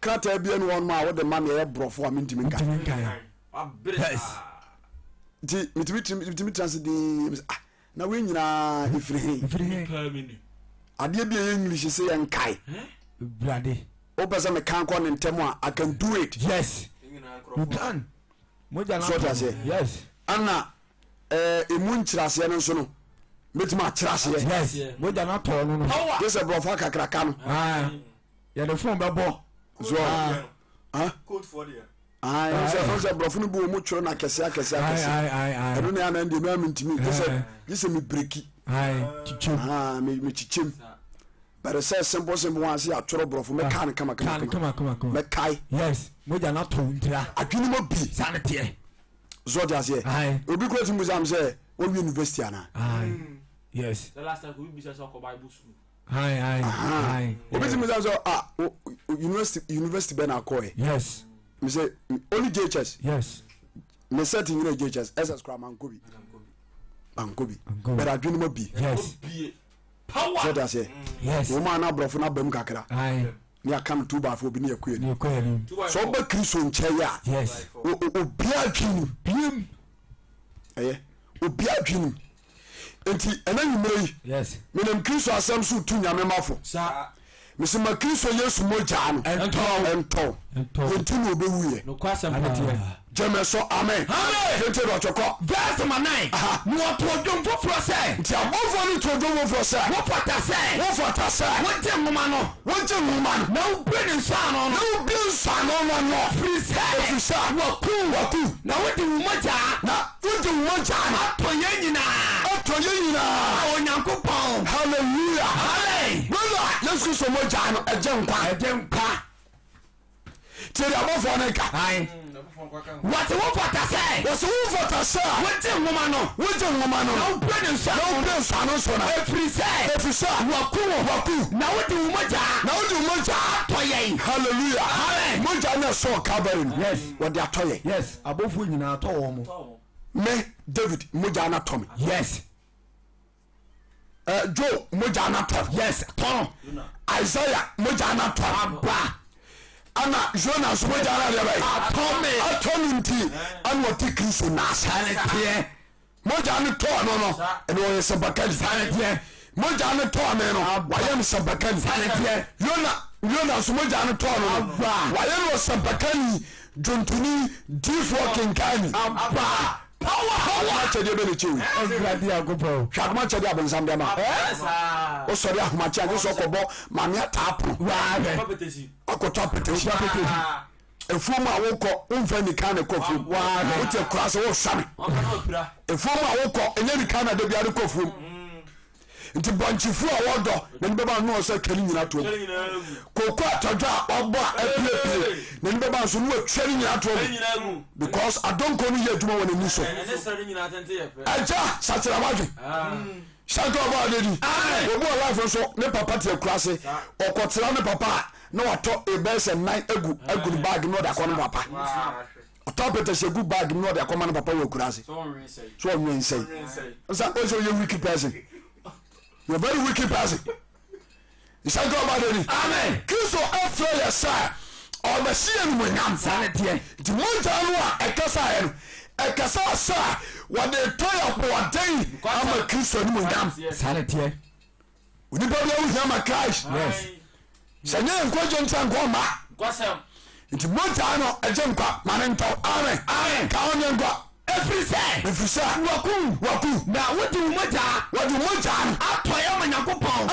Krata bia no won ma wo de man ye brofo a mentimi nka. Yes. Ti mitimi translate na we nyina ifiri. Ade bia English say enkai. Brade. O pesa me kan ko ne ntemo a I can do it. Yes. You can. Moja na. So just say. Yes. Ana emu nkyirase no so no. Metima kyirase. Yes. Moja na to no no. This a brofo kakraka no. Ah. Ya the phone be bo. So Code for there. sɛ brɔfo no bi wɔ mu tworo na akɛseɛ ɛno ne ana deɛ mea mentimi gye sɛ mebreki mekyikyem but sɛ simple one sɛ atwerɛ brɔfo mɛka no kama mɛkae mogya no to ntira adwene mu bi saa ne teɛ so de aseɛ obi kora ti mu sam sɛ wɔwie university anaa yes The last time we be so called Bible school. obi ti mu sam sɛ university bɛ na akɔɛ yes me sɛ only JHS yes me setting you know JHS SS kora mankobi but adwene mu bi yes Power. so de aseɛ yes wo ma na brɔfo na bam kakra ne aka no 2 baafo obi ne yakue ni so ba Kristo nkyɛ ya yes obia adwene biem ɛyɛ obia adwene enti ɛna nwumere yi yes menam Kristo asɛm so tu nyame mafo Sa. mese ma Kristo Yesu mogya no ɛntɔ yɛnti na obɛwuyɛ No question. Amen. gyeme so amen yɛnti dɛ ɔkyɛkɔ verse ma 9 na wɔto odwom foforɔ sɛ nti abɔfoɔ no to odwom foforɔ sɛ wofata sɛ wogye nwoma no wogye nwoma no na wobie ne nsa ano na no wobi nsano no no ɛfiri sɛ waku na wode wo mogyaa na wogye wo mogya no atɔ yɛn nyinaa atɔ yɛ nyinaa a onyankopɔn halleluya ale wela Yesu Kristo mogya no ɛgye nkwa ɛgye nkwa tiɛde abɔfoɔ no ka wɔte wofata sɛ wɔsɛ wofata sɛ wogye nwoma no wogye nwoma no na wobie ne nsa na ano wobie nsano so no ɛfiri ɛfiri sɛ waku na wode wo mogyaa na wode wo mogya atɔ yɛn halleluya Amen. mogya no ɛsɔɔ Calvary no wɔde atɔ yɛ yes abɔfoɔ nyinaa tɔ wɔ mo me David mogya no atɔ me yes Joe mogya no atɔ yes tɔno Isaiah mogya no atɔ aba ana Jonas mogya no adeɛ bɛyɛ atɔ no nti ana wɔte Kristo naasa sane teɛ mogya no tɔɔ no no ɛne wɔyɛ sɛ bakali sane teɛ mogya no tɔɔ me no wayɛ no sɛ bakali sane teɛ Jonas mogya no tɔɔ no no wayɛ no sɛ bakali dwontoni difoɔ kenkani aba ahomakyɛdeɛ bɛ ne kyɛwi awurade agopɔ hwɛ ahomakyɛdeɛ abonsam dɛma wosɔre ahomakyɛ agye sɛ ɔkɔbɔ mame ataa pono waahwɛ akɔtɔ apete efuom a wokɔ womfa nika ne kɔ fuom wote kora sɛ wosame efuom a wokɔ ɛnyɛ nika na da biade kɔ fuom nti bɔnkyefo a wɔdɔ na ne bɛba no sɛ twari nyina toɔ koko atɔdɔ a ɔbɔ a apiepie na ne bɛba nso no watwari nyina toɔ because adɔnkɔ no yɛ adwuma wɔ n'ani so agya sakyera wadwe sanka ɔbɔ adedi obi wɔ life nso ne papa te akura se ɔkɔtera ne papa a na watɔ ebɛyɛ sɛ 9 agu ne bag na ɔde akɔ ne papa ɔtɔ pɛtɛ sɛ gu bag na ɔde akɔma ne papa wɔ akura se so ɔnwɛ nsɛn nsa ɔsɛ ɔyɛ wicked person. You're a very wicked person. You say go about it. Amen. Kristo after your side. Or the sea and when I'm sanity. The one time a cassa a cassa sa what they toy up one day. I'm a Christian when I'm sanity. We need to hear my Christ. Yes. Sanya and question and go ma. It's one time a jump man. Amen. Amen. Count and go. Every say waku na wode wo mogya atɔ yɛ ma nyankopɔn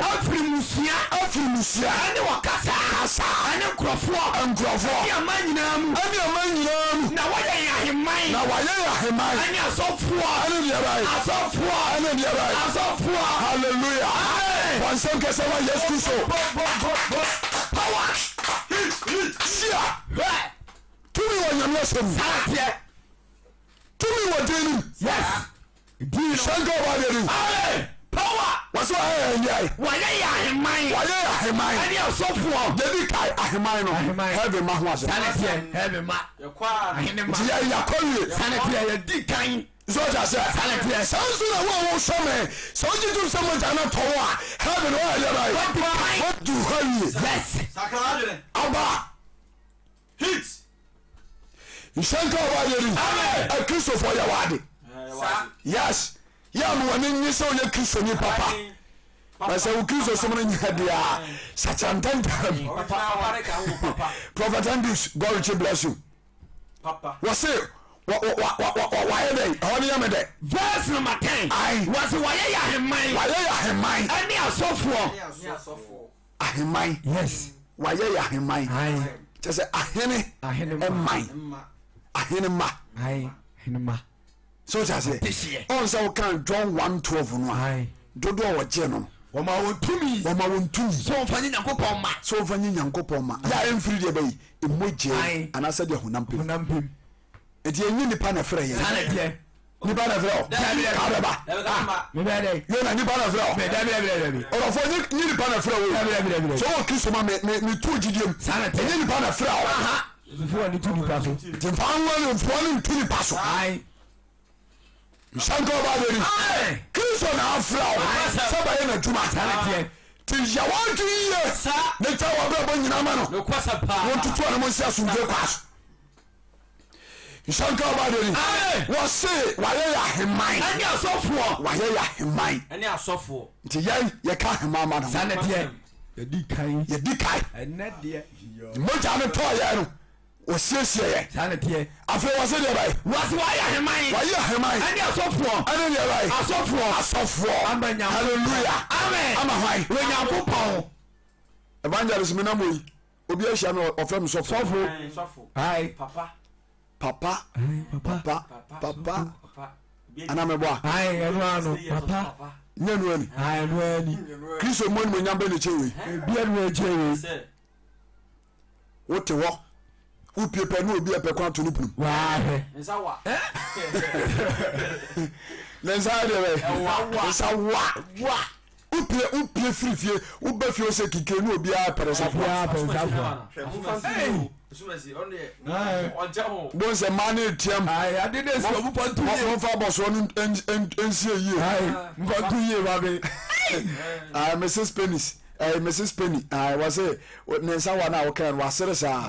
afiri musua ɛne wɔkasa ɛne nkurɔfoɔ ɛne ama nyinaa mu na wɔyɛ yɛ aheman ɛne asɔfoɔ hallelujah wɔnsɛm kɛsɛ wa Yesu Kristo power sia tumi wɔ nyame asɛm sateɛ tumi wɔ din yes din sanka wɔ din power wɔsɛ wɔyɛ wɔyɛ yɛ aheman ɛne asɔfoɔ dedi kae aheman no heaven ma ho asɛm sateɛ heaven ma nti yɛyakɔwie sateɛ yɛdi kan sɔgya sɛ saa nso na wo a wosɔ me sɛ wogye tom sɛ mogya no tɔwo a heaven wɔyɛ yɛbae wɔdu hɔ wie yes aba Hit. nhyɛnka wɔbayɛri akristofoɔ yɛ wade yes yɛ ama wɔne nye sɛ woyɛ kristoni papa na sɛ wo kristo som no nya deɛ a sakyantantam prophet Andrews God richly bless you wɔ se wayɛ dɛn ɛhɔ ne yɛ me dɛ verse number 10 wɔse wɔyɛ yɛ aheman ɛne asɔfoɔ aheman yes wayɛ yɛ aheman kyɛ sɛ ahene ma so kyɛ sɛ ɔn sɛ woka John 1:12 no a dodoɔ wɔgye no wɔma wɔn tumi sɛ wɔmfa nye Nyankopɔn ma yɛ a ɛmfiri deɛ bɛyi mmogye anaasɛ deɛ honam pɛm nti ɛnyi nipa na frɛ yɛ nipa na frɛ kadaba yɛna nipa na frɛ ɔrɔfo nyi nipa na frɛ sɛ wɔ Kristo ma meto gyidiem ɛnyi nipa na frɛ nti mfa nfoɔ no nto nipa so nsanka ɔbadeni Kristo na afrɛ wo sɛ bɛyɛ n'adwuma nti yɛwɔ adwe yie ne kyɛ wɔbrɛbɔ nyina ma no wɔntotoa no mo nsi asomdwe kwa so nsanka ɔbadeni wɔse wayɛ yɛ aheman wayɛ yɛ aheman nti yɛn yɛka ahema ma no yɛdi kan mogya no tɔɔ yɛ no wɔsiesie yɛ afei wɔse deɛ bɛyɛ wayɛ aheman ɛne deɛ bɛyɛ asɔfoɔ halleluya ama hwan Onyankopɔn evangelist menam yi obi ahyia no ɔfrɛ me sɔfo papa ana meboa nyɛ nuani Kristo mmɔ ne monyam bɛ ne kyɛwei wote hɔ wopie pɛ ne obi apɛ kwan to no punum ne nsa deɛ bɛ nsa wa wopie firi fie woba fie sɛ kike ne obi apɛrɛ safoa bon sɛ ma ne tiam momfa bɔsoɔ no nsie yie Mrs. Penny wɔse ne nsa wa no a wokaa no wasere saa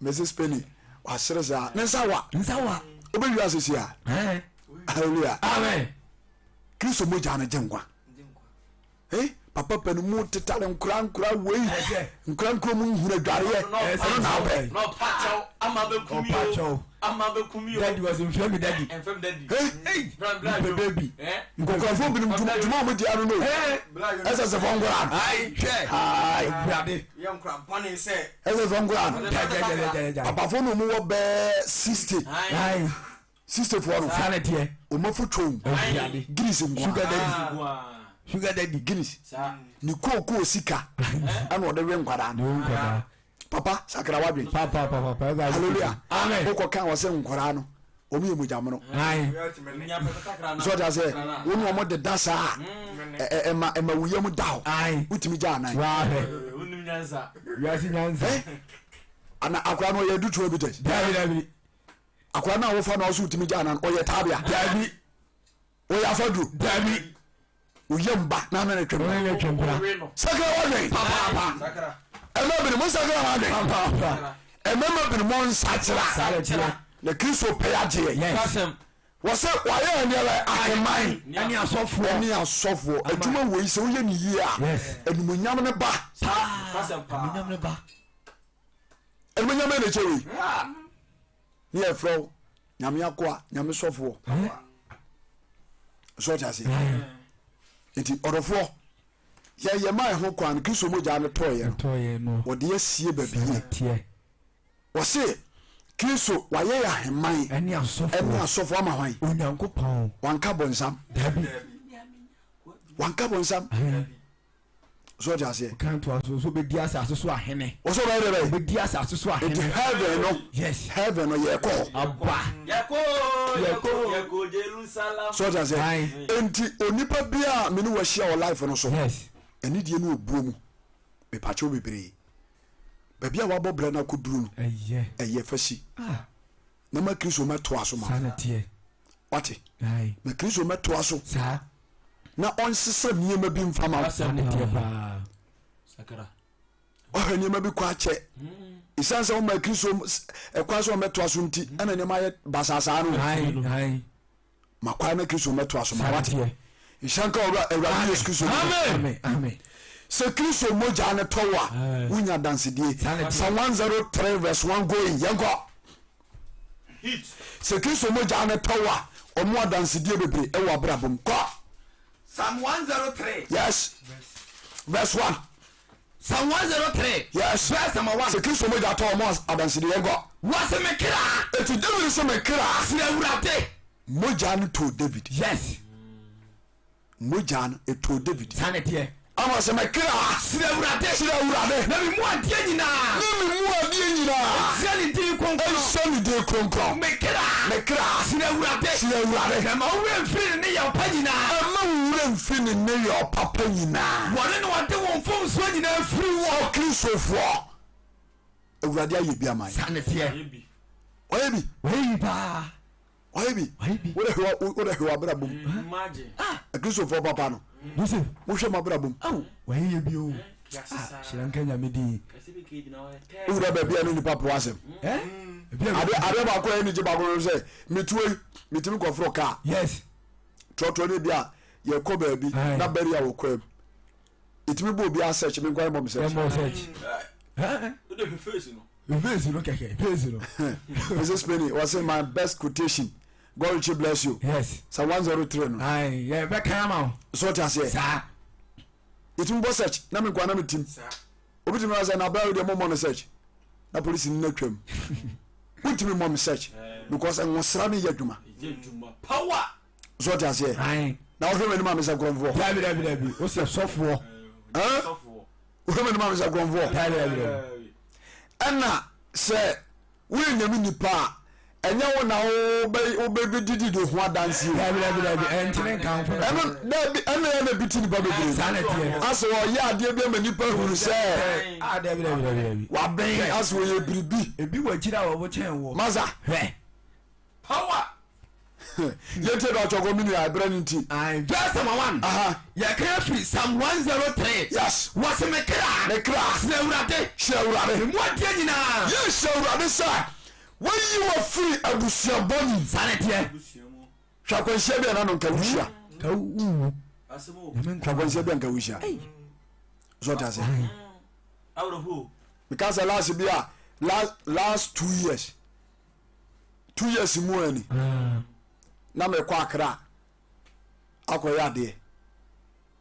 Mrs. Penny wasere saa ne nsa wa wobɛwi asesi a halleluya Kristo mogya no gye nkwa papa pɛ no mu tetale nkora wei nkora mu nhura dwareɛ ɛno na wobɛ nkɔkɔfoɔ binom dwuma mo dia no no ɛsɛ sɛ fɔ nkora ɛsɛ fɔ nkora no papafoɔ no mu wɔ bɛɛ 60 foɔ no ɔmafo twom Greece nkwa sugar daddy Guinness ni koko sika ana ɔde we nkwadaa no papa sakra wadwen hallelujah amen wokɔ kan wɔ sɛ nkwadaa no ɔmo yɛ mogya mono so ta sɛ wonu ɔmo de da saa ɛma wuyɛ mu daw wotimi gya anan ana akora no ɔyɛ dutuo bi tɛ akora no a wofa no ɔso wotimi gya anan ɔyɛ tabia ɔyɛ afaduro uyemba na na twempra sakra wadwen ɛma bini mo sakra wadwen ɛma bini mo nsakyera na Kristo pɛyagye wɔsɛ wayɛ ne la aheman ɛne asɔfoɔ adwuma wei sɛ woyɛ ne yie a animuonyam ne ba animuonyam ne kyɛ wei ne yɛfrɛ wo nyame akoa nyame sɔfoɔ so ta se nti ɔdɔfoɔ yɛyɛ ma ɛho kwan Kristo mogya no tɔɔyɛ no wɔde asie baabi wɔse Kristo wayɛ yɛ aheman ɛne asɔfoɔ ama hwan Onyankopɔn wanka bɔnsam so ɔgya aseɛ so bɛdi asase so ahene wɔsɛ bɛdi asase so ahene nti heaven no yɛkɔ so ɔgya aseɛ enti onipa bia mene wahyia wɔ life no so ɛne deɛ no ɔbuo mu mepakyɛw bebree baabi a wabɔ brɛ no akɔduru no ɛyɛ fa si na ma Kristo mɛtoa so ma wate ma Kristo mɛtoa so na ɔnsesa nneɛma bi mfa ma ɔhɛ nneɛma bi kɔ akyɛ ɛsiane sɛ woma Kristo ɛkwa sɛ ɔmɛtoa so nti ɛna nneɛma yɛ basasaa no makwa na Kristo mɛtoa so ma wate nhyɛnka Awurade Yesu Kristo sɛ Kristo mogya ne tɔw a wonya dansedie Psalm 103 verse 1 going yɛnkɔ sɛ Kristo mogya ne tɔw a ɔmo adansedie bebree ɛwɔ abrabom kɔ Psalm 103 yes verse 1 Psalm 103. Yes. Verse number 1. Se Kristo Mogya to mo adansede yego. Was me kra. Eti David so me kra. Se awurade. Mogya no to David. Yes. Mogya no e to David. Sanete. Ama se me kra. Se awurade. Na me mu ade nyina. Sani di konkro. Sani di konkro. Me kra. Se awurade. Na ma wo mfiri ne ya pa nyina. Ma wo mfiri ne ya papa nyina. Wone no wade won fom so nyina firi wo Kristofo. Awurade aye bi aman. Sanete. Oyebi ba. Oyebi. Wo de hwa bra bom. Imagine. Kristofo papa no. Joseph, Wo hwe ma bra bom. why bi o? Shiranka nya medi. Wo da ba bia no nipa po asem. Ade ba ko ni je ba ko se metuwe metimi ko fro ka. Yes. Trotro ne bia ye ko ba bi na bari a wo kwam. Itimi bo bia search me kwai mom search. Mom search. What the face no? Face no keke, face no. Mrs. Penny was my best quotation. God will bless you. Yes. Psalm 103 no. Aye, yeah, be kan ma. So what you say? Sa. Itimi bo search na me kwa na me tim. Obi timi say na bra we dey mom search. Na police ni na twam. Utimi mom search because en wosra ne yadwuma. Power. So what you say? Aye. Na wo hwe me ma me say gronfo. Dabi. O se sofo. Wo hwe me ma me say gronfo. Dabi. Ana se we nyame nipa enya wo na wo be didi do ho adanse o. Dabi. Entine kan fo. Ena na biti nipa bebre. Sanete. Aso wo ya ade bi ma nipa huru se. Dabi. Wa ben aso wo ye biribi. Ebi wa gira wo bo chen wo. Maza. Hwe. Power. Yente do chogo mini abra nti. Aye. Verse number 1. Aha. Ya kra free Psalm 103. Yes. Was me kra. Me kra. Se awurade. Shawurade. Mu ade nyina. Ye shawurade sa. When you were free abusia boni. Sanete. Hwakwanhia bi na no nkawuhia. Ka u. Asemo. Hwakwanhia bi nkawuhia. So that's it. Out of who? Because last be last 2 years. 2 years more any. Na me kwa akra. Akoya de.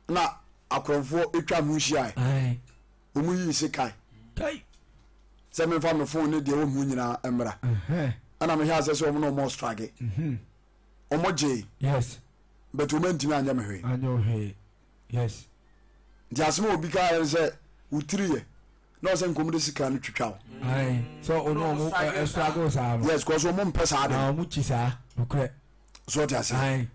Na akrofo etwa mu hia. Aye. Omu yi sekai. Kai. Se me fa me phone ne de wo mu nyina emra. Ana me hia se so no more struggle. Omo je. Yes. But o mantimi anya me hwe. Anyo he. Yes. Ndi asema obi ka se utiriye. Na se nkomu de sika no twitwa wo. Aye. So ono mo struggle sa. Yes, cause o mo mpesa ade. Na mo chi sa. Okre. So that say. Aye.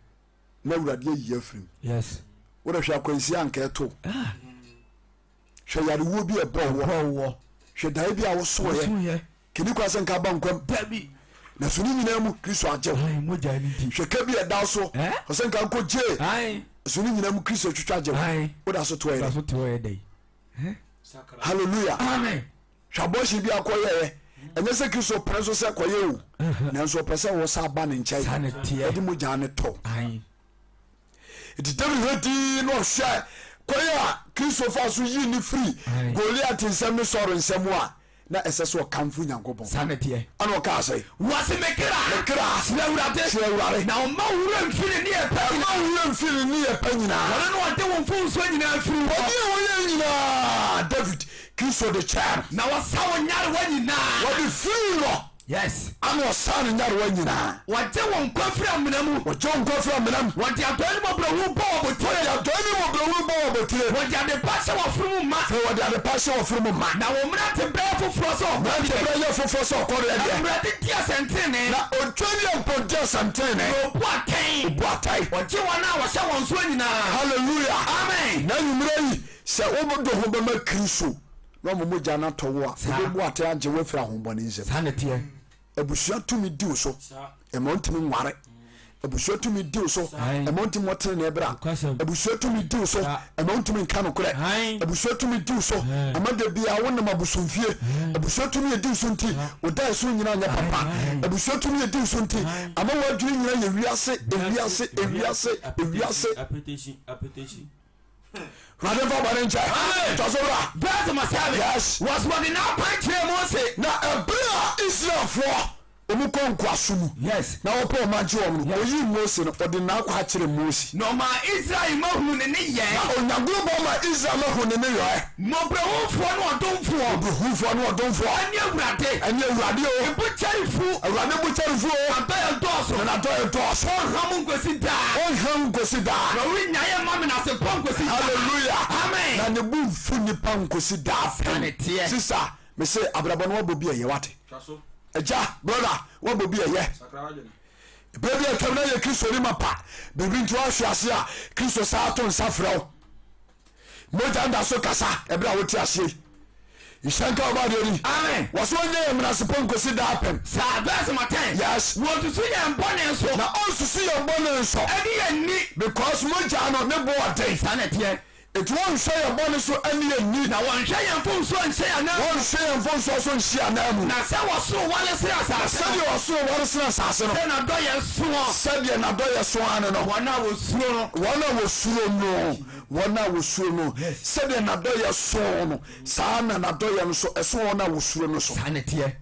Na urade yi afrim. Yes. Wo da hwa kwansi anka eto. Hwa yare wo bi e bo wo. Hwa dai bi a wo so ye. Kini kwa se nka ba nkwam. Dabi. Na suni nyina mu Kristo aje wo. Aye, mo ja ni ti. Hwa ka bi e da so. O se nka ko je. Aye. Suni nyina mu Kristo twitwa aje wo. Aye. Wo da so to ye. Da so to ye dai. Hallelujah. Amen. Hwa bo shi bi akoye ye. Enye se Kristo preso se koye o. Na nso pese wo sa ba ne nchai. Sanete. Edi mo ja ne to. Aye. It David ready no share koya Christopher so yi ni free Goliath nsem soro nsem a na eseso kamfu Nyankopon Sanete. ana ka say Was me kra. se awurade Na o ma wura mfiri ne e pa. ma wo mfiri ni e panyina Wone no wade won fom so nyina firi wo. wo nyina David Kristo de child Na wasa wonyare wanyina. what the free no Yes. ana san nyare wanyina Wade won kwafiri amena mu. wo jon ko fra menam Wade adoni mo bro wu bo obotire. ya doni mo bro wo bo obotire Wade ade pasha wa furu ma. fe wo de ade pashe wo furu mo ma Na wo mra te be foforo so. na de bra ye fofo so ko de Na mra te dia sentene. na ontwani amponja santene Obu aten. boatai Oje wana wa sha won so nyina. hallelujah Amen. na nyumre yi se obodo ho be ma Kristo na mo mogya na towo a obo ate anje we fira hombone nsem Sanete. abusua tumi diw so e mo ntimi nware abusua tumi diw so e mo ntimi motere na ebra abusua tumi diw so e mo ntimi nka no kore abusua tumi diw so amade bia wonam abusumfie abusua tumi diw so nti oda so nyina nya papa abusua tumi diw so nti ama wadwiri nyina ye ewiase Appetition. whatever barencha tasora Verse Messiah. Yes. Was what in our point here Moses. na ebra Israel for omu ko nkwaso mu yes na wo po ma je wo no oyi Mose no odi na akwa kire Mose no ma Israel ma hu ne ye na onyankopɔn bo ma Israel ma hu ne ye mo brehufo no odonfo ani awurade o ebucharifu awurade bucharifu abaya doso na doye doso ham ngosi da na wi nyaye ma me na se pon ngosi da hallelujah amen na ne bu fu ni pan ngosi da sister me say abrabɔ no obobi eye wate eja brother obobi eye baby akamna ye Kristo ni mapa baby nto ahwe a Kristo sa to nsafrɛw Mogya nda so kasa ebra woti ase Ishanka obadiori amen waso nye mna sepon kosi da apem sa verse 10 yes wo tusu ye mbone nso na onsusu ye mbone nso edi ye ni because Mogya no ne bo ɔden sanete it won hwe ye mbone so ani ye ni na won hwe ye mfo so nhyɛ ana won hwe ye mfo so nhyia na mu na sɛ wɔso wale sɛ asase sɛde wɔso wɔre sena asase no sɛ na dɔ ye so sɛde na dɔ ye so ane no wɔna wo suro no wɔna wo suro no sɛde na dɔ ye so no saa na dɔ ye no so ɛso wɔna wo suro no so sanete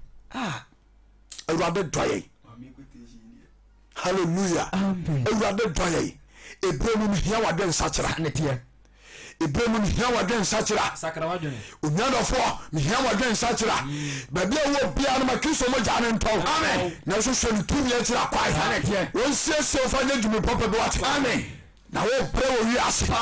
awurade dɔ ye hallelujah awurade dɔ ye ebremu no hia wade nsakyera sanete ebremu no hia wade nsakyera sakra wadwene onyanofo me hia wade nsakyera baabi a wo bia no ma Kristo Mogya ne ntɔn amen na so hwɛ no tumi akyira kwae sanete wɔn siesie fa nye dwumi pɔpɛ bi wate amen na wo brɛ wo wi ase pa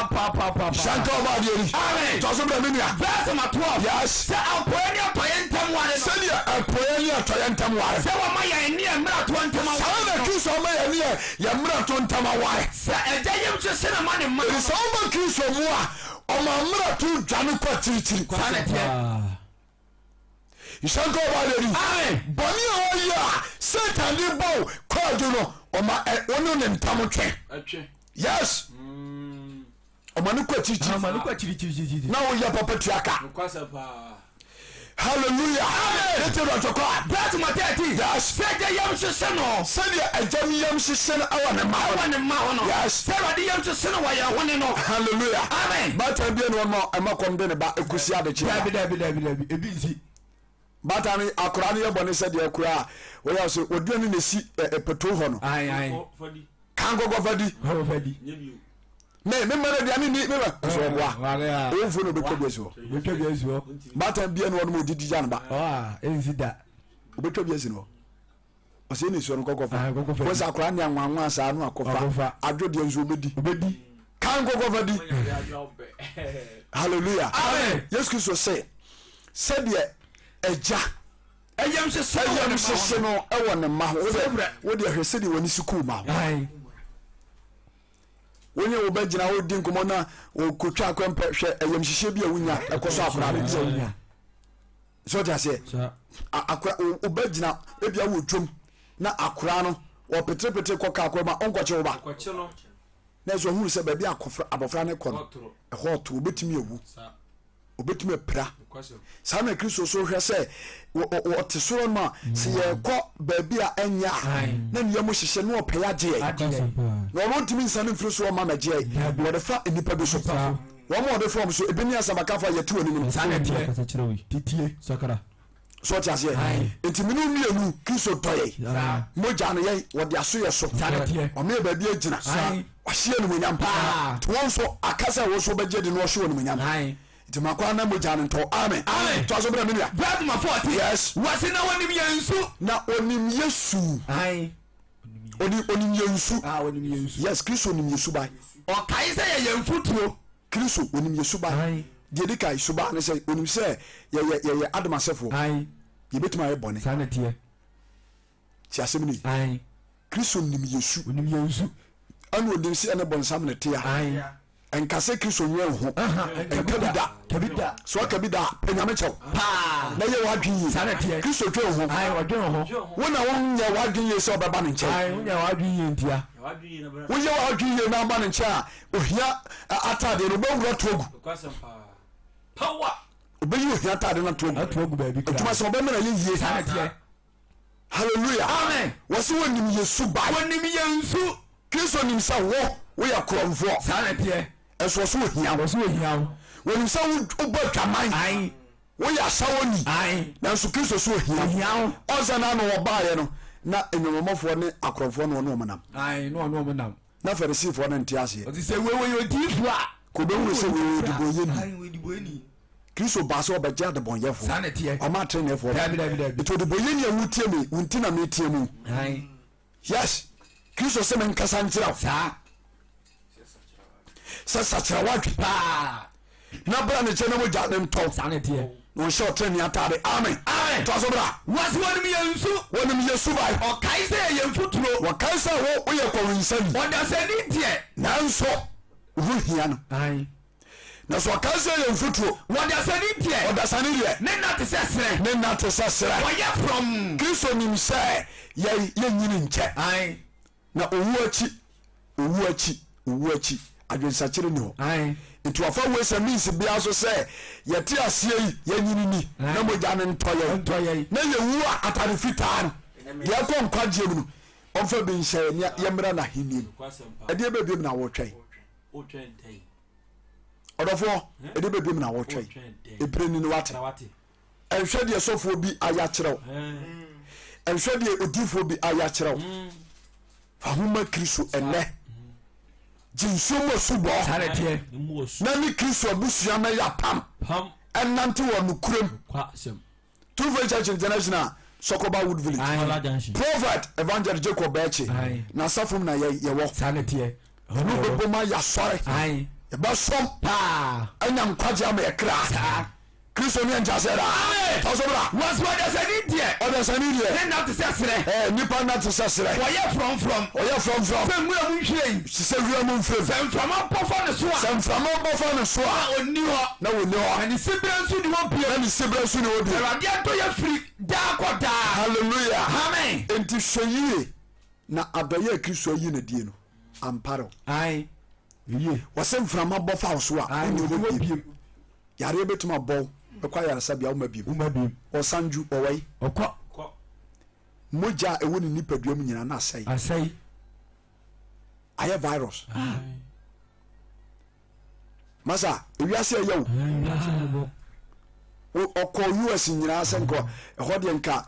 Shanka obadiori amen tɔso bɛ minua verse 12 yes sɛ apoe ne ɔtɔyɛ ntam ware no sɛdeɛ ɛpoɛ ne atɔyɛ ntam ware sɛ wɔma yɛn ne mmara to ntam saa na Kristo ɔma yɛ ne yɛ mmara to ntam aware sɛ ɛgya yɛm hye se na ma ne mma sɛ ɔma Kristo mu a ɔma mmara to dwane kɔ kyirikyiri sanete Shanka obadiori amen bɔne a ɔyɛ a Satan de bɔ kɔɔdo no ɔma ɔno ne ntam twɛ yes ɔma ne kɔ kyirikyiri na woyɛ papa tuaka hallelujah lete rɔtɔkɔ verse 13 yes sɛ ɛgya yɛm hye se no sɛdeɛ agyam yam hyehyɛ no awɔ ne ma hɔ no yes sɛ Awurade yɛm hye se no wɔ yɛn hone no hallelujah amen bata bia no ɔma ɛma kɔm de ne ba ɛkusi adekye dabi ebi nsi bata no akora no yɛ bɔne sɛdeɛ akora a wɔyɛ so ɔdua no nɛsi ɛpɛto hɔ no ka nkɔkɔ fadi me mmara aduane ni meba ɛsɛ ɔboa ɔwɔmfuo no ɔbɛtwa bi asi hɔ bata bia no ɔnom ɔdidi gya no ba ɔbɛtwa bi asi no hɔ ɔsɛ ɛne suo no kɔkɔ fa wɔsɛ akora ne anwanwa saa no akɔfa adwodeɛ nso ɔbɛdi ka nkɔkɔ fadi hallelujah Yesu Kristo sɛ sɛdeɛ agya ɛyam hyehye no ɛwɔ ne ma ho wode hwɛ sɛdeɛ wɔne sukuu ma ho wonye wobɛgyina wodi nkɔmmɔ na wɔkɔtwa akɔmpɛ hwɛ ɛyam hyehyɛ bi a wonya ɛkɔ so akora no sɛ wonya sɛ ɔte aseɛ wobɛgyina ebia wɔ dwom na akora no wɔpeterepete kɔka akora ma ɔnkɔkye wo ba na ɛsɛ ɔhunu sɛ baabi abɔfra no kɔ no ɛhɔ ɔto wobɛtumi awu wobɛtumi apira saa na Kristo so hwɛ sɛ wɔte soro no a sɛ yɛkɔ baabi a ɛnyɛ a na nneɛma hyehyɛ no ɔpɛyɛ agyeɛ na ɔmɔntumi nsa no mfiri so ɔma magyeɛ wɔde fa nnipa bi so wɔma wɔde fam so ebi ne asɛmakafa yɛte wɔ anim so ɔte aseɛ enti mene mmienu Kristo tɔyɛ Mogya no yɛ wɔde aso yɛ so ɔmeyɛ baabi agyina wahyeɛ nomonyam paa nti wɔn nso aka sɛ wɔ so wobɛgye de no ɔhye wɔ nomonyam nti makwa na Mogya no ntɔ amen to aso bra menua verse 14 yes wɔse na wɔnim yɛn nsu na onim Yesu onim Yesu yes Kristo onim Yesu ba ɔkae sɛ yɛyɛ mfutuo Kristo onim Yesu ba deɛ di ka Yesu ba ne sɛ onim sɛ yɛyɛ Adam asɛfoɔ yɛbɛtumi ayɛ bɔne ti asɛm ni Kristo onim Yesu ɛne onim sɛ ɛne bɔnsam ne tea ɛnkasɛ Kristo nyɛ ho ɛnka bi da so aka bi da pɛnyame kyɛw na yɛ wadwen yie Kristo dwen ho wona wonyɛ wadwen yie sɛ ɔbɛba ne nkyɛn woyɛ wadwen yie na aba ne nkyɛn a ohia atadeɛ no wobɛwura to agu obɛyi ohia atadeɛ no to agu atuma sɛ ɔbɛmena yɛ yie hallelujah wɔse wɔnim Yesu ba Kristo nim sɛ woyɛ korɔmfoɔ ɛso so ohia wɔnim sɛ wobɔ adwaman woyɛ asawoni nanso Kristo so ohia ɔsɛ na no wɔbaeɛ no na enwomofo ne akrofo no no menam ai no menam na Pharisee no nte ase o ti se wewe yo difu a ko be wure se wewe diboyeni ai we diboyeni Kristo ba so obeja de bonyefo sanete o ma trene fo dabi to de boyeni awutie me wunti na me tie mu ai yes Kristo se men kasa ntira sa sachira wadwe pa na bra ne chene mo ja ne nto sanete no show trene atade amen amen to so bra was wonu me Yesu bai o kai se ye mfuturo wa kai se wo ye ko winsani o da se ni die nanso wo hia no ai na so kai se ye mfuturo o da se ni die o da sane die ne na te se sere o ye from Kristo nim se ye nyini nche ai na owu achi adwensakire ni ho ai nti wafa we se means bia so se yete asie yi ye nyini ni na mogya ne ntoye na ye wu atare fitaa no ye ko nkwaje mu no onfa bi nhye ye mra na hini ade be bi na wo twɛn odofo ade be bi na wo twɛn ebreni no wate enhwe de sofo bi aya kyerɛw enhwe de odifo bi aya kyerɛw fa homa Kristo ene jinso mo subo sanete na ni Kristo abusua na ya pam enante wo nukurem True Faith Church International Sokoba Wood Village Prophet Evangel Jacob Bechi na safum na ye wo sanete no bebo ma ya sore ai e ba som pa anya nkwaje am ye kra Kristo ni anja sera to so bra was what da se ni die o da sani die ne na te se sere nipa na te se sere o ye from fe mu mu nhire se wi mu mfe se mfama pofo ne so a se mfama bofo ne so a oni ho na woni ho ani sibran su di wo bia na ni sebra su ni wo bi awade ato ye free da koda hallelujah amen enti hweyie na adoye Kristo yi na die no amparo ai ye wase mframa bofa so a oni wo biem yare betuma bɔ ekwa yare sabia wo mabiem osanju owai okɔ mogya ewo ni nipaduam nyina na asai aye virus masa ewiase ayew okɔ US nyina asenko ehɔ de nka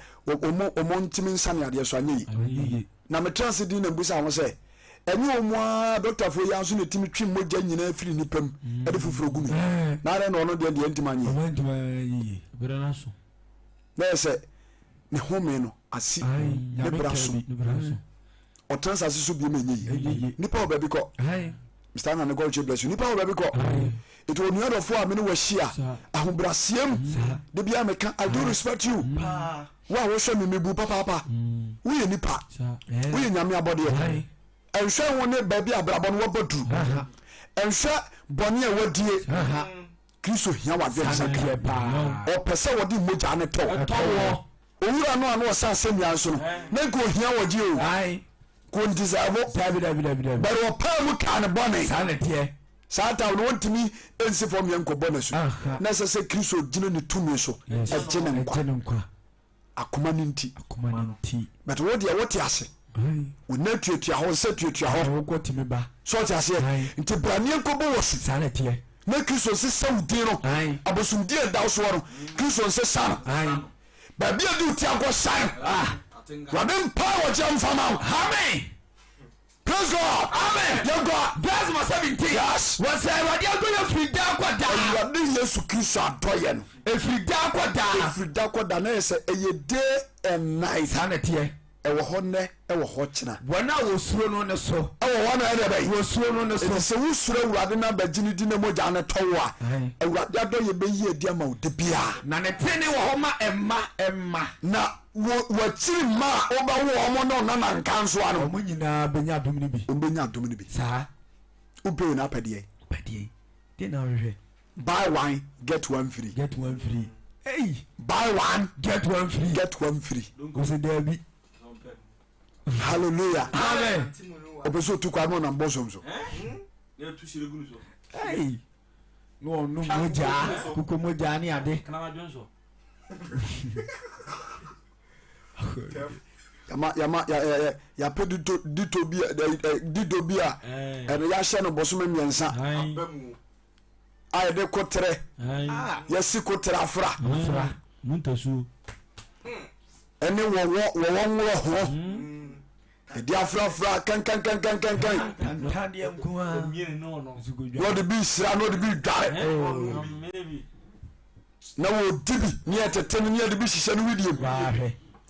omo ntimi nsane ade so anyi na metranse din na mbusa ho se enye omwa doctor fo ya so ne timi twi mogya nyina afiri nipam ade fufuro gumi na are na ono de ntimanye berana so na se ne home no asi ne braso o transase so bi menyi nipa o baby ko Mr. na God bless you nipa o baby ko it will near of for me no wahia ahobrasiem de bia meka I do respect you wa wo hwe me mebu papa wo ye nipa wo ye nyame abode enhwe wo ne baby abrabọ no wobadu enhwe bone e wadie Kristo hia wade sakre pa o pese wodi mogya ne to owura no ano sa semia so no na ko hia wodi o ko ndizabo dabi but o pa mu kan bone sanete sata no wontimi ensi fo me nko bone so na se Kristo gine ne tumi so agene nkwa akoma ninti but wo de wote ase wona tuatua ho se tuatua ho ko timi ba so ti ase nti branie nko bo wosu sanete na Kristo se saudi no abosumdi da so no Kristo se san ba bia du ti akọ san wadem power jam fama amen praise God amen your God verse 17 yes was say wadi agoyo frida kwada wadi Yesu Kristo adoye no frida kwada na ese eye day and night sanete ewo ho ne ewo ho kina wana wo suro no ne so ewo ho na ede bai wo suro no ne so se wo suro awurade na bagini di na mogya ne towa awurade adoye be yi edi ama wo de bia na ne tene wo ho ma emma na wo chiri ma oba wo omo no na nkanso ano omo nyina benya adom ni bi sa ube na padie de na hwe buy one get one free hey buy one get one free go se there hallelujah amen obeso tu kwa mo na mbosom so ne tu shire gunu so hey no moja kuko moja ni ade kana ma dwon so ya pedu dito bia ene ya hye no bosom miensa abamu aye de kotre ya si kotre afra muntasu ene wo nworo ho edi afrafra kan Tande mkoa. no de bi sira no de bi dare na wo dibi ni etete ni de bi hihye no widiem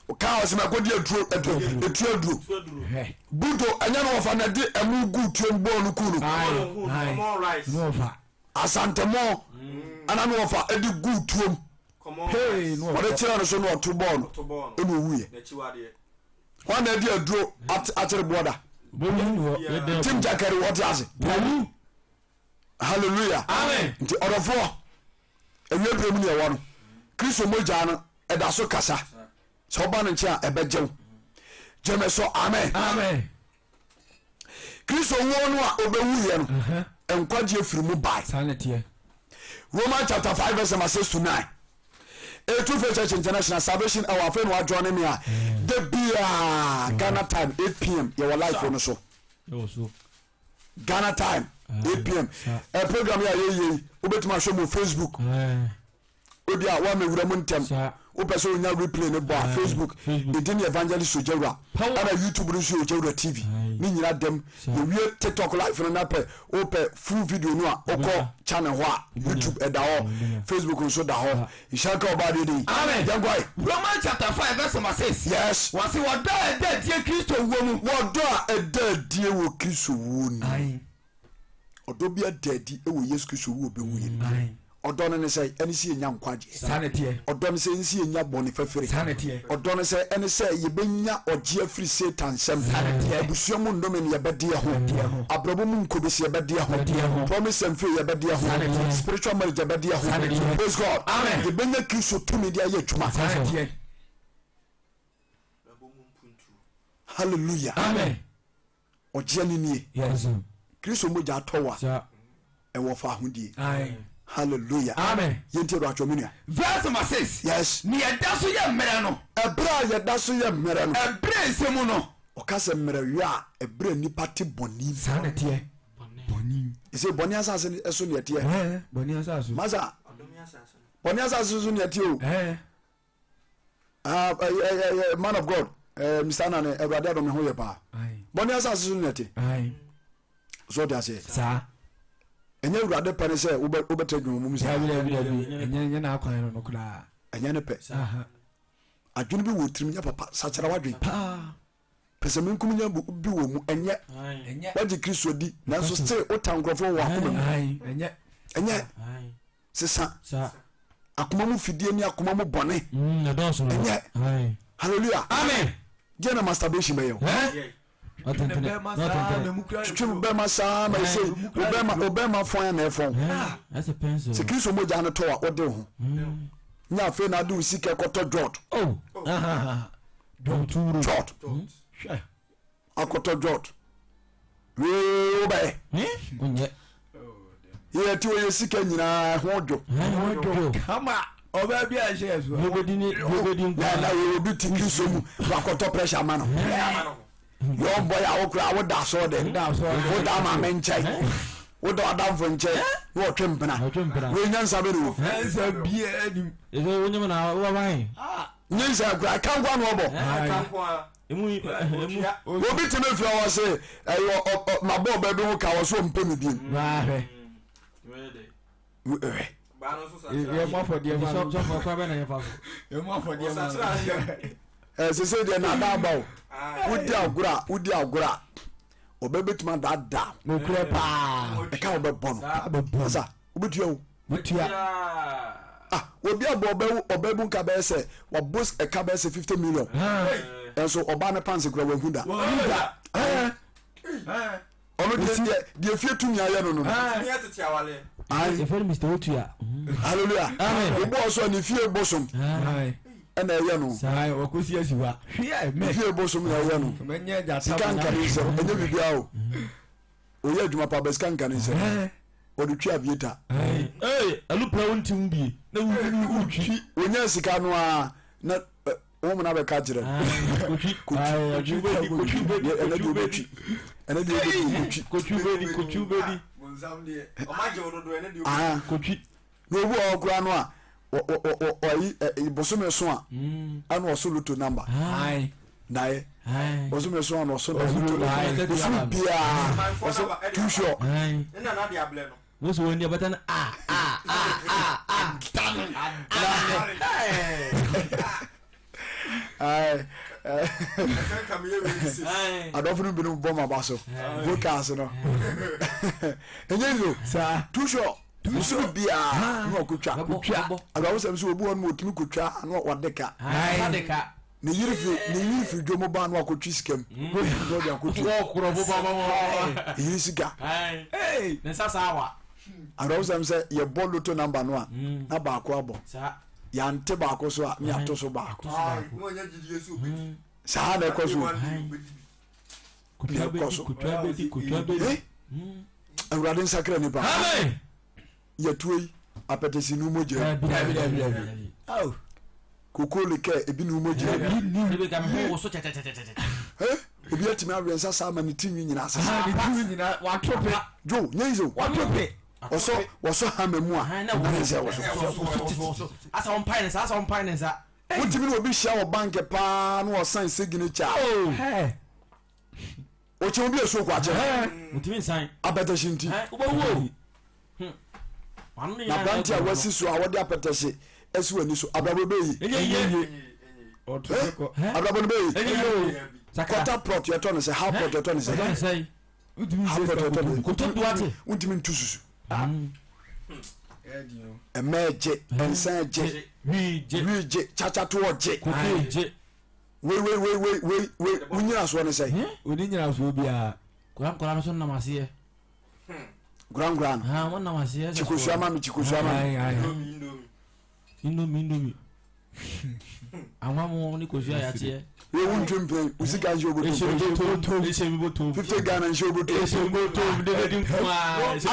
o ka o se makodi aduro budo anya no fa na de emu gu tuom bo no kunu No fa. asantemo ana no fa edi gu tuom Hey, no. wọ́n kyerɛ no so no ɔto bɔɔl no ɛna owuiɛ wɔn na ɛdi aduro akyere bɔɔda tim jakari wɔte ase hallelujah nti ɔdɔfoɔ ewie bere mu ni ɛwɔ no kristo mogya no ɛda so kasa sɛ ɔba no nkyɛn a ɛbɛgyew gyeme so amen kristo wuo no a ɔbɛwuiɛ no nkwagye efiri mu bae Romans chapter 5 verse 6-9 A2 Faith Church International Salvation Hour afei na join me a the bia Ghana time 8 p.m. your life on so Ghana time 8 p.m. a program ya ye obetuma show mo Facebook obi a wa me wura mu ntem o pese onya replay ne bo Facebook edin evangelist Ojewura ana YouTube no so Ojewura TV ni nyira dem the we TikTok live no na pe o pe full video no a oko channel ho a YouTube e da ho Facebook no so da ho ishaka obade dey amen jangwai Romans chapter 5 verse 6 yes wọ́n sì wọ́n dọ́ ẹ̀dẹ́ díẹ̀ Kristo wo mu wọ́n dọ́ ẹ̀dẹ́ díẹ̀ wo Kristo wo ni ọ̀dọ́ bí ẹ̀dẹ́ díẹ̀ wo Yesu Kristo wo be wo yẹn ọdọ no ne sẹ ẹni si enya nkwaje sanete ọdọ no sẹ ẹni si enya bọni fẹfẹrẹ sanete ọdọ no sẹ ẹni sẹ yebenya ọgye afiri Satan nsẹm abusua mu ndome ne yɛbɛde ho abrabɔ mu nkobesi yɛbɛde ho promise and faith yɛbɛde ho spiritual marriage yɛbɛde ho praise God amen yebenya Kristo tumi de ayɛ adwuma sanete hallelujah amen ɔgye ani nie yes Kristo mogya atɔwa ɛwɔ fa ahodie hallelujah amen yente ro atwo menua verse 6 yes ni ẹ̀dá so yẹ mmerẹ no ebra yɛda so yɛ mmerɛ no ẹ̀brẹ̀ nsẹmu no ɔka sɛ mmerɛ wie a ebra nipa te bɔne sanete boni ɛsɛ bɔne asase ɛso ne ɛteɛ boni asaso masa bɔne asase so ne ɛteɛ o man of God Mr. Nane Ebra do me ho yɛ pa bɔne asase so ne ɛteɛ so de ase sa ɛnyɛ wurade pɛ ne sɛ wobɛtɛ dwuma mu sɛ ɛnyɛ na akwan no kura ɛnyɛ ne pɛ adwene bi wɔ tirim nyɛ papa sakyera wadwen pɛ sɛ menkum nya bi wɔ mu ɛnyɛ wagye Kristo di nanso still wota nkurɔfoɔ wɔ akoma mu ɛnyɛ sesa akoma mu fidie ne akoma mu bɔne ɛnyɛ hallelujah amen deɛ na masturbation bɛyɛ twitwi bɛma saa ma ɛsɛ obɛma fɔn na ɛfɔn sɛ Kristo mogya no tɔ a wode ho nya afei na ade wo sika kɔtɔ jɔt akɔtɔ jɔt wee wobɛyɛ yɛ ti wɔyɛ sika nyinaa ho dwo kama ọba bi a ṣe ẹsùn na yɛ obi ti Kristo mu wakɔtɔ pressure ma no yɔn bɔ yà wò kura wò da so de wò da maame nkyɛn wò da ɔdanfo nkyɛn wò twɛ mpena wò nya nsa bɛ de wò. ẹnsa bia ni. ɛsɛ wonyam na wɔban. nye nsa kura kankwa na ɔbɔ. obi ti mi fi ɔwɔ se ɛyɔ ma bɔ ɔbɛ do ka wɔ so mpɛ mi bi. yɛ mɔ afɔdeɛ ma no sɔfɔ kɔ bɛ na yɛ fa so. yɛ mɔ afɔdeɛ ma no. sese deɛ na ada aba o wodi agorɔ a ɔbɛbɛtuma daadaa okura paa ɛka wɔbɛbɔ no asa wobɛtua wo butua obi abɔ ɔbɛbu nka bɛyɛ sɛ wabɔ ɛka bɛyɛ sɛ 50 million ɛnso ɔbaa ne panse kura wahu da ɔno deɛ fie tumi ayɛ no no ɛfɛre Mr. Otua hallelujah wobɔ ɔsɔ ne fie bosom ɛna ɛyɛ no ɔkɔsi asiwa fie bosom na ɛyɛ no sika nkane nsɛm ɛnyɛ biribia o ɔyɛ adwuma pa bɛ sika nkane nsɛm ɔde twi avieta alupra wo ntim bie na wotwi ɔnya sika no a na wɔn na bɛka kyerɛ kotwi na obi ɔkura no a bosome so a ana ɔso loto number nae bosome so a na ɔso loto bosome biara ɔso too sure What's when you button? I don't know if bomb a basso. Vocals, no. And you know, too sure. You should be a no kucha. I was so born with Mukucha and what the cat. The youth, Jomoban walk with Chiskem. Could walk over Yisiga. Hey, that's our. I also say your ball to number one. About quabble. Yan tobacco so me ato so back. Sa na koso. Kutrabe. Awurade sakra ni ba. Amen. Yetui apetesi nu Mogya. Oh. Kokole ke ebi nu Mogya. Ebi ka me ho so tete. Ebi atimi awensa sa ma ni tinwi nyina asa. Ni tinwi nyina wa tope. Jo, nyezo. Wa tope. Oso hamemu a na wonse oso asa on pinance wotimi no obi hia wo bank pa na wo sign signature oh hey o che obi eso kwa che wotimi sign apetashinti wo na bank a wasi so a wode apetase esu ani so abrabo be yi enye otoko abrabo be yi sakata plot yeto no se how plot yeto no se wotimi se ko do ate wotimi ntususu emeje ensaje wije chacha to oje we unyira so ne say oni nyira so bia kuran so na masiye gran ha won na masiye chikushama indomi awamo ni koshia ya tie we wunjumpe usika nje oboto 50 Ghana nje oboto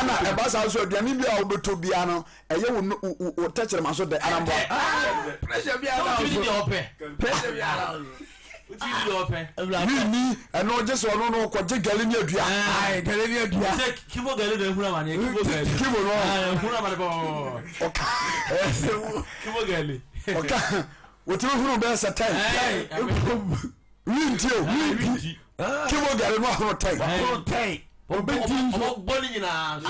ana ebasa so aduane bia oboto bia no eye wo tachere maso de anambo pressure bia na pressure bia na ni eno je so no ko je gale ni adua gale ni adua se kibo gale de hura mane kibo no hura mane bo oka kibo gale oka wotiri huru be sa time winti kibo gale no huru time obedi boli nyina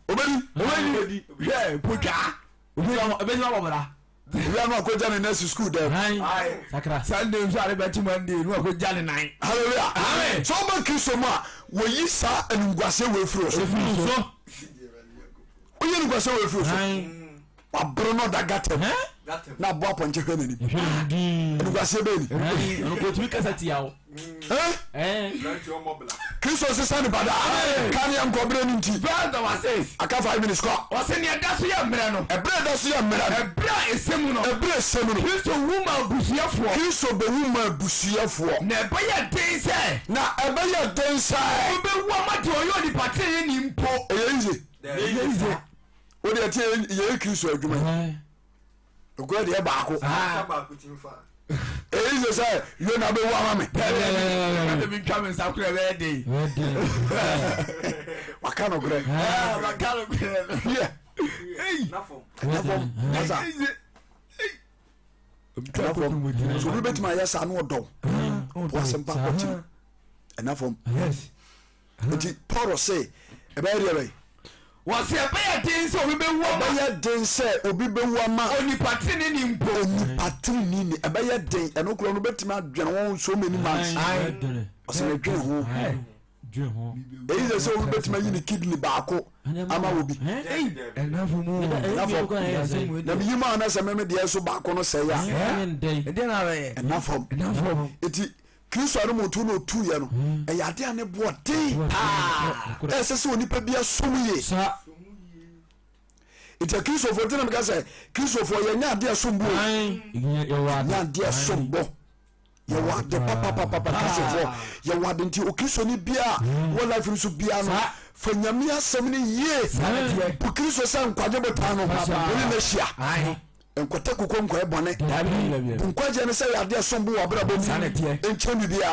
obedi yeah puja obedi ma bobara we are not going to next school there sakra Sunday so are better Monday no go jale 9 hallelujah amen so ba Kristo ma wo yi sa enugwase we furo so o yi enugwase we furo so wa brono da gatem na bo aponche hwe nani enugwase be ni no ko tumi kasati yawo Kristo se sani bada kan ya nkobre ni nti brother was says aka 5 minutes ko was ni ada so ya mra no ebre da so ya mra ebra esemu no Kristo wuma busuafo Kristo be wuma busuafo na ebe ya den se obe wo amade oyo di patie ni mpo eyize o de tie ye Kristo adwuma ogwa de baako timfa eyize say you na be wo amame na be ntwa me sakura be dey wakano gre yeah nafom nasa so we bet my yes anu odo wasem pa kwati nafom yes enti Paul say e be ere was e be ya den se obi be wo ma ya den se obi be wo ma oni patini ni mpo oni patini ni e be ya den eno kro no betima adwene won so many months o se me dwen ho eyi de so obi betima yi ni kidney baako ama obi enafomu na bi yima na se meme de so baako no se ya ede na be enafom eti Kristo ari motu no tu ye no e yade ane boden esese onipa bia somuye ita Kristo fo tena meka say Kristo fo ye nya ade asombo nya ade asombo ye wa de papa Kristo fo ye wa de nti o Kristo ni bia wo life nso bia no fa nyame asem ni ye bu Kristo san kwaje botano oni na hia enkwata kokko nkwa ebone nkwa je ne say ade asombo wa brabo mu enchemi bia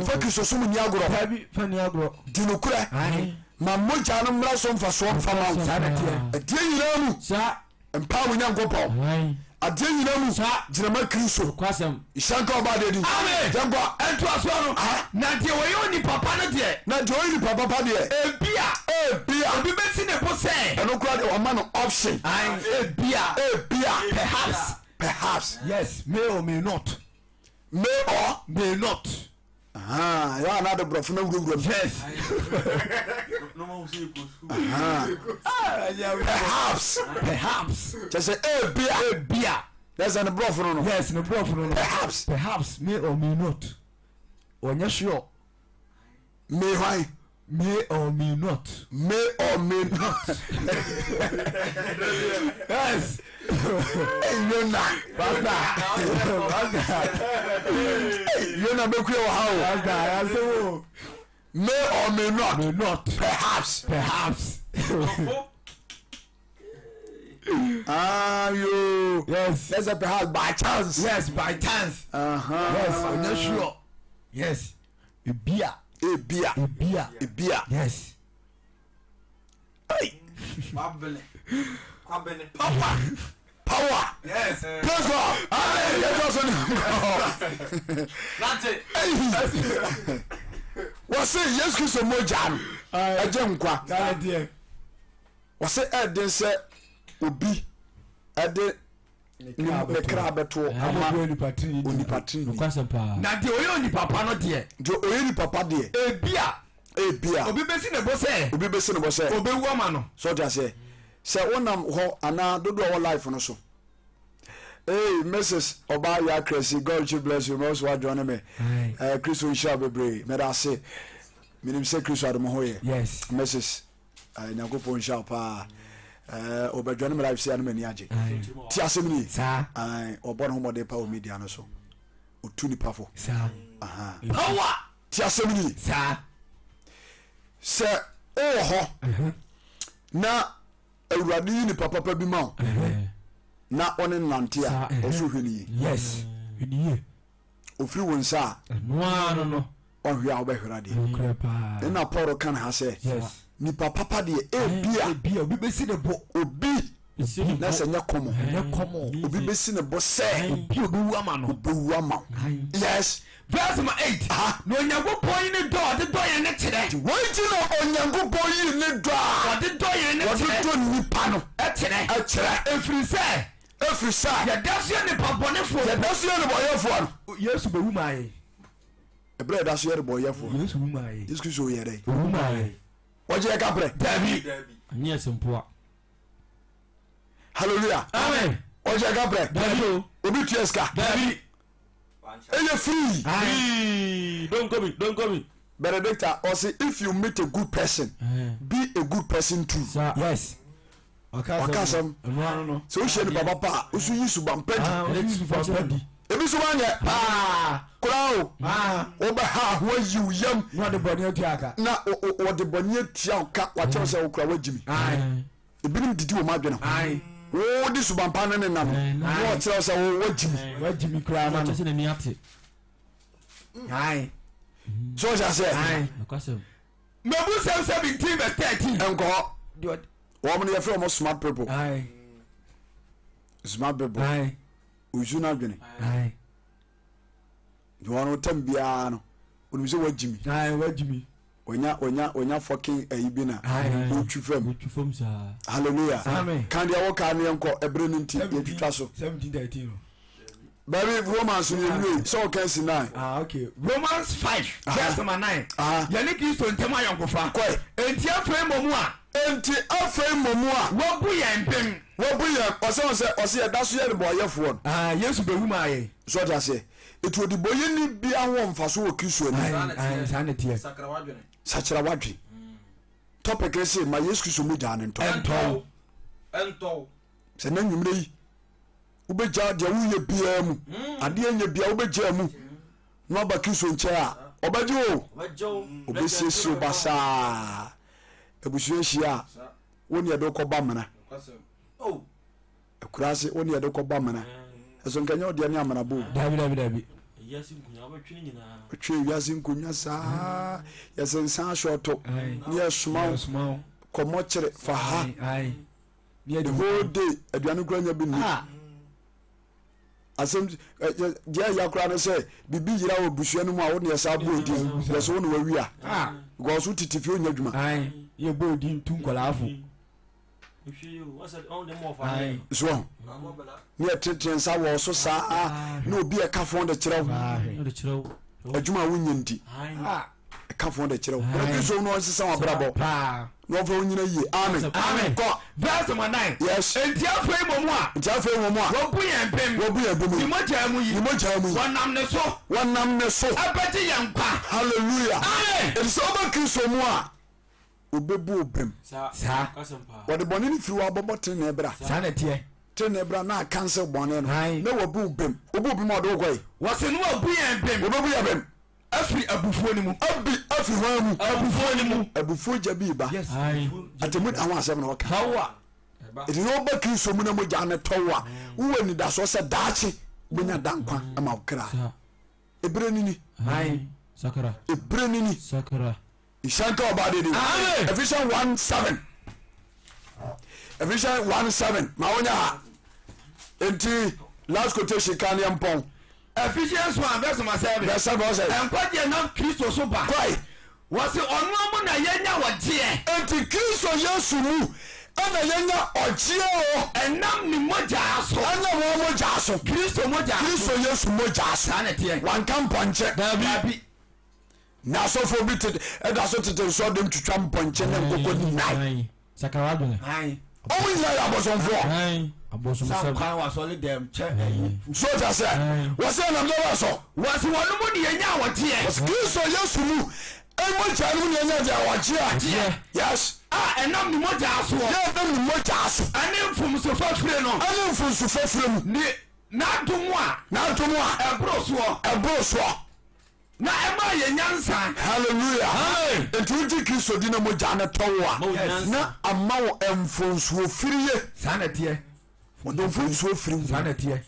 fa Kristo so mu ni agoro fa ni agoro dinokura ma Mogya no mra so mfa so mfa ma tie yira mu empa wo nyankopɔn ade nyina mu gyinama Kristo kwasem isanka oba de di amen jango ento aso no na de wo yo ni papa no de na de oyi papa de ebia obi beti ne bo say eno kura de o man option ebia perhaps Yes, may or may not. may or May not. ya na de brofo na wuro Yes. No man will say Perhaps. just say bia there's an brofo no Yes, no problem. perhaps Perhaps may or may not. Onye sure. may why May or may not. may or may not Yes. yona yona be kuye wa ha That's may or may not may not. perhaps Perhaps. yo Yes. there's a perhaps by chance Yes, by chance. Yes, onye sure. Yes. Bia. bia Yes. hey Kwabene. power Yes. praise God amen you just That's it. wọ́n sẹ́ Yesu Kristo Mogya no ẹ̀jẹ̀ nkwa That idea. wọ́n sẹ́ ẹ̀dín sẹ́ obi ẹ̀dín ne kra abẹ́tọ́ ama onipa tiri kwasem pa Na de oyo ni papa no de. nti oye ni papa deɛ ebia Obi besi ne bo say. obi bɛsi ne bɔ sɛ Obi wu ama no. sɔɔte aseɛ sɛ wonam hɔ anaa dodo a wɔ life no so hey Mrs. Oba Yakresi, God should bless you most wa join me Kristo nhyira bebree mɛda ase menim sɛ Kristo adom ho yɛ Yes. Mrs. Nyankopɔn nhyira paa ɔbɛdwane me life sɛ ano mani agye ti asɛm ni Sa. ɔbɔ ne ho mmɔden pa wɔ media no so ɔtu nipa fo Sa. power ti asɛm ni Sa. sɛ ɔwɔ hɔ na awurade yi nipa papa bi ma wo na ɔne nante a ɔso hwɛ no yi Yes. Iniye. ɔfiri wo nsa a No. ɔhwɛ a wobɛhwɛra deɛ Krepa. ɛna Paul ka ne ha sɛ Yes. nipa papa deɛ ebia Bia obi besi ne bo. obi na sɛ nyɛ kɔmɔ Ne komo. obi bɛsi ne bɔ sɛ Bi obi wu ama no. ɔbɛwu ama wo yes Verse 8. Na Onyankopɔn yi ne dɔ ɔde dɔ yɛn ne kyerɛ. wɔnti na Onyankopɔn yi ne dɔ a Ɔde dɔ yɛn ne wɔde kyerɛ. dɔ nipa no Ɛkyerɛ. ɛkyerɛ Efiri sɛ ɛfiri sɛ yɛda so yɛ nipa bɔnefoɔ. yɛda so yɛ nebɔyɛfoɔ no Yesu bɛwu maa yɛ. ɛberɛ yɛda so yɛ nebɔyɛfoɔ no Yesu wu maa yɛ. Yesu Kristo yɛ dɛ Wu maa yɛ. wɔgye yɛ kaprɛ Dabi. nye sempoa hallelujah Amen. wɔgye yɛ kaprɛ Dabi. obi tua sika Dabi. ɛyɛ free don't come in Benedicta ɔse if you meet a good person be a good person too sa Yes. ɔkasɛm No. sɛ wohyia nipa papa a woso yi subampadi Yesu fa padi. ebi so wanyɛ koraa o wobɛha ho ayi wo yam Na de bɔne atu aka. na wɔde bɔne atua wo ka wakyɛw sɛ wo kora woagyimi ebinom didi wɔ m adwene ho wode subampa no ne nam na wɔkyerɛw sɛ woagyimi Waji mi kura ma no. chese ni ate Ai. so ɔhyɛ sɛ kwasem Mebu 17 verse 13. ɛnkɔ hɔ Do wɔm no yɛfrɛ ɔmo smart people ai. smart people Ai. ɔsu no adwene Ai. nti wɔno tam biara no onim sɛ woagyimi Ai waji mi. ɔnya fɔken ayi bi na Ai. wotwi fam wotu fam saa halleluya Amen. ka deɛ wɔka no yɛnkɔ ɛberɛ no nti yɛtwitwa so 17:13. baabi romans no yɛnwie sɛ wɔka si 9 Okay. Romans 5 verse number 9. Yɛne Kristo ntɛm ayɔnkofa. kɔe Enti afei mmom a enti afei mmɔmu a wɔbu yɛn mpem. wɔbu yɛ ɔsɛ yɛda so yɛ nebɔyɛfoɔ no Yesu bɛwu maa yɛ. so ɔde aseɛ ɛti odibɔyɛni bia ho mfa so wɔ Kristo ani Ai saa ne teɛ. Sakra wadwene. sakyera wadwe topic ne se ma Yesu Kristo mu gyaa ne ntɔ Ɛntɔw. sɛ na nwummerɛ yi wobɛgya deɛ woyɛ biara mu adeɛ nya bia wobɛgyaa mu na ɔba Kristo nkyɛn a ɔbɛgye o Wagyaw. obɛsiesie wo basaa abusua hyia a wo ne yɛde wokɔba mmena Kwasem. Oh. akura se wo ne yɛde kɔba mmena ɛso nkanyɛ wodeɛ ne amena bo Dabi. yɛsi nkunya wobɛtwene nyinaa ɔtwe wiase nkonnwa saa yɛsɛ nsa ahyɛ ɔto ne yɛsoma wo Small. kɔmmɔ kyere fa ha Ai. the whole day aduane kura nya bi ni asem dia yakura no say bibi yira wo busua no mu a wo ne yesa bo odi yeso wo no wawi a go so titifi onya dwuma ye bo odi ntu nkolafo so ne tete nsa wo so saa na obi e ka fon de kirew adwuma wo nyindi ka fon de kirew bra so no nsesa wa brabo no fa onyina yi amen ko verse 9 yes enti afei momu a wo bu yen pem ni moja mu yi wonam ne so abeti yankwa hallelujah amen so ba Kristo mu a obebu obem sa wode bone ni firi wa bobo tene bra sa na tie tene bra na cancel bone no na wobu obem ma do koi wo se no obu yen pem obebu ya bem afiri abufuo ni mu afi hwan mu abufuo ni mu abufuo jabi ba yes atemu awon asem na waka hawa iti no ba Kristo mu na mo jane towa wo ni da so se daachi benya dankwa ama okra ebre nini sakara ebre nini sakara ishanka obade di Ephesians 1:7 Ephesians 1:7 ma wonya ha enti last quotation kan yampon Ephesians 1:7 verse 7 enkwaje na Kristo so ba kai wose onu amu na yenya wode enti Kristo Yesu mu ana yenya ogie o enam ni moja aso ana mo moja aso Kristo moja Kristo Yesu moja aso ana tie wan kan ponche dabi na so fo bi tete eda so tete so dem twitwa mponche na nkoko ni nai sakara adune o wi na ya bosonfo abosom se kan wa so le dem che so ta se wo se na mdo so wase wonu mu ni yenya wode Kristo Yesu mu moja mu ni yenya dia wajia yes enam ni moja aso ya dem ni moja aso ani mfum so fafire no ani mfum so fafire mu ni na domu a ebro so na ema ye nyansa hallelujah enti Kristo di na moja na towa na amawo emfonso firiye sana tie wodonfonso firi sana tie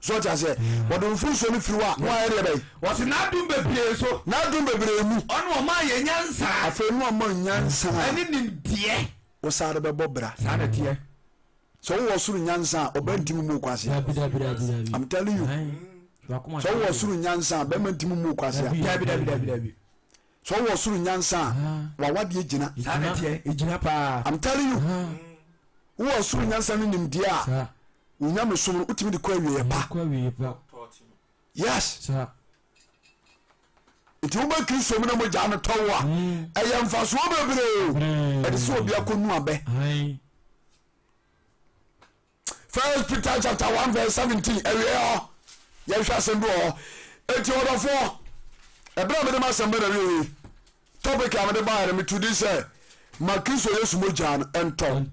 so ta se wodonfonso ni firi wa ere bai wose na dum bebre so na dum bebre mu ono ma ye nyansa afa nu ma nyansa ani nim die wo sare be bobra sana tie so wo suru nyansa obantim mu kwase I'm telling you so wo suru nyansa be mantim mu kwase dabi so wo suru nyansa wa wade ejina sana tie ejina pa I'm telling you wo suru nyansa ni nimdi a unyame so utimi de kwa wiye pa yes iti wo ba Kristo mu na mo ja no towa eyam fa so bebre e de so obi akonu abe First Peter chapter 1:17 ewe ya hwa sembo eti odofo ebra me de ma sembo na we topic am de ba re me tudi say ma Kristo Yesu mo ja no ento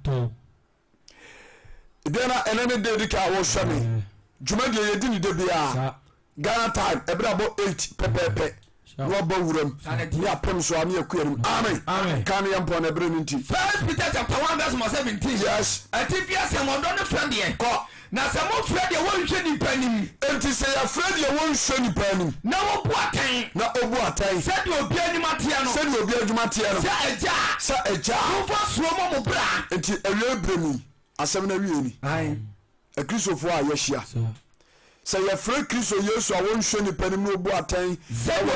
dena enene de dika wo hwame djuma de yedi ni de bia Ghana time ebra bo 8 pepepe no ba wuram ya pem so am yakuarim amen kan yampo na ebra nti First Peter chapter 1:17 yes atifia semodo ne friend ye ko na samo friend ye won hwe ni panim enti say ya friend ye won hwe ni panim na wo bu atan na obu atan said obi anima tie no said obi adwuma tie no sa eja wo fa suomo mo bra enti ewe bremi asem na wie ni a Kristofo a yehia say ya free Kristo Yesu a won hwe ni panim no obu atan said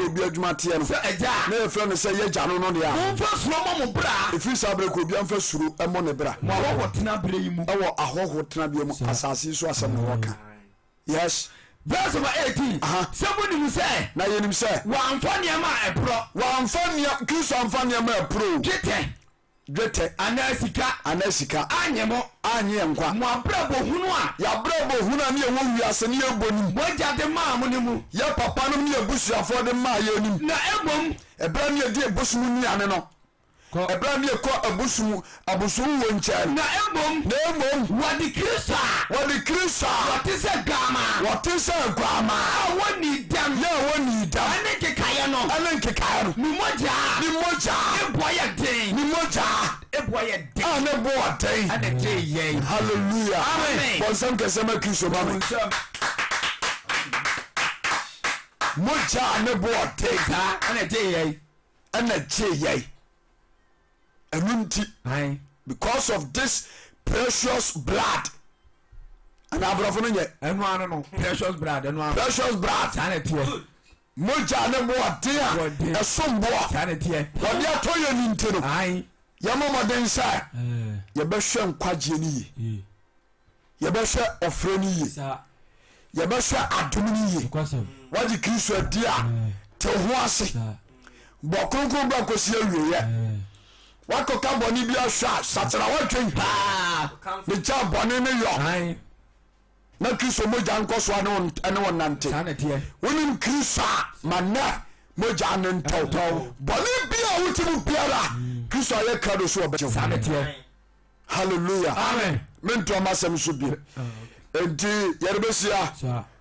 obi adwuma tie no sa eja na ye friend say ye ja no no de a wo fa suomo mo bra efi sabre ko obi amfa suru emo ne bra mo wo tena bre yi mu ewo ahoho tena bia mu asase so asem no woka yes verse 18 sebo ni mu say na yenim say wa amfa niam a epro wa amfa niam Kristo amfa niam a epro dwete anasika anyemo anye nkwa mo abrabo hunu a ya brabo hunu a ne ye wo wiase ne ye boni moja de ma mo ne mu ya papa no ne abusuafo de ma ye nim na ebom ebra ne di abusum ni ane no ebra ne ko abusum wo nkyɛn na ebom wadi Kristo wati se gama woni dam ane kekaya no ni moja eboye den ane bo aten ane je hallelujah amen bonsam kesema Kristo ba me moja ane bo aten ane je ane je anunti because of this precious blood. And abrafo no nye eno no precious blood precious blood sanete Mogya ne mo ade a esomboa sanete wode atoye ni nteno ai yamamoden sa ye behwe nkwagye ni yi ye behwe ofre ni yi ye behwe adom ni yi wadi Kristo adia te ho ase bo kronkron ba kosi awiye wakoka boni bi ahwa satira watwen pa ne cha boni ne yo ai na Kristo Mogya nkoso ane wonante wonim Kristo manna Mogya ne ntawtaw boni bia wutimu biara Kristo aye krado so obeje sanete hallelujah amen mento amasem so bi enti yerebesia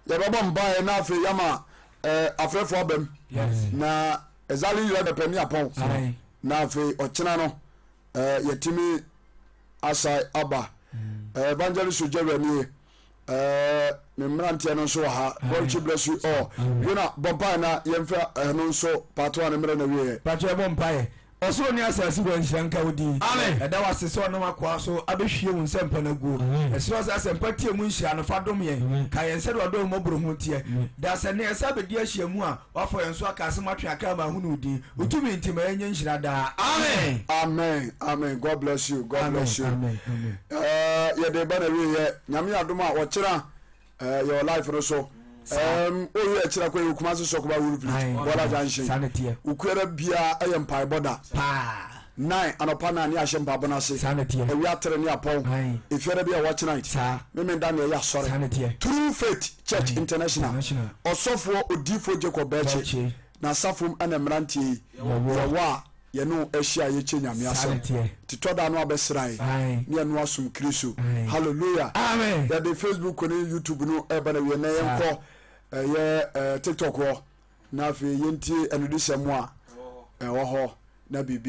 yebabo mbae na afi yama afrefo abem na ezali yere peni apon na afi ochina no yetimi asai aba evangelist Jeremy me mrantie no so ha God bless you all you know boba na yemfa no so part 1 mre na wie pacho bompa osoro ni asasi bo nhyanka wodi amen eda wase so no makwa so abehwie wo nsempa na guo esiro sa sempa tie mu nhia no fadom ye ka yen se do mo bro ho tie da se ne esa bedi ahia mu a wafo yen so aka ase matwe aka ma hu no di utumi ntima enye nhira da amen amen amen God bless you God bless you amen ye de ba na wie nyame adom a wo kira your life no so oye akira kwa kuma so ko ba wulu please wala janshin sanete ukura bia ayempai boda pa 9 anopa na ni ahye mpabo na se sanete ewi atere ni apon efiere bia watch night me dan ya sore sanete True Faith Church International osofo odifo Jacob Beche na safum ana mrantie yawa ye no ehia ye che nyame asa titoda no abesrai ne no asum Kristo hallelujah amen ya de Facebook ni YouTube no eba na we na yenko ye TikTok ho na afi yenti anudisem a wo ho na bibia